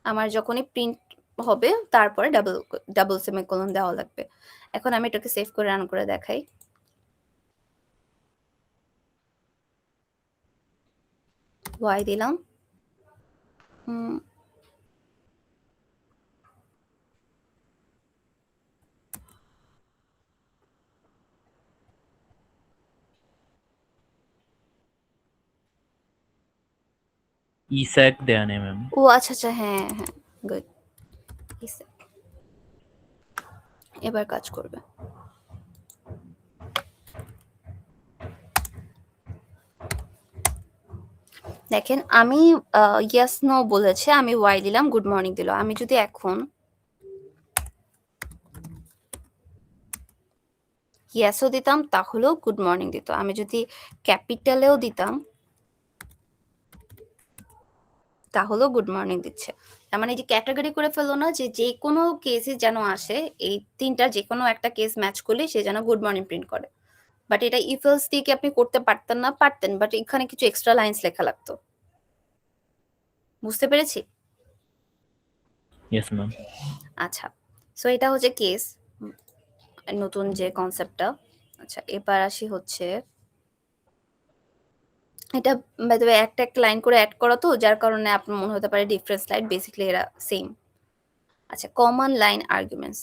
আমার যখনই প্রিন্ট হবে তারপরে ডাবল সেমিকোলন দেওয়া লাগবে। এখন আমি এটাকে সেভ করে রান করে দেখাই। ওয়াই দিলাম, ESAC দেয়া নেই ম্যাম। ও আচ্ছা আচ্ছা, হ্যাঁ হ্যাঁ, গুড। এবার কাজ করবে। দেখেন আমি ইয়েস নো বলেছে, আমি ওয়াই দিলাম, গুড মর্নিং দিল। আমি যদি এখন ইয়েসও দিতাম তাহলেও গুড মর্নিং দিত। আমি যদি ক্যাপিটালেও দিতাম তাহলেও গুড মর্নিং দিচ্ছে। তার মানে এই যে ক্যাটাগরি করে ফেললো না যে যে কোনো কেসে যেন আসে এই তিনটার যে কোনো একটা কেস ম্যাচ করলে সে যেন গুড মর্নিং প্রিন্ট করে। বাট এটা ইফ এলস দিয়ে কি আপনি করতে পারতেন না? পারতেন, বাট এখানে কিছু এক্সট্রা লাইন্স লেখা লাগতো। বুঝতে পেরেছি? Yes, ma'am. আচ্ছা, সো এটা হচ্ছে কেস নতুন যে কনসেপ্টটা। আচ্ছা, এবার আসি হচ্ছে এটা বাই দ্য ওয়ে একটা একটা লাইন করে অ্যাড করা তো, যার কারণে আপনার মনে হতে পারে ডিফারেন্ট স্লাইড, বেসিক্যালি এরা সেম। আচ্ছা, কমন লাইন আর্গুমেন্টস।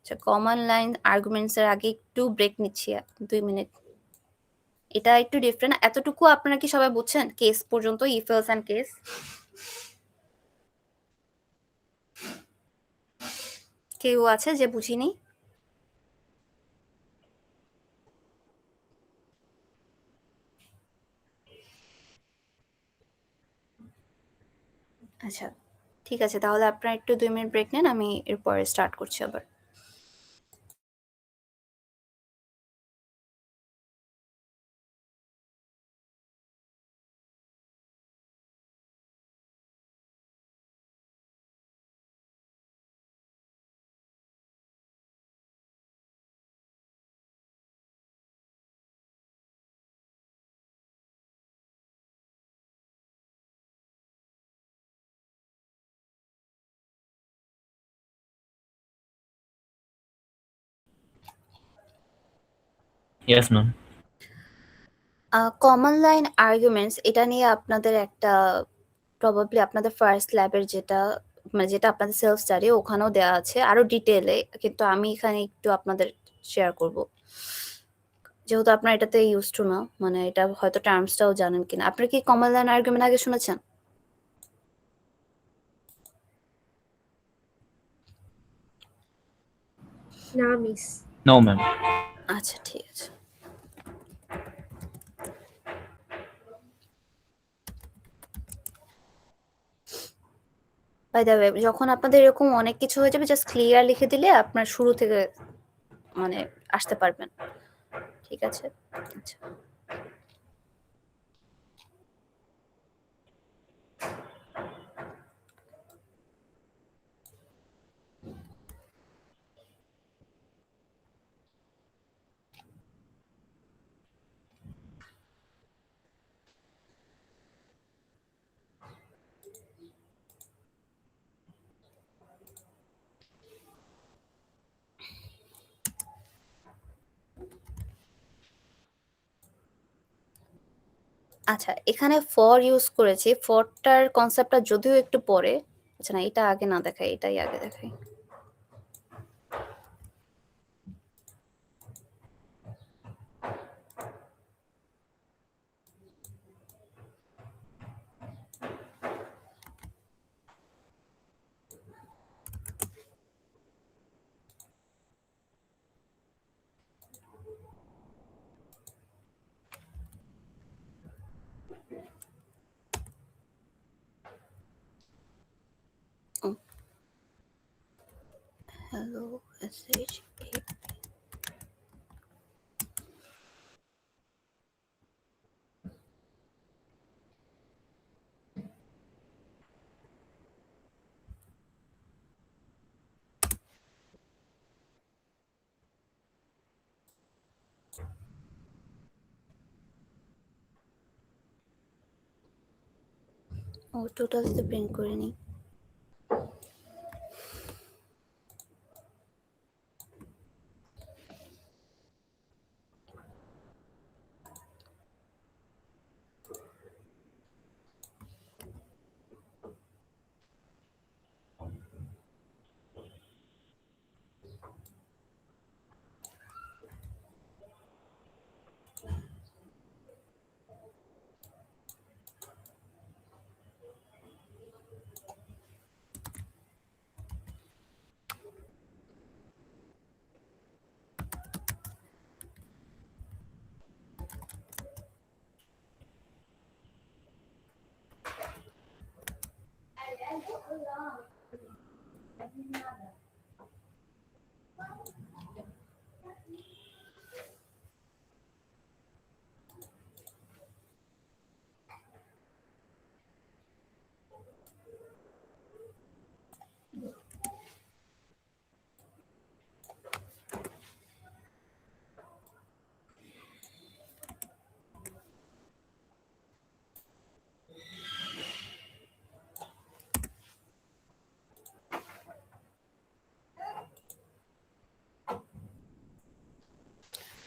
আচ্ছা, কমন লাইন আর্গুমেন্টস এর আগে একটু ব্রেক নিচ্ছি 2 মিনিট। এটা একটু ডিফারেন্ট। এতটুকু আপনারা কি সবাই বুঝছেন? কেস পর্যন্ত, ইফ এলস এন্ড কেস। কেউ আছে যে বুঝিনি? আচ্ছা, ঠিক আছে, তাহলে আপনারা একটু 2 মিনিট ব্রেক নেন, আমি এরপরে স্টার্ট করছি আবার। Yes, ma'am. Common line arguments এটা নিয়ে আপনাদের একটা প্রবাবলি আপনাদের ফার্স্ট ল্যাবের যেটা মানে যেটা আপনাদের সেলফ স্টাডি ওখানেও দেওয়া আছে আরো ডিটেইলে, কিন্তু আমি এখানে একটু আপনাদের শেয়ার করব, যেহেতু আপনারা এটাতে ইউজ টু না, মানে এটা হয়তো টার্মসটাও জানেন কিনা। আপনারা কি কমন লাইন আর্গুমেন্ট আগে শুনেছেন? না মিস। No, ma'am. আচ্ছা, ঠিক আছে। বাই দ্য ওয়ে, যখন আপনাদের এরকম অনেক কিছু হয়ে যাবে জাস্ট ক্লিয়ার লিখে দিলে আপনার শুরু থেকে মানে আসতে পারবেন। ঠিক আছে? আচ্ছা, আচ্ছা, এখানে ফর ইউজ করেছি। ফরটার কনসেপ্টটা যদিও একটু পরে। আচ্ছা, না, এটা আগে না দেখাই, এটাই আগে দেখাই। Hello SH. ও টোটালতে প্রিন্ট করিনি।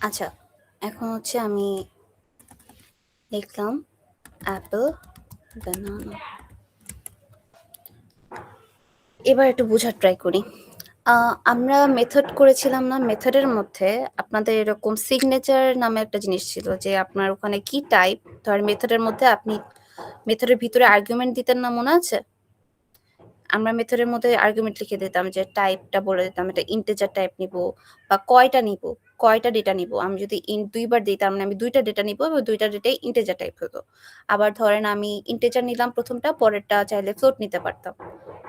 আচ্ছা, এখন হচ্ছে আমি লিখলাম অ্যাপল, ব্যানানা। এবার একটু বোঝার ট্রাই করি। আমরা মেথড করেছিলাম না? মেথডের মধ্যে আপনাদের এরকম সিগনেচার নামে একটা জিনিস ছিল যে আপনার ওখানে কি টাইপ, ধর মেথডের মধ্যে আপনি মেথডের ভিতরে আর্গুমেন্ট দিতেন না, মনে আছে? আমরা মেথডের মধ্যে আর্গুমেন্ট লিখে দিতাম যে টাইপটা বলে দিতাম, এটা ইন্টিজার টাইপ নিব বা কয়টা নিব, কয়টা ডেটা নিব। আমি যদি দুইবার দিতাম না, আমি দুইটা ডেটা নিব এবং দুইটা ডেটাই ইন্টিজার টাইপ হতো। আবার ধরেন আমি ইন্টিজার নিলাম প্রথমটা, পরেরটা চাইলে ফ্লোট নিতে পারতাম।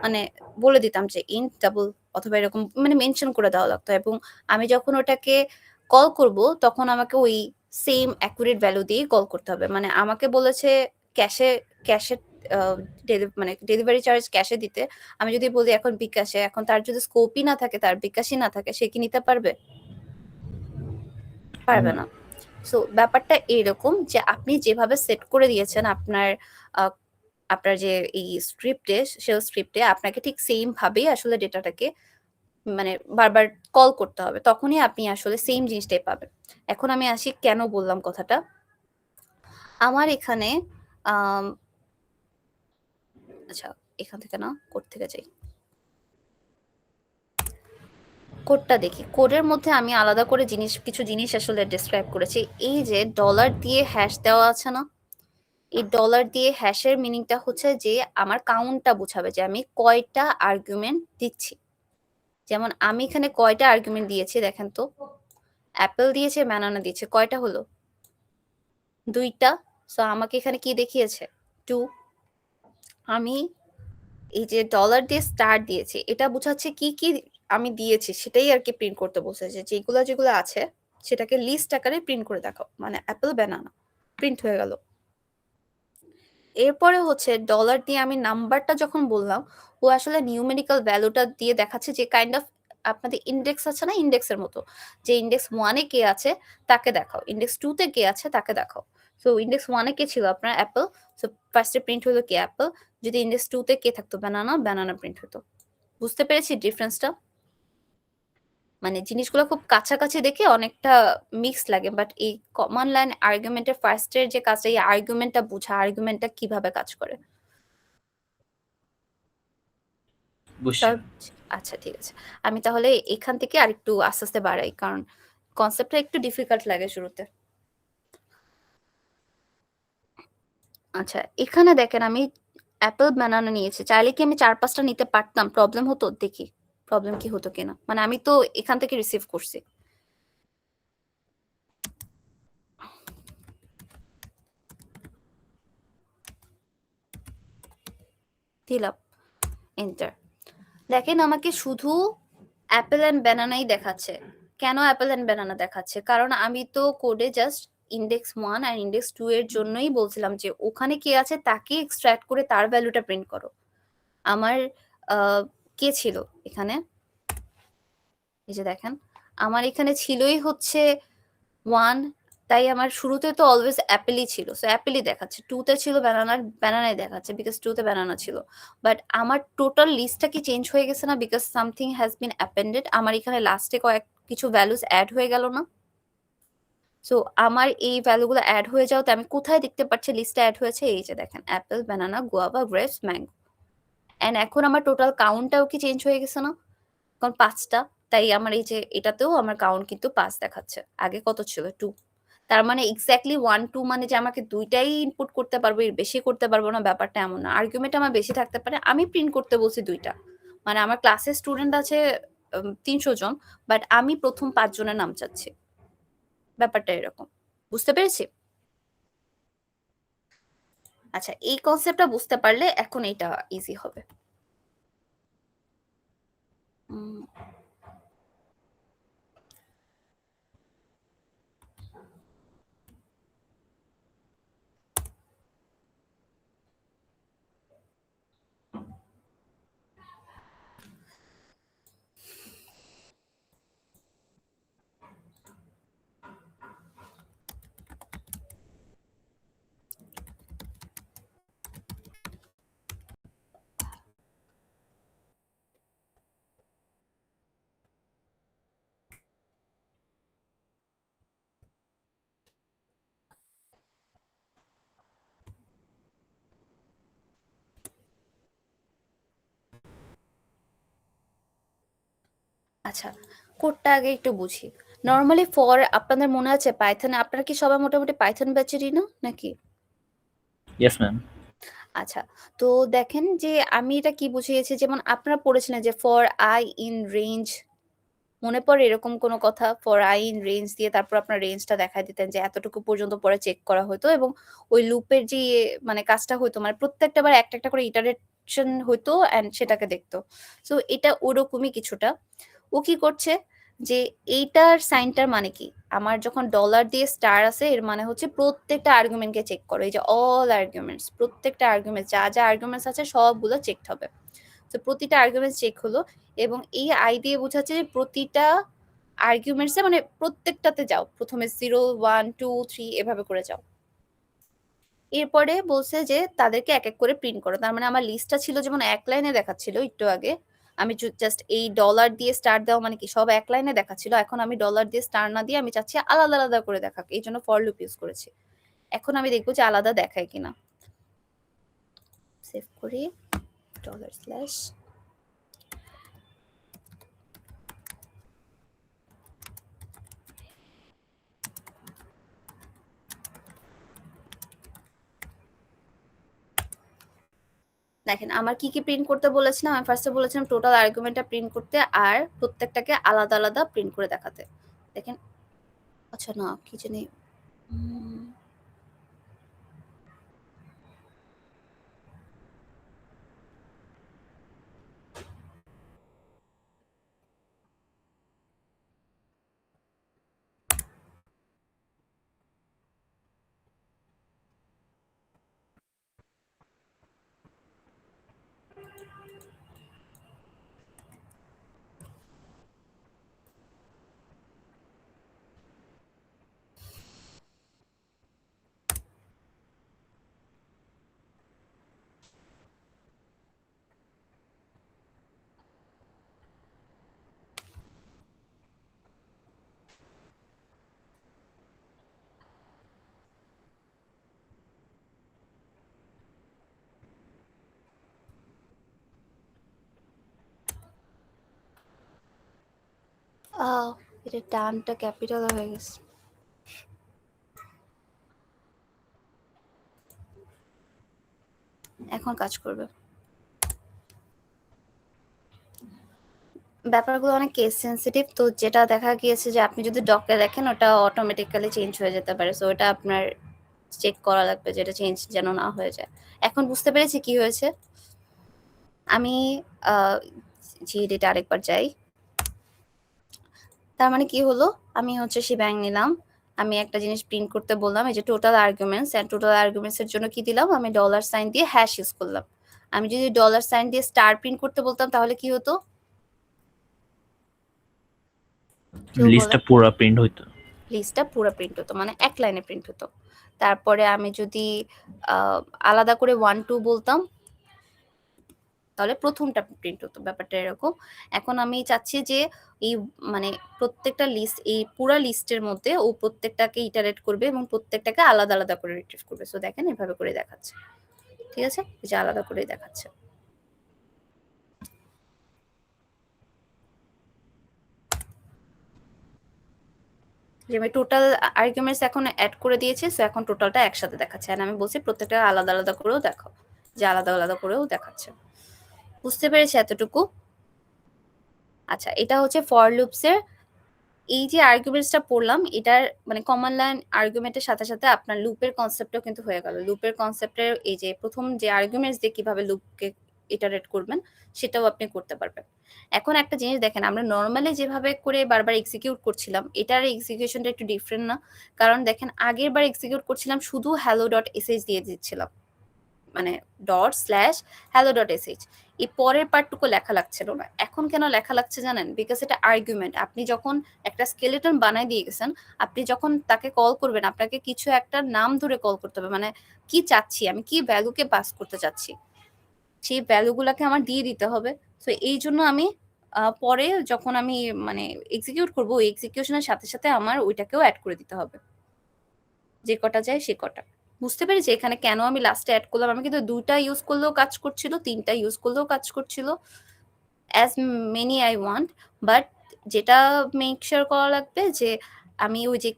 মানে বলে দিতাম যে ইন্ট ডাবল অথবা এরকম মানে মেনশন করে দেওয়া লাগতো, এবং আমি যখন ওটাকে কল করব তখন আমাকে ওই সেম অ্যাকুরেট ভ্যালু দিয়ে কল করতে হবে। মানে আমাকে বলেছে ক্যাশে ক্যাশে মানে ডেলিভারি চার্জ ক্যাশে দিতে। আমি যদি বলি এখন বিকাশে, এখন তার যদি স্কোপই না থাকে, তার বিকাশই না থাকে, সে কি নিতে পারবে? পারবে না। সো ব্যাপারটা এইরকম যে আপনি যেভাবে সেট করে দিয়েছেন আপনার আপনার যে এই স্ক্রিপ্টে, শেল স্ক্রিপ্টে আপনাকে ঠিক সেম ভাবেই আসলে ডেটাটাকে মানে বারবার কল করতে হবে, তখনই আপনি আসলে সেম জিনিসটাই পাবেন। এখন আমি আসি কেন বললাম কথাটা। আমার এখানে আচ্ছা, এখান থেকে না, কোড থেকে যাই, কোডটা দেখি। কোডের মধ্যে আমি আলাদা করে কিছু জিনিস আসলে ডেসক্রাইব করেছি। এই যে ডলার দিয়ে হ্যাশ দেওয়া আছে না, এই ডলার দিয়ে হ্যাশের মিনিংটা হচ্ছে যে আমার কাউন্টটা বোঝাবে যে আমি কয়টা আর্গুমেন্ট দিচ্ছি। যেমন আমি এখানে কয়টা আর্গুমেন্ট দিয়েছি দেখেন তো, অ্যাপেল দিয়েছে, ব্যানানা দিয়েছে, কয়টা হলো? 2টা। সো আমাকে এখানে কি দেখিয়েছে? 2। আমি এই যে ডলার দিয়ে স্টার দিয়েছি, এটা বোঝাচ্ছে কি কি আমি দিয়েছি সেটাই আর কি প্রিন্ট করতে বলছে, যেগুলো যেগুলো আছে সেটাকে লিস্ট আকারে প্রিন্ট করে দেখাও। মানে অ্যাপেল, ব্যানানা প্রিন্ট হয়ে গেল। এরপরে হচ্ছে ডলার দিয়ে আমি নাম্বারটা যখন বললাম, ও আসলে নিউমেরিক্যাল ভ্যালুটা দিয়ে দেখাচ্ছে যে কাইন্ড অফ আপনাদের ইন্ডেক্স আছে না, ইন্ডেক্সের মতো, যে ইন্ডেক্স 1-এ কে আছে তাকে দেখাও, ইন্ডেক্স 2-তে কে আছে তাকে দেখাও। সো ইন্ডেক্স 1-এ কে ছিল আপনার অ্যাপল, সো ফার্স্টে প্রিন্ট হলো কি অ্যাপল। যদি ইন্ডেক্স 2-তে কে থাকতো ব্যানানা, ব্যানানা প্রিন্ট হতো। বুঝতে পেরেছি ডিফারেন্সটা? মানে জিনিসগুলো খুব কাছাকাছি দেখে অনেকটা মিক্স লাগে, বাট এই কমান্ড লাইন আর্গুমেন্টের ফার্স্টের যে কাজটা, এই আর্গুমেন্টটা বোঝা, আর্গুমেন্টটা কিভাবে কাজ করে। বুঝছি। আচ্ছা, ঠিক আছে। আমি তাহলে এখান থেকে আরেকটু আস্তে আস্তে বাড়াই, কারণ কনসেপ্টটা একটু ডিফিকাল্ট লাগে শুরুতে। আচ্ছা, এখানে দেখেন আমি অ্যাপল, ব্যানানা নিয়েছি, চাইলে কি আমি 4-5টা নিতে পারতাম? প্রবলেম হতো? দেখি প্রবলেম কি হতো কিনা। মানে আমি তো এখান থেকে রিসিভ করছি, দিলাম এন্টার। দেখেন আমাকে শুধু অ্যাপেল অ্যান্ড ব্যানানাই দেখাচ্ছে। কেন অ্যাপেল অ্যান্ড ব্যানানা দেখাচ্ছে? কারণ আমি তো কোডে জাস্ট ইন্ডেক্স 1 আর ইন্ডেক্স 2 এর জন্যই বলছিলাম যে ওখানে কে আছে তাকে এক্সট্রাক্ট করে তার ভ্যালুটা প্রিন্ট করো। আমার কে ছিল এখানে? এই যে দেখেন, আমার এখানে ছিলই হচ্ছে 1, তাই আমার শুরুতে তো অলওয়েজ অ্যাপেলই ছিল, সো অ্যাপেলই দেখাচ্ছে। 2-তে ছিল ব্যানানার, ব্যানানাই দেখাচ্ছে বিকজ 2-তে ব্যানানা ছিল। বাট আমার টোটাল লিস্টটা কি চেঞ্জ হয়ে গেছে না? Because something has been অ্যাপেন্ডেড। আমার এখানে লাস্টে কিছু ভ্যালুস অ্যাড হয়ে গেল না? সো আমার এই ভ্যালুগুলো অ্যাড হয়ে যাওয়াতে আমি কোথায় দেখতে পাচ্ছি লিস্টে অ্যাড হয়েছে? এই যে দেখেন, apple, banana, guava, grapes, mango. And এখন আমার টোটাল কাউন্টটাও কি চেঞ্জ হয়ে গেছে না? কারণ 5টা, তাই আমার এই যে এটাতেও আমার কাউন্ট কিন্তু 5 দেখাচ্ছে। আগে কত ছিল? 2। তার মানে এক্স্যাক্টলি 1, 2 মানে যে আমাকে 2টাই ইনপুট করতে পারবো, এর বেশি করতে পারবো না, ব্যাপারটা এমন না। আর্গুমেন্ট আমার বেশি থাকতে পারে, আমি প্রিন্ট করতে বলছি 2টা। মানে আমার ক্লাসে স্টুডেন্ট আছে 300 জন, বাট আমি প্রথম 5 জনের নাম চাচ্ছি। ব্যাপারটা এরকম। বুঝতে পেরেছি? আচ্ছা, এই কনসেপ্টটা বুঝতে পারলে এখন এটা ইজি হবে। উম, আচ্ছা, কোডটা আগে একটু বুঝি। নরমালি ফর আপনাদের মনে আছে পাইথনে আপনারা কি সবাই মোটামুটি পাইথন ব্যাচেরই না নাকি? Yes, ma'am. আচ্ছা, তো দেখেন যে আমি এটা কি বুঝিয়েছি, যেমন আপনারা পড়েছিলেন যে ফর আই ইন রেঞ্জ, মনে পড়ে এরকম কোনো কথা? ফর আই ইন রেঞ্জ দিয়ে তারপর আপনার রেঞ্জটা দেখায় দিতেন যে এতটুকু পর্যন্ত পরে চেক করা হতো, এবং ওই লুপের যে মানে কাজটা হতো, মানে প্রত্যেকটা বার একটা একটা করে ইটারেশন হতো অ্যান্ড সেটাকে দেখতো। সো এটা ওরকমই কিছুটা। ও কি করছে যে এইটার সাইনটার মানে কি, আমার যখন ডলার দিয়ে স্টার আছে এর মানে হচ্ছে প্রত্যেকটা আর্গুমেন্টকে চেক করো, এই যে অল আর্গুমেন্টস, প্রত্যেকটা আর্গুমেন্ট যা যা আর্গুমেন্টস আছে সবগুলো চেক হবে। তো প্রতিটা আর্গুমেন্ট চেক হলো, এবং এই আই দিয়ে বোঝাচ্ছে যে প্রতিটা আর্গুমেন্টসে মানে প্রত্যেকটাতে যাও, প্রথমে 0 1 2 3 এভাবে করে যাও। এরপরে বলছে যে তাদেরকে এক এক করে প্রিন্ট করো। তার মানে আমার লিস্টটা ছিল যেমন এক লাইনে দেখাচ্ছিল একটু আগে, আমি জাস্ট এই ডলার দিয়ে স্টার দেওয়া মানে কি সব এক লাইনে দেখাচ্ছিল, এখন আমি ডলার দিয়ে স্টার না দিয়ে আমি চাচ্ছি আলাদা আলাদা করে দেখাক, এই জন্য ফর লুপ ইউজ করেছি। এখন আমি দেখবো যে আলাদা দেখায় কিনা। সেভ করি ডলার স্ল্যাশ, দেখেন আমার কি কি প্রিন্ট করতে বলেছিলাম। আমি ফার্স্টে বলেছিলাম টোটাল আর্গুমেন্টটা প্রিন্ট করতে আর প্রত্যেকটাকে আলাদা আলাদা প্রিন্ট করে দেখাতে। দেখেন, আচ্ছা না কি জানি, এটা টানটা ক্যাপিটাল হয়ে গেছে। এখন কাজ করবে। ব্যাপারগুলো অনেক কেস সেন্সিটিভ, তো যেটা দেখা গিয়েছে যে আপনি যদি ডকে দেখেন ওটা অটোমেটিক্যালি চেঞ্জ হয়ে যেতে পারে, সো এটা আপনার চেক করা লাগবে যেটা চেঞ্জ যেন না হয়ে যায়। এখন বুঝতে পেরেছি কি হয়েছে। আমি জিডিটা আরেকবার যাই। তার মানে কি হলো, আমি হচ্ছে শিবাং নিলাম, আমি একটা জিনিস প্রিন্ট করতে বললাম, এই যে total arguments, and total arguments এর জন্য কি দিলাম, আমি ডলার সাইন দিয়ে হ্যাশ ইউজ করলাম। আমি যদি ডলার সাইন দিয়ে স্টার প্রিন্ট করতে বলতাম তাহলে কি হতো? কেউ বলে? লিস্টটা পুরো প্রিন্ট হইতো। লিস্টটা পুরো প্রিন্ট হতো, মানে এক লাইনে প্রিন্ট হতো। তারপরে আমি যদি আলাদা করে 1 2 বলতাম তাহলে প্রথমটা প্রিন্ট হতো, ব্যাপারটা এরকম। এখন আমি চাচ্ছি যে এই মানে প্রত্যেকটা লিস্ট, এই পুরো লিস্টের মধ্যে ও প্রত্যেকটাকে ইটারেট করবে এবং প্রত্যেকটাকে আলাদা আলাদা করে রিট্রিভ করবে। সো দেখেন এভাবে করে দেখাচ্ছে, ঠিক আছে, এই যে আলাদা করে দেখাচ্ছে। যে আমি টোটাল আর্গুমেন্টস এখন অ্যাড করে দিয়েছি, সো এখন টোটালটা একসাথে দেখাচ্ছে, আর আমি বলছি প্রত্যেকটা আলাদা আলাদা করেও দেখাও, যে আলাদা আলাদা করেও দেখাচ্ছে। বুঝতে পেরেছি এতটুকু? আচ্ছা, এটা হচ্ছে ফর লুপস এর এই যে আর্গুমেন্টসটা পড়লাম, এটার মানে কমন লাইন আর্গুমেন্টের সাথে সাথে আপনার লুপের কনসেপ্টও কিন্তু হয়ে গেল। লুপের কনসেপ্টের এই যে প্রথম যে আর্গুমেন্টস দিয়ে কিভাবে লুপকে ইটারেট করবেন সেটাও আপনি করতে পারবেন। এখন একটা জিনিস দেখেন, আমরা নর্মালি যেভাবে করে বারবার এক্সিকিউট করছিলাম এটার এক্সিকিউশনটা একটু ডিফারেন্ট না? কারণ দেখেন আগের বার এক্সিকিউট করছিলাম শুধু hello ডট sh দিয়ে দিচ্ছিলাম, মানে dot slash hello dot sh, এই পরের পার্টটুকু লেখা লাগছিল না। এখন কেন লেখা লাগছে জানেন? বিকজ এটা আর্গুমেন্ট। আপনি যখন একটা স্কেলেটন বানাই দিয়ে গেছেন, আপনি যখন তাকে কল করবেন আপনাকে কিছু একটা নাম ধরে কল করতে হবে, মানে কি চাচ্ছি আমি, কি ভ্যালুকে পাস করতে চাচ্ছি, সেই ভ্যালুগুলোকে আমার দিয়ে দিতে হবে। তো এই জন্য আমি পরে যখন আমি মানে এক্সিকিউট করবো, ওই এক্সিকিউশনের সাথে সাথে আমার ওইটাকেও অ্যাড করে দিতে হবে, যে কটা যায় সে কটা। বুঝতে পেরেছি এখানে কেন আমি লাস্টে অ্যাড করলাম? আমি কিন্তু 2টা ইউজ করলেও কাজ করছিল, 3টা ইউজ করলেও কাজ করছিল, as many I want, but যেটা মেক শিওর করা লাগবে যে আমি ওই যে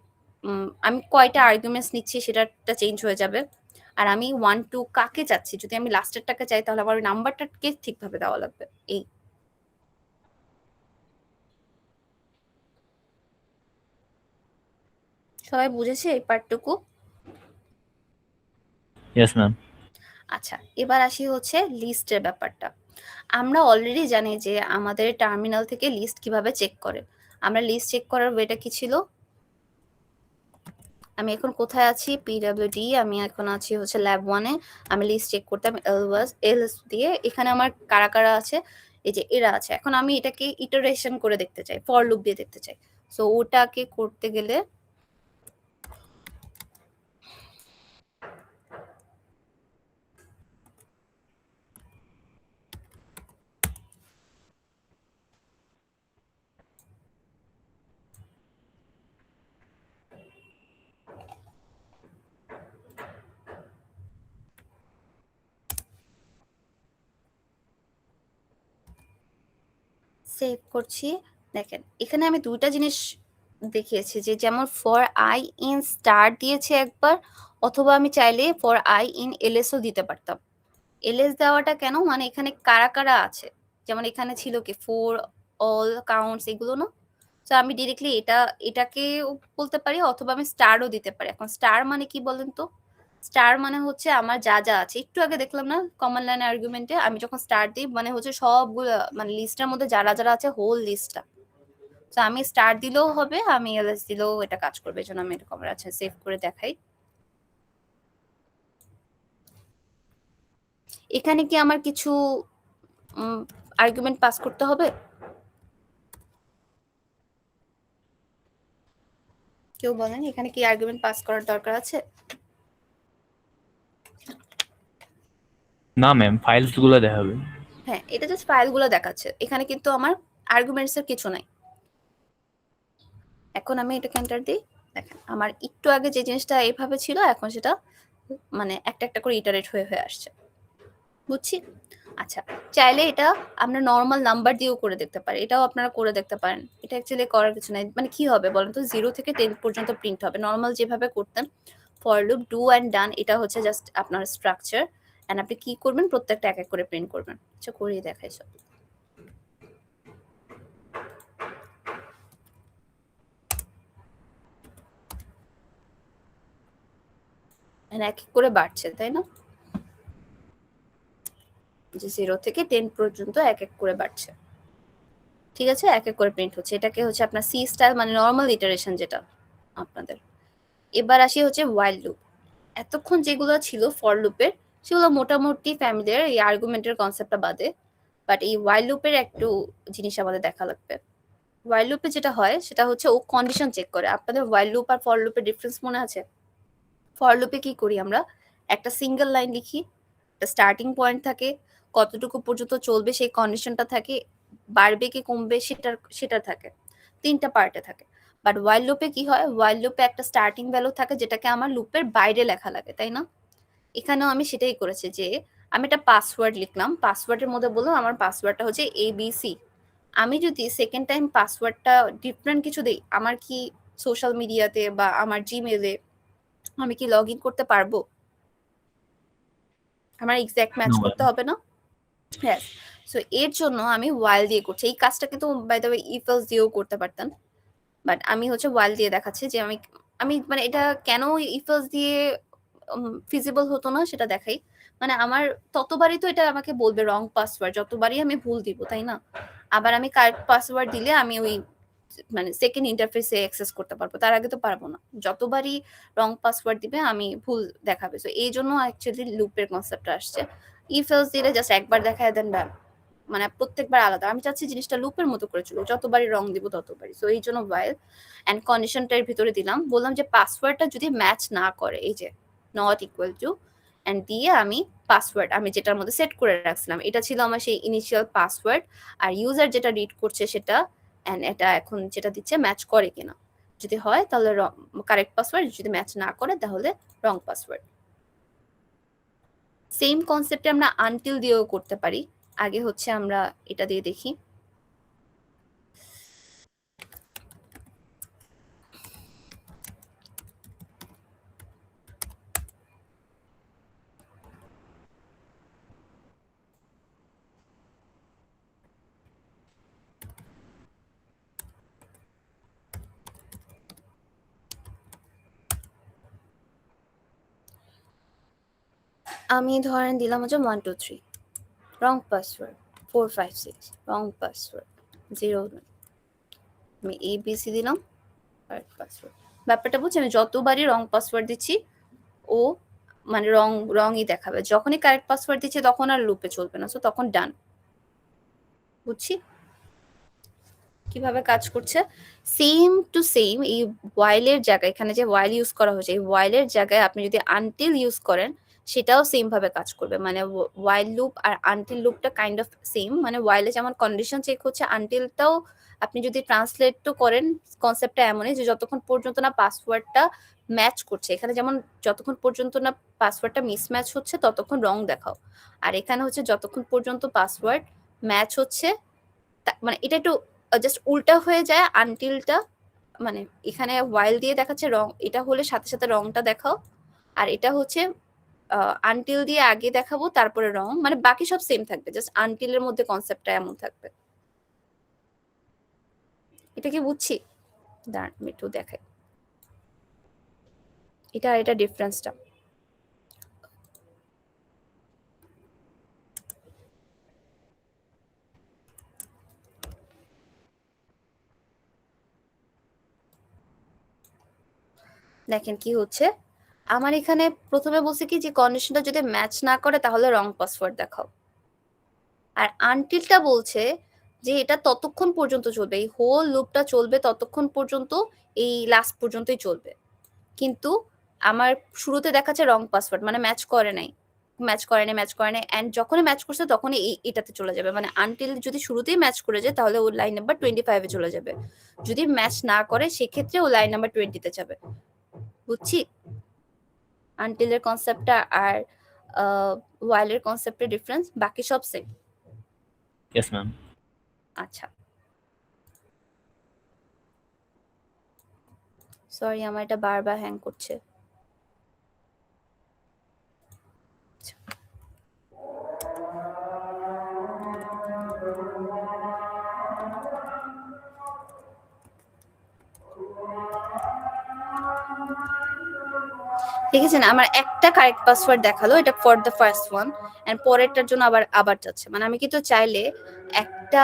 আমি কয়টা আর্গুমেন্টস নিচ্ছি সেটাটা চেঞ্জ হয়ে যাবে। আর আমি 1 2 কাকে চাচ্ছি, যদি আমি লাস্টেরটাকে চাই তাহলে আমার ওই নাম্বারটাকে ঠিকভাবে দেওয়া লাগবে। এই সবাই বুঝেছে এই পার্টটুকু? Yes, ma'am. আচ্ছা, এবার আসি হচ্ছে লিস্টের ব্যাপারটা। আমরা অলরেডি জানি যে আমাদের টার্মিনাল থেকে লিস্ট কিভাবে চেক করে। আমরা লিস্ট চেক করার ওয়েটা কি ছিল? আমি এখন কোথায় আছি? পিডব্লিউডি। আমি এখন আছি হচ্ছে ল্যাব 1 এ। আমি লিস্ট চেক করতাম এলএস দিয়ে। এখানে আমার কারা কারা আছে? এই যে এরা আছে। এখন আমি এটাকে ইটারেশন করে দেখতে চাই, ফর লুপ দিয়ে দেখতে চাই। সো ওটাকে করতে গেলে সেভ করছি। দেখেন এখানে আমি দুইটা জিনিস দেখিয়েছি, যে যেমন ফর আই ইন স্টার দিয়েছে একবার, অথবা আমি চাইলে ফর আই ইন এলএসও দিতে পারতাম। এলএস দেওয়াটা কেন, মানে এখানে কারা কারা আছে, যেমন এখানে ছিল কি ফর অল কাউন্টস, এগুলো না। তো আমি ডিরেক্টলি এটাকে বলতে পারি, অথবা আমি স্টারও দিতে পারি। এখন স্টার মানে কি বলেন তো? স্টার মানে হচ্ছে আমার যা যা আছে, একটু আগে দেখলাম না কমন লাইন আর্গুমেন্টে, আমি যখন স্টার দিই মানে হচ্ছে সবগুলো, মানে লিস্টের মধ্যে যারা যারা আছে হোল লিস্টটা। তো আমি স্টার দিলেও হবে, আমি এলএস দিলেও এটা কাজ করবে। এই জন্য আমি এরকম আছে সেভ করে দেখাই। এখানে কি আমার কিছু আর্গুমেন্ট পাস করতে হবে? কেউ বলেন এখানে কি আর্গুমেন্ট পাস করার দরকার আছে? না ম্যাম, ফাইলস গুলো দেখাবে। হ্যাঁ, এটা জাস্ট ফাইলগুলো দেখাচ্ছে, এখানে কিন্তু আমার আর্গুমেন্টস এর কিছু নাই। এখন আমি এটাকে এন্টার দিই। দেখেন আমার একটু আগে যে জিনিসটা এইভাবে ছিল, এখন সেটা মানে একটা একটা করে ইটারেট হয়ে হয়ে আসছে। বুঝছি। আচ্ছা, চাইলে এটা আমরা নর্মাল নাম্বার দিয়েও করে দেখতে পারি, এটাও আপনারা করে দেখতে পারেন। এটা অ্যাকচুয়ালি করার কিছু নাই। মানে কি হবে বলেন তো, 0 থেকে 10 পর্যন্ত প্রিন্ট হবে নর্মাল যেভাবে করতেন। ফর লুপ, ডু অ্যান্ড ডান, এটা হচ্ছে জাস্ট আপনার স্ট্রাকচার। এন্ড আপনি কি করবেন, প্রত্যেকটা এক এক করে প্রিন্ট করবেন। আচ্ছা, করিয়ে দেখাই সব। এক এক করে বাড়ছে, তাই না? যে 0 থেকে 10 পর্যন্ত এক এক করে বাড়ছে। ঠিক আছে, এক এক করে প্রিন্ট হচ্ছে। এটাকে হচ্ছে আপনার সি স্টাইল, মানে নর্মাল ইটারেশন যেটা আপনাদের। এবার আসি হচ্ছে ওয়াইল লুপ। এতক্ষণ যেগুলো ছিল ফর লুপের, সেগুলো মোটামুটি ফ্যামিলিয়ার, এই আর্গুমেন্টের কনসেপ্টটা বাদে। বাট এই ওয়াইল লুপের একটু জিনিস আমাদের দেখা লাগবে। ওয়াইল লুপে যেটা হয় সেটা হচ্ছে ও কন্ডিশন চেক করে। আপনাদের ওয়াইল লুপ আর ফর লুপের ডিফারেন্স মনে আছে? ফর লুপে কি করি আমরা, একটা সিঙ্গেল লাইন লিখি, একটা স্টার্টিং পয়েন্ট থাকে, কতটুকু পর্যন্ত চলবে সেই কন্ডিশনটা থাকে, বাড়বে কি কমবে সেটা থাকে, 3টা পার্টে থাকে। বাট ওয়াইল লুপে কি হয়, ওয়াইল লুপে একটা স্টার্টিং ভ্যালু থাকে যেটাকে আমার লুপের বাইরে লেখা লাগে, তাই না? এখানেও আমি সেটাই করেছি, যে আমি একটা পাসওয়ার্ড লিখলাম, পাসওয়ার্ডের মধ্যে বললাম আমার পাসওয়ার্ডটা হচ্ছে ABC। আমি যদি সেকেন্ড টাইম পাসওয়ার্ডটা ডিফারেন্ট কিছু দেই, আমার কি সোশ্যাল মিডিয়াতে বা আমার জিমেলে আমি কি লগ ইন করতে পারবো? আমার এক্সাক্ট ম্যাচ No, করতে ma'am. হবে না? হ্যাঁ। সো এর জন্য আমি ওয়াইল দিয়ে করছি। এই কাজটা কিন্তু by the way if else দিয়েও করতে পারতেন, বাট আমি হচ্ছে ওয়াইল দিয়ে দেখাচ্ছি, যে আমি আমি মানে এটা কেন ইফ এলস দিয়ে ফিজিবল হতো না সেটা দেখাই। মানে আমার ততবারই তো এটা আমাকে বলবে রং পাসওয়ার্ড, যতবারই আমি ভুল দিব, তাই না? আবার আমি কারেক্ট পাসওয়ার্ড দিলে আমি ওই মানে সেকেন্ড ইন্টারফেসে অ্যাক্সেস করতে পারবো, তার আগে তো পারবো না। যতবারই রং পাসওয়ার্ড দিবে আমি ভুল দেখাবে। সো এই জন্য অ্যাকচুয়ালি লুপের কনসেপ্টটা আসছে। ইফ এলস দিলে জাস্ট একবার দেখায় দেন ডান, মানে প্রত্যেকবার আলাদা। আমি চাচ্ছি জিনিসটা লুপের মতো করে চলুক, যতবারই রং দিব ততবারই। সো এই জন্য ওয়াইল অ্যান্ড কন্ডিশনটার ভিতরে দিলাম, বললাম যে পাসওয়ার্ডটা যদি ম্যাচ না করে, এই যে নট ইকুয়াল টু, অ্যান্ড দিয়ে আমি পাসওয়ার্ড আমি যেটার মধ্যে সেট করে রাখছিলাম, এটা ছিল আমার সেই ইনিশিয়াল পাসওয়ার্ড, আর ইউজার যেটা রিড করছে সেটা, অ্যান্ড এটা এখন যেটা দিচ্ছে ম্যাচ করে কিনা। যদি হয় তাহলে কারেক্ট পাসওয়ার্ড, যদি ম্যাচ না করে তাহলে রং পাসওয়ার্ড। সেম কনসেপ্টে আমরা আনটিল দিয়েও করতে পারি। আগে হচ্ছে আমরা এটা দিয়ে দেখি। আমি ধরেন দিলাম হচ্ছে 1 2 3 রং পাসওয়ার্ড 4 5 6 রং পাসওয়ার্ড 0 আমি ABC দিলাম কারেক্ট পাসওয়ার্ড। ব্যাপারটা বুঝছি, আমি যতবারই রং পাসওয়ার্ড দিচ্ছি ও মানে রংই দেখাবে, যখনই কারেক্ট পাসওয়ার্ড দিচ্ছি তখন আর লুপে চলবে না, সো তখন ডান। বুঝছি কিভাবে কাজ করছে। সেম টু সেম এই ওয়াইলের জায়গায়, এখানে যে ওয়াইল ইউজ করা হয়েছে এই ওয়াইলের জায়গায় আপনি যদি আনটিল ইউজ করেন সেটাও সেম ভাবে কাজ করবে। মানে ওয়াইল লুপ আর আনটিল লুপটা কাইন্ড অফ সেম, মানে ওয়াইলে যেমন কন্ডিশন চেক হচ্ছে আনটিলটাও আপনি যদি ট্রান্সলেটও করেন কনসেপ্টটা এমনই যে যতক্ষণ পর্যন্ত না পাসওয়ার্ডটা ম্যাচ করছে, এখানে যেমন যতক্ষণ পর্যন্ত না পাসওয়ার্ডটা মিসম্যাচ হচ্ছে ততক্ষণ রং দেখাও, আর এখানে হচ্ছে যতক্ষণ পর্যন্ত পাসওয়ার্ড ম্যাচ হচ্ছে মানে এটা একটু জাস্ট উল্টা হয়ে যায় আনটিলটা, মানে এখানে ওয়াইল দিয়ে দেখাচ্ছে রং, এটা হলে সাথে সাথে রংটা দেখাও, আর এটা হচ্ছে আনটিল দিয়ে আগে দেখাবো তারপরে রং, মানে বাকি সব সেম থাকবে, জাস্ট আনটিলের মধ্যে কনসেপ্টটা এমন থাকবে। এটা কি বুঝছি? দাঁড়ান আমি একটু দেখাই এটা আর এটা ডিফারেন্সটা। দেখেন কি হচ্ছে, আমার এখানে প্রথমে বলছে কি যে কন্ডিশনটা যদি ম্যাচ না করে তাহলে রং পাসওয়ার্ড দেখাও, আর আনটিলটা বলছে যে এটা ততক্ষণ পর্যন্ত চলবে, এই হোল লুপটা চলবে ততক্ষণ পর্যন্ত, এই লাস্ট পর্যন্তই চলবে। কিন্তু আমার শুরুতে দেখাচ্ছে রং পাসওয়ার্ড, মানে ম্যাচ করে নাই এন্ড যখনই ম্যাচ করছে তখনই এটাতে চলে যাবে, মানে আনটিল যদি শুরুতেই ম্যাচ করে যায় তাহলে ও লাইন নাম্বার 25 এ চলে যাবে, যদি ম্যাচ না করে সেক্ষেত্রে ও লাইন নাম্বার 20 তে যাবে। বুঝছি আনটিলের কনসেপ্টটা আর ওয়াইলের কনসেপ্টের ডিফারেন্স, বাকি সব সেম। Yes, ma'am. আচ্ছা সরি আমার এটা বারবার হ্যাং করছে। দেখেছেন আমার একটা কারেক্ট পাসওয়ার্ড দেখালো, এটা for the first one, and পরেরটার জন্য আবার যাচ্ছে, মানে আমি কিন্তু চাইলে একটা,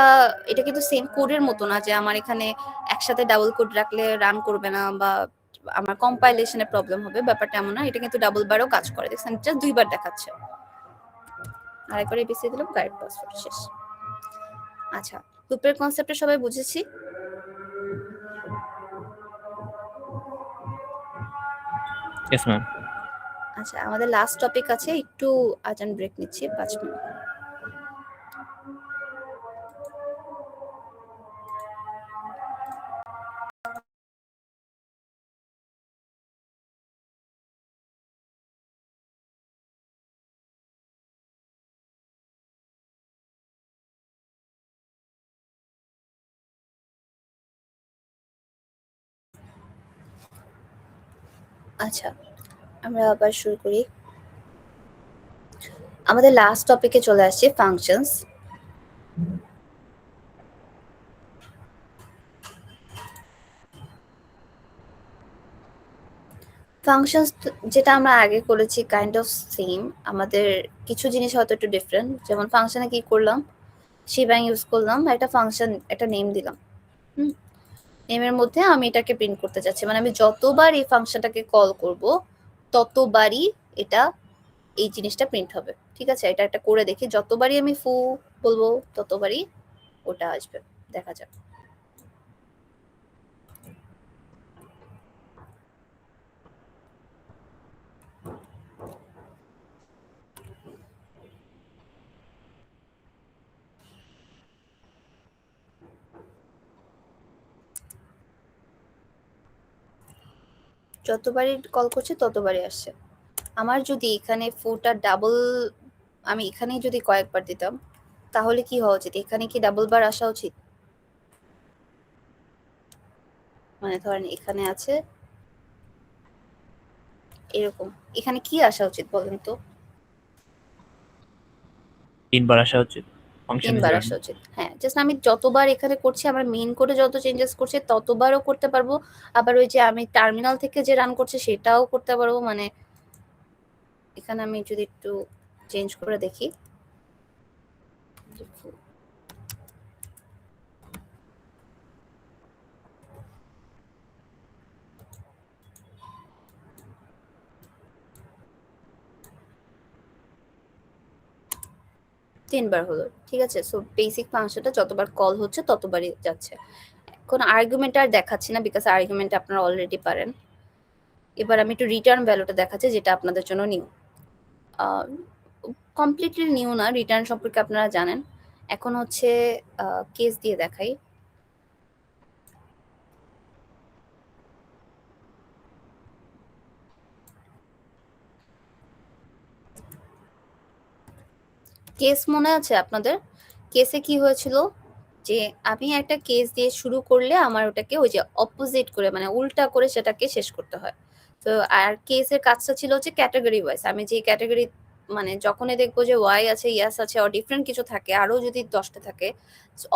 এটা কিন্তু সেম কোডের মতো না যে আমার এখানে একসাথে ডাবল কোড রাখলে রান করবে না বা আমার কম্পাইলেশনে প্রবলেম হবে, ব্যাপারটা এমন না, এটা কিন্তু ডাবল বারও কাজ করে। দেখছেন জাস্ট দুইবার দেখাচ্ছে, আরেকবার এবিসি দিলাম কারেক্ট পাসওয়ার্ড শেষ। আচ্ছা লুপের কনসেপ্টটা সবাই বুঝেছি। Yes, ma'am. আচ্ছা আমাদের লাস্ট টপিক আছে, একটু আজান ব্রেক নিচ্ছি 5 মিনিট। আচ্ছা আমরা আবার শুরু করি। আমাদের লাস্ট টপিকে চলে আসছে ফাংশনস। ফাংশনস যেটা আমরা আগে করেছি কাইন্ড অফ সেম, আমাদের কিছু জিনিস হয়তো একটু ডিফারেন্ট, যেমন ফাংশনে কি করলাম, শিবাং ইউজ করলাম, একটা ফাংশন একটা নেম দিলাম, নেমের মধ্যে আমি এটাকে প্রিন্ট করতে চাচ্ছি, মানে আমি যতবার এই ফাংশনটাকে কল করব ততবারই এটা এই জিনিসটা প্রিন্ট হবে। ঠিক আছে এটা একটা করে দেখি, যতবারই আমি ফু বলবো ততবারই ওটা আসবে, দেখা যাক। যতবারই কল করছে ততবারই আসছে। আমার যদি এখানে ফুটা ডাবল, আমি এখানেই যদি কয়েকবার দিতাম তাহলে কি হওয়া উচিত, এখানে কি ডাবল বার আসা উচিত, মানে ধরেন এখানে আছে এরকম, এখানে কি আসা উচিত বলেন তো? 3 বার আসা উচিত। ফাংশন 3 বার আসা উচিত, হ্যাঁ। জাস্ট আমি যতবার এখানে করছি আমার মেইন কোডে যত চেঞ্জেস করছে ততবারও করতে পারবো, আবার ওই যে আমি টার্মিনাল থেকে যে রান করছে সেটাও করতে পারবো, মানে এখানে আমি যদি একটু চেঞ্জ করে দেখি। 3 বার হলো, ঠিক আছে। সো বেসিক ফাংশনটা যতবার কল হচ্ছে ততবারই যাচ্ছে। কোনো আর্গুমেন্ট আর দেখাচ্ছি না, বিকজ আর্গুমেন্ট আপনারা অলরেডি পারেন। এবার আমি একটু রিটার্ন ভ্যালুটা দেখাচ্ছি, যেটা আপনাদের জন্য নিউ। কমপ্লিটলি নিউ না, রিটার্ন সম্পর্কে আপনারা জানেন। এখন হচ্ছে কেস দিয়ে দেখাই। কেস মনে আছে আপনাদের? কেসে কি হয়েছিল, যে আমি একটা কেস দিয়ে শুরু করলে আমার ওটাকে ওই যে অপোজিট করে, মানে উল্টা করে সেটাকে শেষ করতে হয়। তো আর কেসের কাজটা ছিল হচ্ছে ক্যাটাগরি ওয়াইজ। আমি যে ক্যাটাগরি, মানে যখনই দেখবো যে ওয়াই আছে, ইয়াস আছে, আর ডিফারেন্ট কিছু থাকে, আরো যদি 10টা থাকে,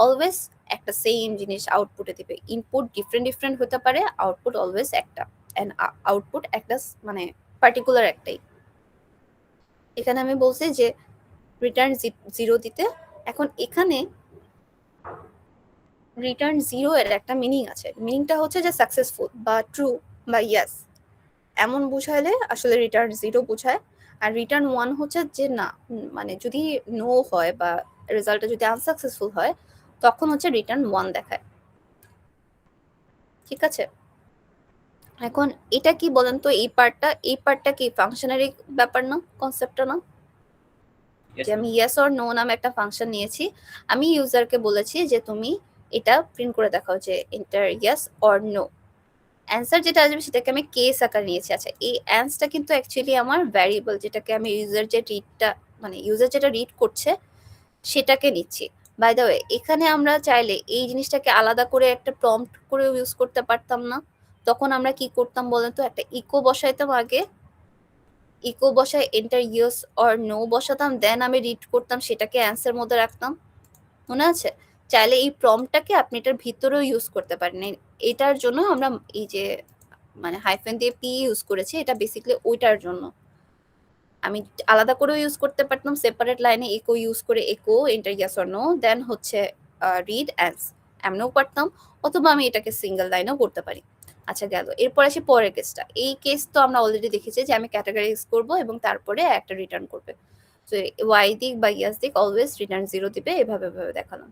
অলওয়েজ একটা সেম জিনিস আউটপুটে দিবে। ইনপুট ডিফারেন্ট ডিফারেন্ট হতে পারে, আউটপুট অলওয়েজ একটা, এন্ড আউটপুট একটা মানে পার্টিকুলার একটাই। এখানে আমি বলছি যে রিটার্ন 0 দিতে। এখন এখানে রিটার্ন 0 এর একটা মিনিং আছে। মিনিংটা হচ্ছে যে সাকসেসফুল বা ট্রু বা ইয়েস এমন বুঝাইলে আসলে রিটার্ন 0 বোঝায়। আর রিটার্ন 1 হচ্ছে যে না, মানে যদি নো হয় বা রেজাল্টটা যদি আনসাকসেসফুল হয়, তখন হচ্ছে রিটার্ন 1 দেখায়, ঠিক আছে। এখন এটা কি বলেন তো, এই পার্টটা কি ফাংশনারি ব্যাপার না, কনসেপ্টটা না? Yes, যে আমি ইয়েস অর নো নামে একটা ফাংশন নিয়েছি, আমি ইউজারকে বলেছি যে তুমি এটা প্রিন্ট করে দেখাও যে enter yes or no. Answer যেটা আসবে সেটাকে আমি কেস আকারে নিয়েছি। আচ্ছা, এই অ্যান্সটা কিন্তু অ্যাকচুয়ালি আমার ভ্যারিয়েবল, যেটাকে আমি ইউজার যে রিডটা, মানে ইউজার যেটা রিড করছে সেটাকে নিচ্ছি। বাই দ্য ওয়ে, এখানে আমরা চাইলে এই জিনিসটাকে আলাদা করে একটা প্রম্পট করে ইউজ করতে পারতাম না? তখন আমরা কি করতাম বলেন তো, একটা ইকো বসাইতাম আগে, ইকো বসায় এন্টার ইয়েস অর নো বসাতাম, দেন আমি রিড করতাম, সেটাকে অ্যান্সার মধ্যে রাখতাম, মনে আছে? চাইলে এই প্রম্পটটাকে আপনি এটার ভিতরেও ইউজ করতে পারেন। এটার জন্য আমরা এই যে মানে হাইফেন দিয়ে পি ইউজ করেছি, এটা বেসিক্যালি ওইটার জন্য। আমি আলাদা করেও ইউজ করতে পারতাম, সেপারেট লাইনে ইকো ইউজ করে echo enter yes or no, then হচ্ছে রিড অ্যান্স, এমনও পারতাম, অথবা আমি এটাকে সিঙ্গেল লাইনেও করতে পারি। আচ্ছা গেল, এরপর আসি পরের কেসটা। এই কেস তো আমরা অলরেডি দেখেছি যে আমি ক্যাটাগরাইজ করব এবং তারপরে একটা রিটার্ন করবে। তো ওয়াই দিক বা ইয়াস দিক অলওয়েজ রিটার্ন 0 দিবে, এভাবে এভাবে দেখালাম।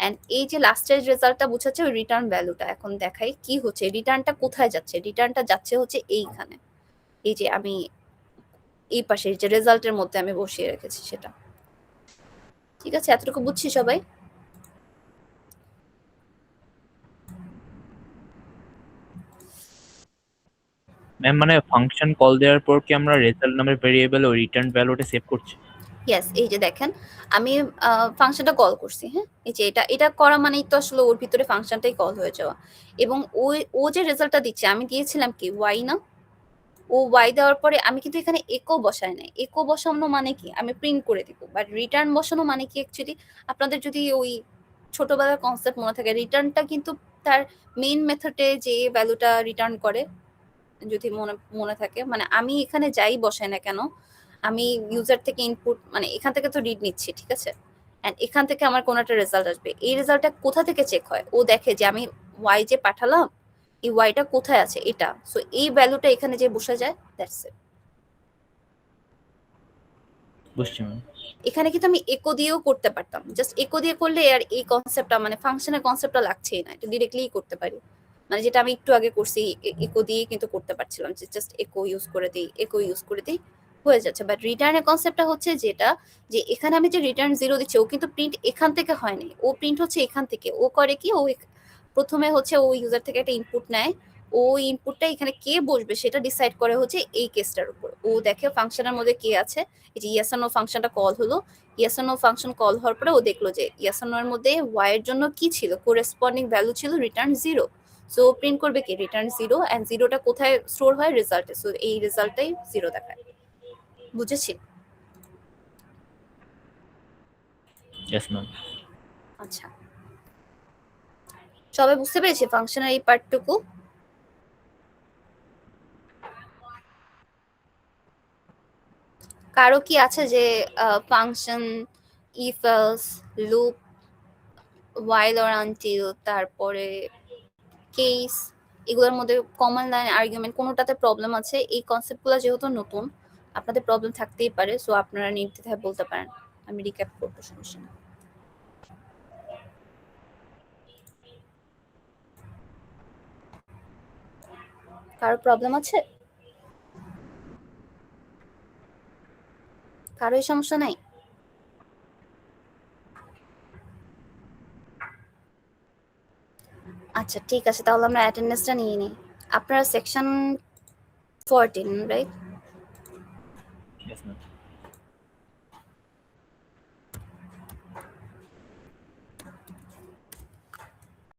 এন্ড এই যে লাস্টের রেজাল্টটা বোঝাচ্ছে ওই রিটার্ন ভ্যালুটা। এখন দেখাই কি হচ্ছে, রিটার্নটা কোথায় যাচ্ছে। রিটার্নটা যাচ্ছে হচ্ছে এইখানে, এই যে আমি এই পাশে যে রেজাল্টের মধ্যে আমি বসিয়ে রেখেছি সেটা, ঠিক আছে। এতটুকু বুঝছি সবাই? ম্যাম মানে ফাংশন কল দেওয়ার পর কি আমরা রেজাল্ট নামের ভেরিয়েবল ও রিটার্ন ভ্যালুটা সেভ করছি? ইয়েস, এই যে দেখেন আমি ফাংশনটা কল করছি, হ্যাঁ, এই যে এটা করা মানেই তো আসলে ওর ভিতরে ফাংশনটাই কল হয়ে যাওয়া। এবং ও যে রেজাল্টটা দিচ্ছে, আমি দিয়েছিলাম কি ওয়াই না, ও ওয়াই দেওয়ার পরে আমি কিন্তু এখানে একো বসাই নাই। একো বসানো মানে কি, আমি প্রিন্ট করে দিব। বাট রিটার্ন বসানো মানে কি, অ্যাকচুয়ালি আপনাদের যদি ওই ছোটবেলার কনসেপ্ট মনে থাকে, রিটার্নটা কিন্তু তার মেইন মেথডে যে ভ্যালুটা রিটার্ন করে, যদি মনে থাকে, মানে আমি এখানে যাই বসাই না কেন, আমি ইউজার থেকে ইনপুট, মানে এখান থেকে তো রিড নিচ্ছি, ঠিক আছে। এন্ড এখান থেকে আমার কোনো একটা রেজাল্ট আসবে। এই রেজাল্টটা কোথা থেকে চেক হয়, ও দেখে যে আমি ওয়াই যে পাঠালাম, এই ওয়াইটা কোথায় আছে, এটা। সো এই ভ্যালুটা এখানে যে বসে যায়, দ্যাটস ইট। বুঝছি ম্যাম। এখানে কিন্তু আমি একো দিয়েও করতে পারতাম, জাস্ট একো দিয়ে করলে আর এই কনসেপ্টটা, মানে ফাংশনের কনসেপ্টটা লাগছেই না, এটা ডিরেক্টলি করতে পারি। মানে যেটা আমি একটু আগে করছি, একো দিয়ে কিন্তু করতে পারছিলাম, যে জাস্ট একো ইউজ করে দিই, একো ইউজ করে দিই, হয়ে যাচ্ছে। বাট রিটার্নের কনসেপ্টটা হচ্ছে যেটা, যে এখানে আমি যে রিটার্ন 0 দিচ্ছি, ও কিন্তু প্রিন্ট এখান থেকে হয়নি, ও প্রিন্ট হচ্ছে এখান থেকে। ও করে কি, ও প্রথমে হচ্ছে ও ইউজার থেকে একটা ইনপুট নেয়, ও ইনপুটটা এখানে কে বসবে সেটা ডিসাইড করে হচ্ছে এই কেসটার উপর। ও দেখে ফাংশনের মধ্যে কে আছে, এই যে ইয়াস অর নো ফাংশনটা কল হলো, ইয়াস অর নো ফাংশন কল হওয়ার পরে ও দেখলো যে ইয়াস অর নো এর মধ্যে ওয়াই এর জন্য কি ছিল, কোরেসপন্ডিং ভ্যালু ছিল রিটার্ন 0। সো প্রিন্ট করবে কি রিটার্ন 0, এন্ড 0টা কোথায় স্টোর হয়, রেজাল্টে। সো এই রেজাল্টটাই 0 দেখায়। বুঝেছি? Yes ma'am. আচ্ছা, সবাই বুঝতে পেরেছে ফাংশনের এই পার্টটুকু? কারো কি আছে যে function, if else, loop, while or until, তারপরে কেস, এগুলোর মধ্যে কমন লাইন আর্গুমেন্ট কোনোটাতে প্রবলেম আছে? এই কনসেপ্টগুলো যেহেতু নতুন, আপনাদের প্রবলেম থাকতেই পারে, সো আপনারা নির্দ্বিধায় বলতে পারেন, আমি রিক্যাপ করবো, সমস্যা না। কারো প্রবলেম আছে? কারোই সমস্যা নাই? আচ্ছা ঠিক আছে, তাহলে আমরা অ্যাটেন্ডেন্সটা নিয়ে নিই। আপনারা সেকশন 14, রাইট? Yes, ma'am.